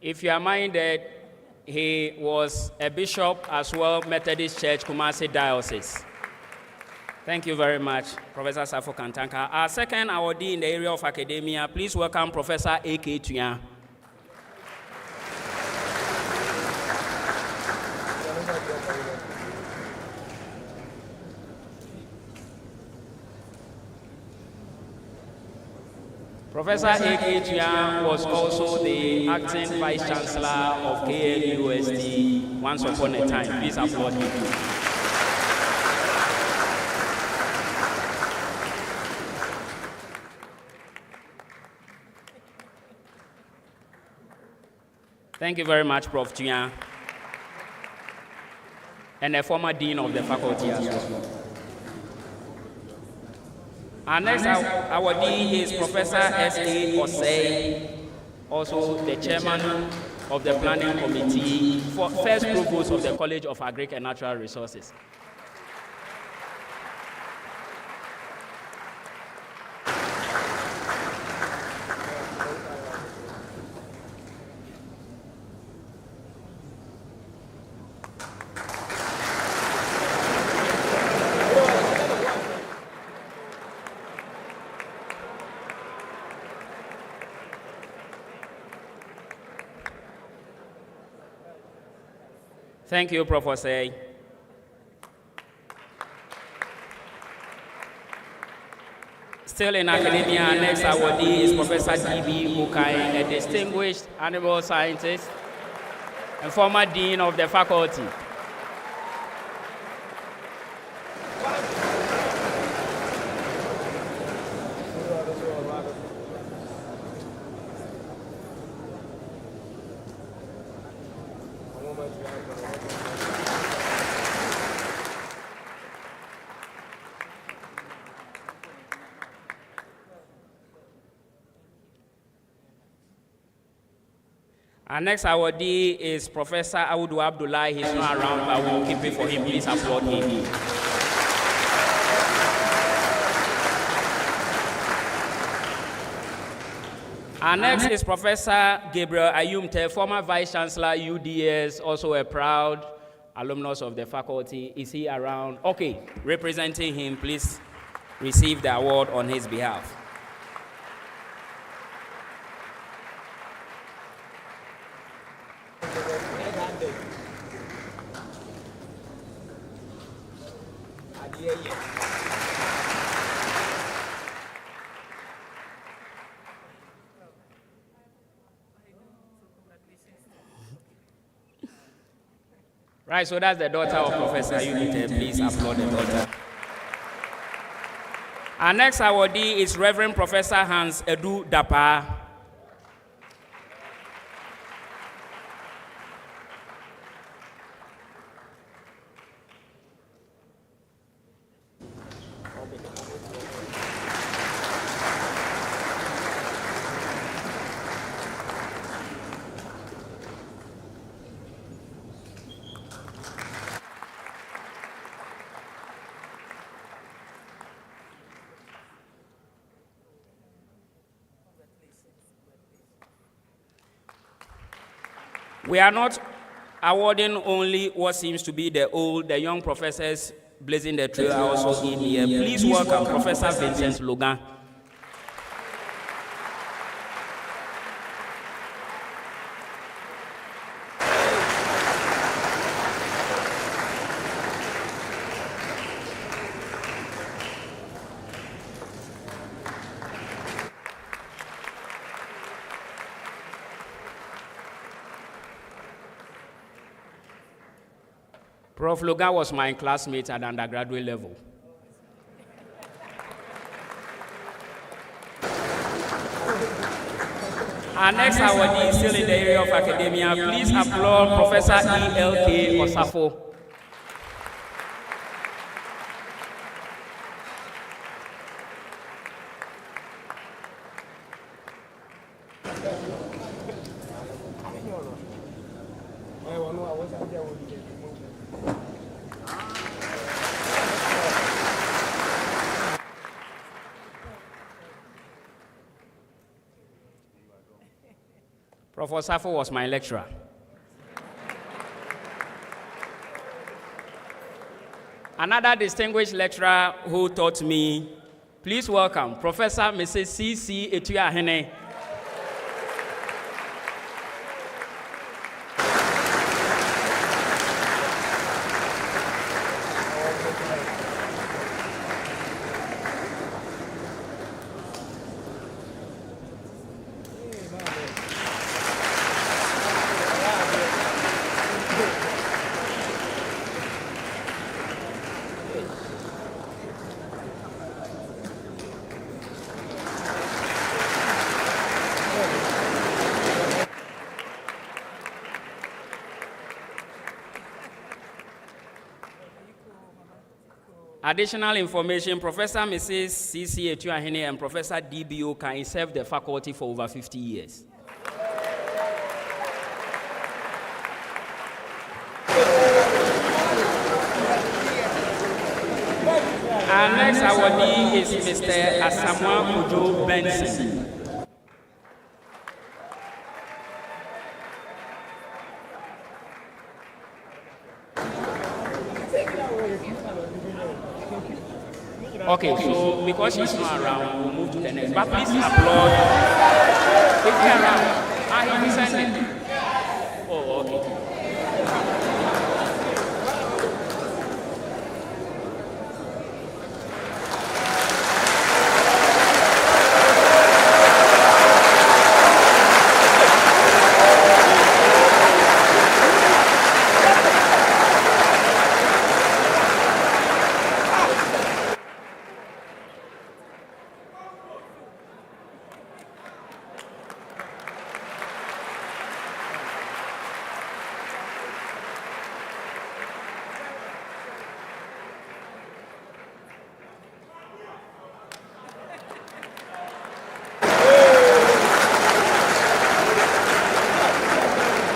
If you are minded, he was a bishop as well, Methodist Church, Kumasi Diocese. Thank you very much, Professor Safo Kantanka. Our second awardee in the area of academia, please welcome Professor A.K. Tuyan. Professor A.K. Tuyan was also the acting Vice Chancellor of KNUST once upon a time. Please applaud him. Thank you very much, Prof. Tuyan, and a former dean of the faculty as well. Our next awardee is Professor S.A. Osei, also the chairman of the planning committee, first provost of the College of Agric and Natural Resources. Thank you, Professor. Still in academia, next awardee is Professor D.B. Mukai, a distinguished animal scientist and former dean of the faculty. Our next awardee is Professor Awudu Abdullah. He's not around, but we'll keep it for him. Please applaud him. Our next is Professor Gabriel Ayumte, former Vice Chancellor, UDS, also a proud alumnus of the faculty. Is he around? Okay, representing him, please receive the award on his behalf. Right, so that's the daughter of Professor Unite. Please applaud the daughter. Our next awardee is Reverend Professor Hans Edu Dapa. We are not awarding only what seems to be the young professors blazing the trail are also in here. Please welcome Professor Vincent Logan. Prof. Logan was my classmate at undergraduate level. Our next awardee is still in the area of academia. Please applaud Professor E.L.K. Osafo. Prof. Osafo was my lecturer. Another distinguished lecturer who taught me, please welcome Professor Mrs. C.C. Etuahene. Additional information, Professor Mrs. C.C. Etuahene and Professor D.B.O. can serve the faculty for over 50 years. Our next awardee is Mr. Asamoah Kojo Benson. Okay, so because she's not around, we'll move to the next. But please applaud. If you're around, he's sending. Oh, okay.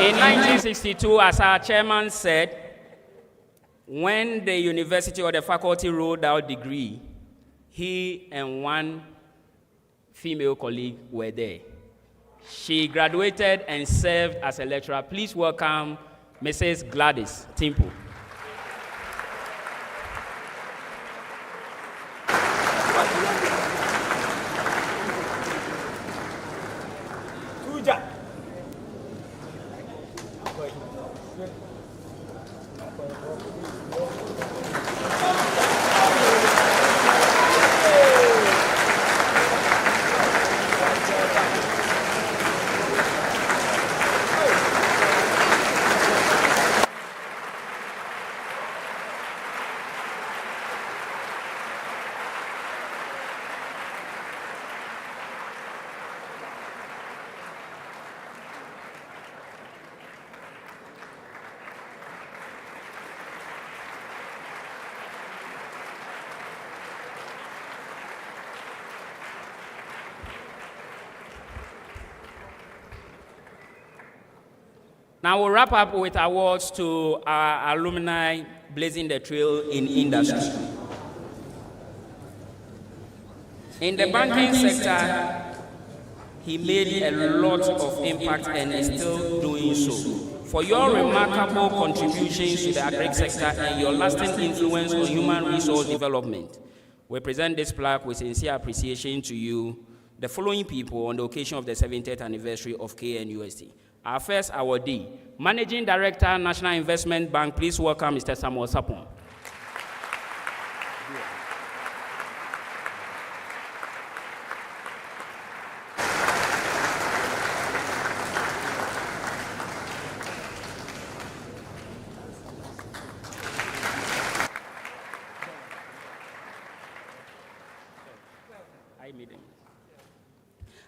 In 1962, as our chairman said, when the university or the faculty rolled out degree, he and one female colleague were there. She graduated and served as a lecturer. Please welcome Mrs. Gladys Timpo. Now we'll wrap up with awards to our alumni blazing the trail in industry. In the banking sector, he made a lot of impact and is still doing so. For your remarkable contributions to the agri sector and your lasting influence on human resource development, we present this plaque with sincere appreciation to you, the following people, on the occasion of the 70th anniversary of KNUST. Our first awardee, Managing Director, National Investment Bank. Please welcome Mr. Samuel Sapon.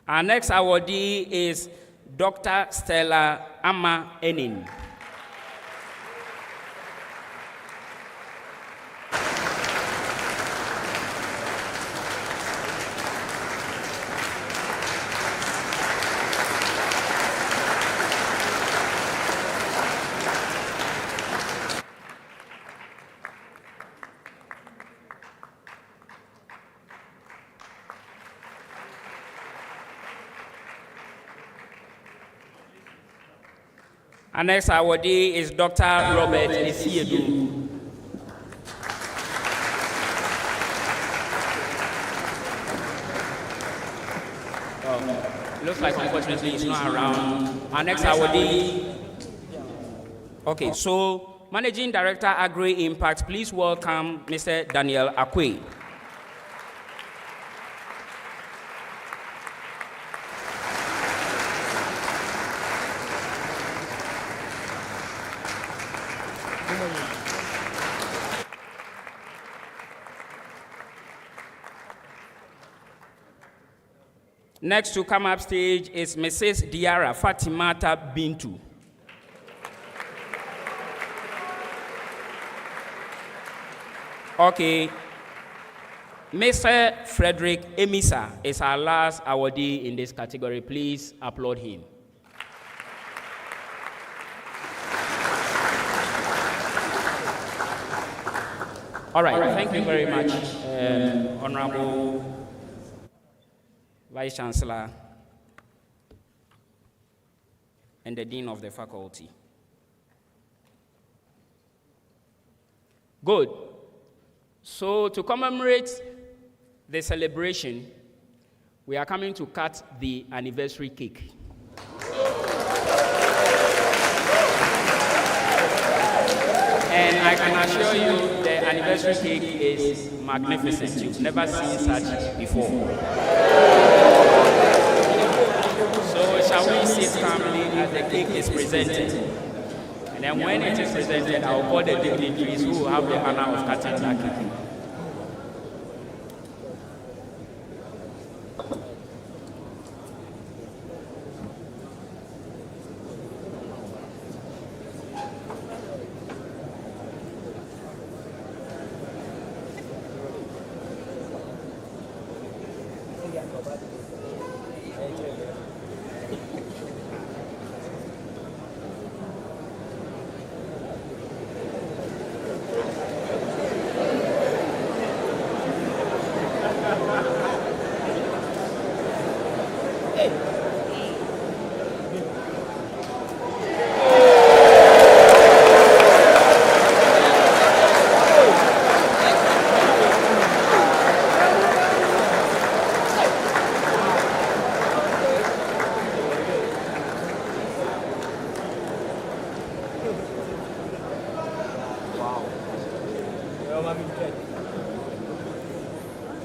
Our next awardee is Dr. Stella Ama Enin. Our next awardee is Dr. Robert Esiedu. Looks like unfortunately he's not around. Our next awardee. Okay, so Managing Director Agri Impact, please welcome Mr. Daniel Akwe. Next to come up stage is Mrs. Diara Fatimata Bintu. Okay. Mr. Frederick Emisa is our last awardee in this category. Please applaud him. All right, thank you very much, Honorable Vice Chancellor and the Dean of the Faculty. Good. So to commemorate the celebration, we are coming to cut the anniversary cake. And I can assure you the anniversary cake is magnificent. You've never seen such before. So shall we sit calmly as the cake is presented? And then when it is presented, I'll call the dignitaries who will have the honor of cutting that cake.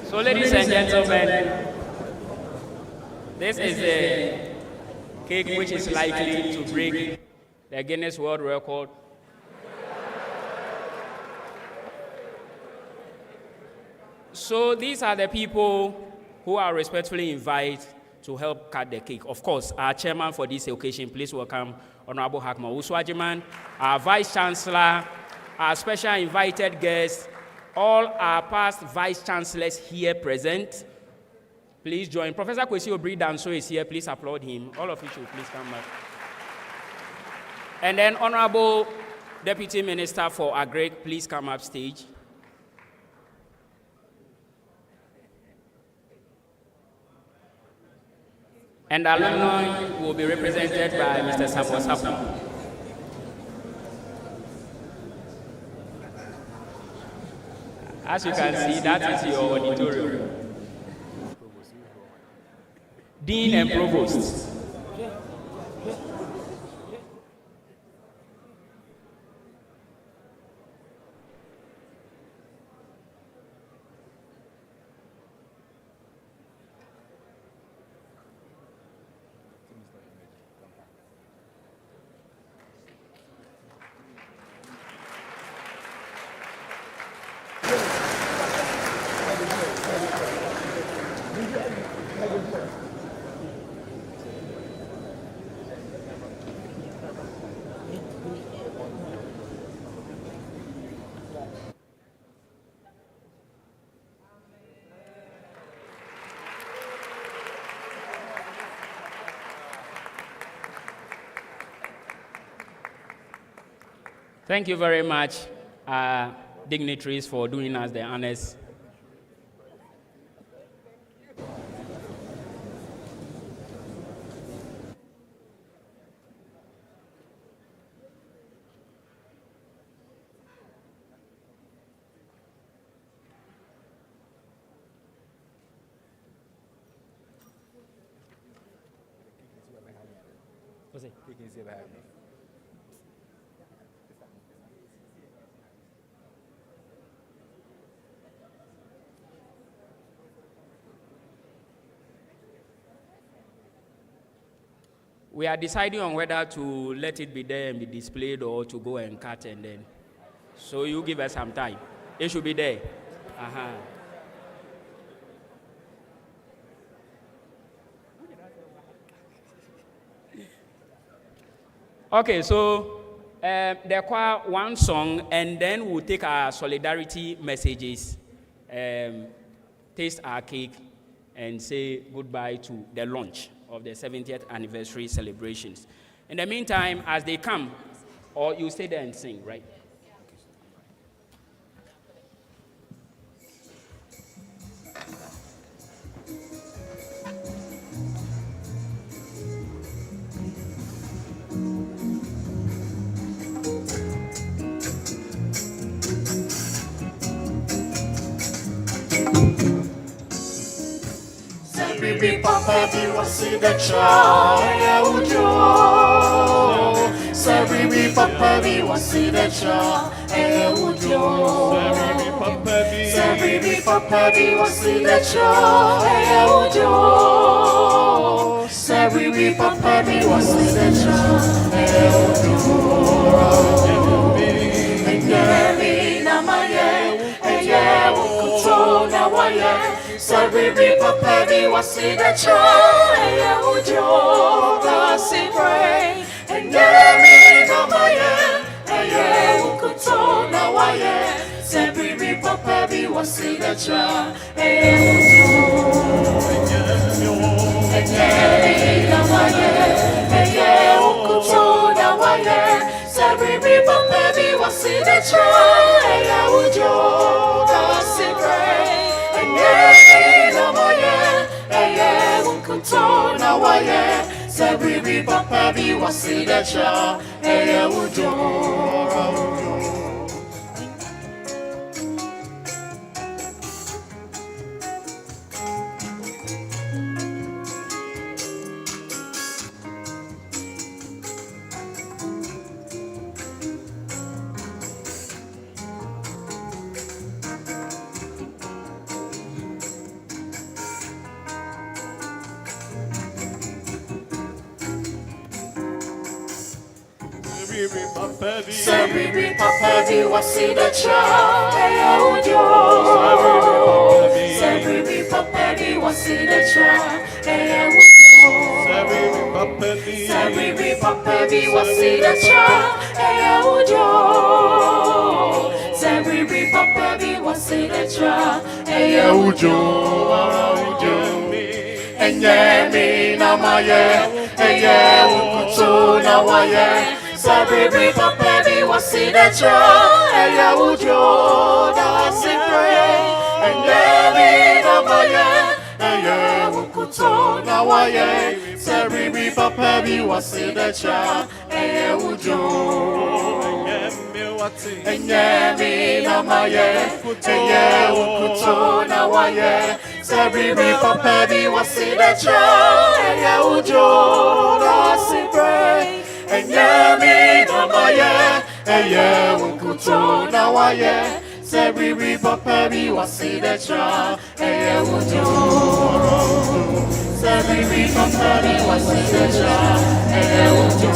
So, ladies and gentlemen, this is the cake which is likely to break the Guinness World Record. So these are the people who are respectfully invited to help cut the cake. Of course, our chairman for this occasion, please welcome Honorable Hakma Uswajiman, our Vice Chancellor, our special invited guests, all our past Vice Chancellors here present. Please join. Professor Kwesi Obri-Danso is here. Please applaud him. All of you should please come back. And then Honorable Deputy Minister for Agric, please come up stage. And alumni will be represented by Mr. Samuel Sapu. As you can see, that is your auditorium. Dean and Provost. Thank you very much, dignitaries, for doing us the honors. We are deciding on whether to let it be there and be displayed or to go and cut and then. So you give us some time. It should be there. Okay, so there are one song and then we'll take our solidarity messages, taste our cake and say goodbye to the launch of the 70th anniversary celebrations. In the meantime, as they come, or you stay there and sing, right? Baby papa bi wasi the cha ujo. Say baby papa bi wasi the cha ujo. Say baby papa bi wasi the cha ujo. Say baby papa bi wasi the cha ujo. Engemi na maye eye ukuto na waye. Say baby papa bi wasi the cha ujo. Kasi pray engemi na maye eye ukuto na waye. Say baby papa bi wasi the cha ujo. Engemi na maye eye ukuto na waye. Say baby papa bi wasi the cha ujo. Kasi pray engemi na maye eye ukuto na waye. Say baby papa bi wasi the cha ujo. Sebibi papebi wasidacha eyaujo. Sebibi papebi wasidacha eyaujo. Sebibi papebi wasidacha eyaujo. Sebibi papebi wasidacha eyaujo. Enyemi namaye eye ukutu na waye. Sebibi papebi wasidacha eye ujo da sipre. Enyemi namaye eye ukutu na waye. Sebibi papebi wasidacha eye ujo. Enyemi namaye eye ukutu na waye. Sebibi papebi wasidacha eye ujo da sipre. Enyemi namaye eye ukutu na waye. Sebibi papebi wasidacha eye ujo. Sebibi papebi wasidacha eye ujo.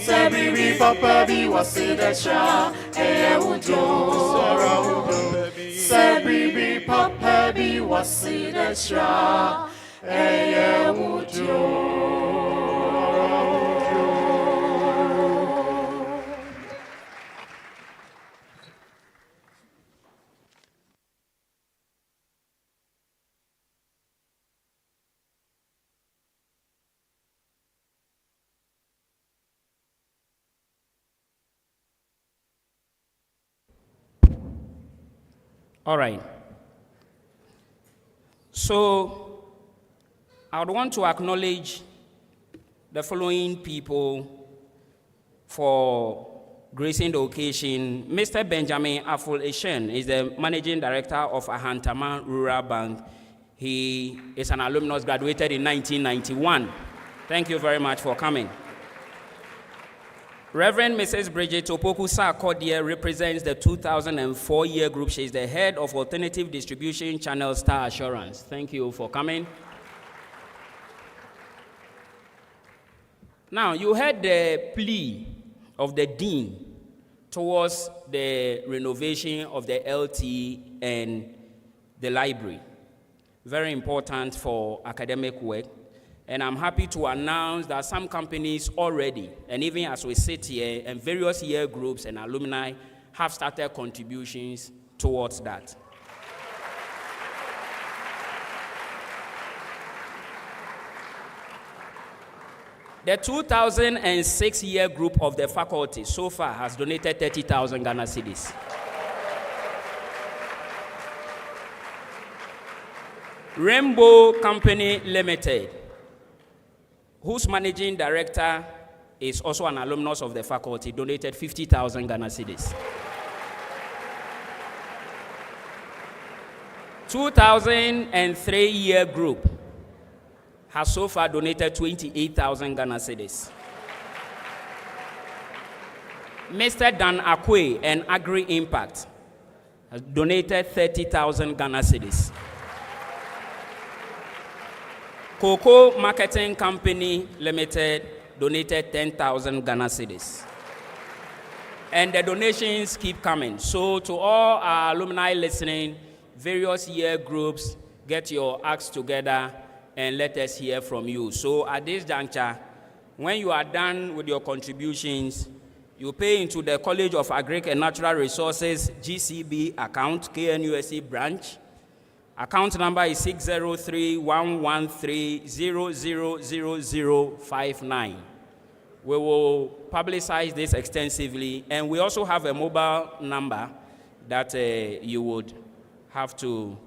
Sebibi papebi wasidacha eye ujo. Sebibi papebi wasidacha eye ujo. All right. So I would want to acknowledge the following people for gracing the occasion. Mr. Benjamin Aful-Eshen is the Managing Director of Ahantama Rural Bank. He is an alumnus, graduated in 1991. Thank you very much for coming. Reverend Mrs. Bridget Opoku Sarkodie represents the 2004 year group. She is the head of Alternative Distribution Channel Star Assurance. Thank you for coming. Now, you heard the plea of the dean towards the renovation of the LT and the library. Very important for academic work. And I'm happy to announce that some companies already, and even as we sit here, and various year groups and alumni have started contributions towards that. The 2006 year group of the faculty so far has donated 30,000 Ghana cedis. Rainbow Company Limited, whose managing director is also an alumnus of the faculty, donated 50,000 Ghana cedis. 2003 year group has so far donated 28,000 Ghana cedis. Mr. Dan Akwe and Agri Impact has donated 30,000 Ghana cedis. Cocoa Marketing Company Limited donated 10,000 Ghana cedis. And the donations keep coming. So to all our alumni listening, various year groups, get your acts together and let us hear from you. So at this juncture, when you are done with your contributions, you pay into the College of Agric and Natural Resources GCB account, KNUST branch. Account number is 603-113-000059. We will publicize this extensively, and we also have a mobile number that you would have to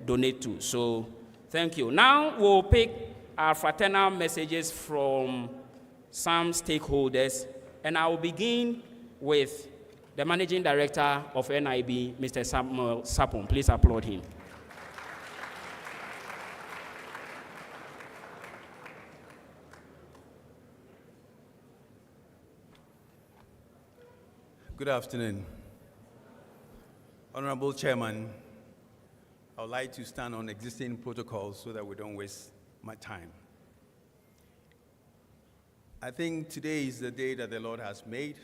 donate to. So thank you. Now we'll pick our fraternal messages from some stakeholders, and I will begin with the Managing Director of NIB, Mr. Samuel Sapon. Please applaud him. Good afternoon. Honorable Chairman, I would like to stand on existing protocols so that we don't waste my time. I think today is the day that the Lord has made,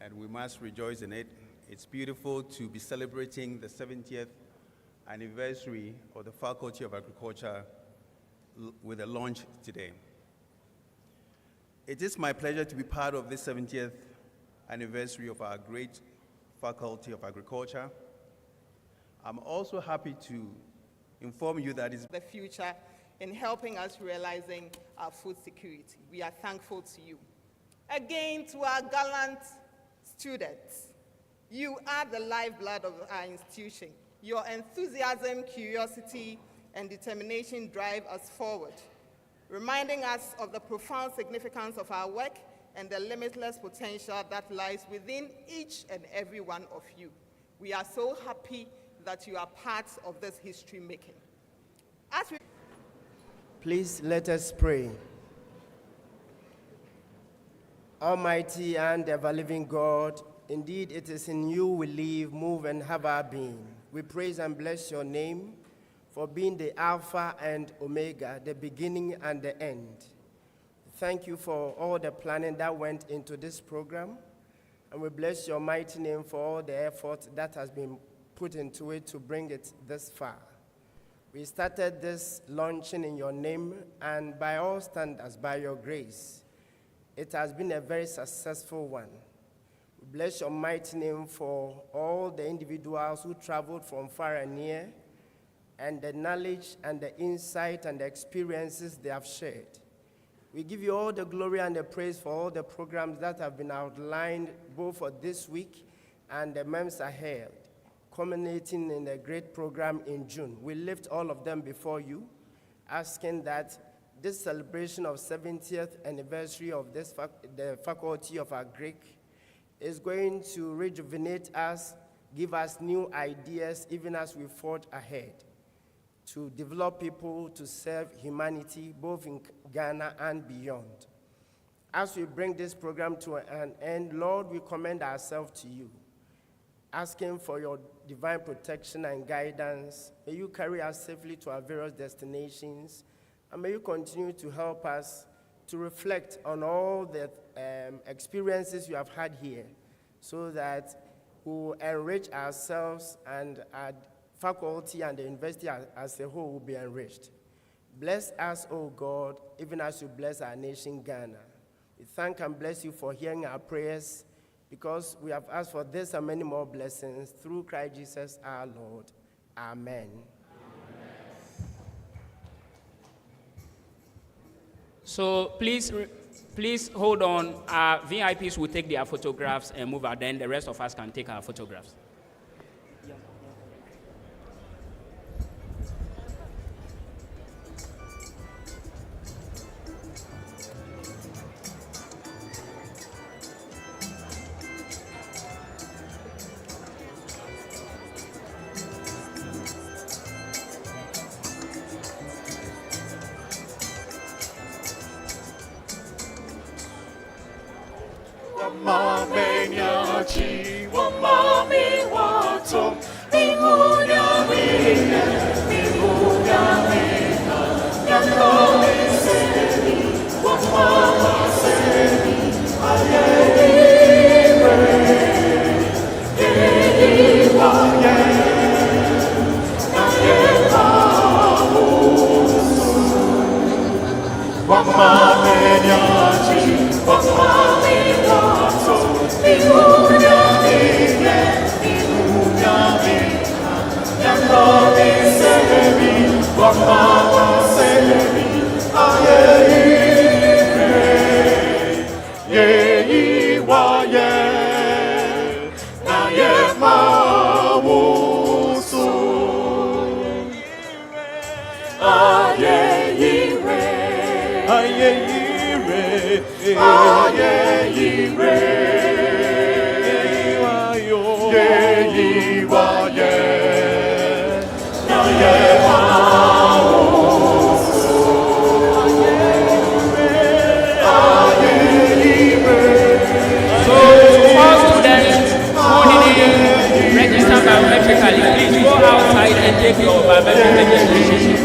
and we must rejoice in it. It's beautiful to be celebrating the 70th anniversary of the Faculty of Agriculture with a launch today. It is my pleasure to be part of this 70th anniversary of our great Faculty of Agriculture. I'm also happy to inform you that it's the future in helping us realizing our food security. We are thankful to you. Again, to our gallant students, you are the lifeblood of our institution. Your enthusiasm, curiosity, and determination drive us forward, reminding us of the profound significance of our work and the limitless potential that lies within each and every one of you. We are so happy that you are part of this history making. Please let us pray. Almighty and ever-living God, indeed it is in you we live, move, and have our being. We praise and bless your name for being the Alpha and Omega, the beginning and the end. Thank you for all the planning that went into this program, and we bless your mighty name for all the effort that has been put into it to bring it this far. We started this launching in your name, and by all standards, by your grace, it has been a very successful one. We bless your mighty name for all the individuals who traveled from far and near, and the knowledge and the insight and the experiences they have shared. We give you all the glory and the praise for all the programs that have been outlined both for this week and the months ahead, culminating in a great program in June. We lift all of them before you, asking that this celebration of 70th anniversary of the Faculty of Agric is going to rejuvenate us, give us new ideas, even as we forge ahead to develop people to serve humanity, both in Ghana and beyond. As we bring this program to an end, Lord, we commend ourselves to you, asking for your divine protection and guidance. May you carry us safely to our various destinations, and may you continue to help us to reflect on all the experiences you have had here, so that we will enrich ourselves and our faculty and the university as a whole will be enriched. Bless us, O God, even as you bless our nation, Ghana. We thank and bless you for hearing our prayers, because we have asked for this and many more blessings through Christ Jesus our Lord. Amen. So please hold on. Our VIPs will take their photographs and move out. Then the rest of us can take our photographs. Please go outside and take your biometric registration.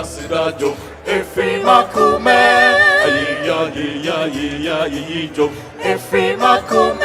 Sida jo efi makume ayi ya jo efi makume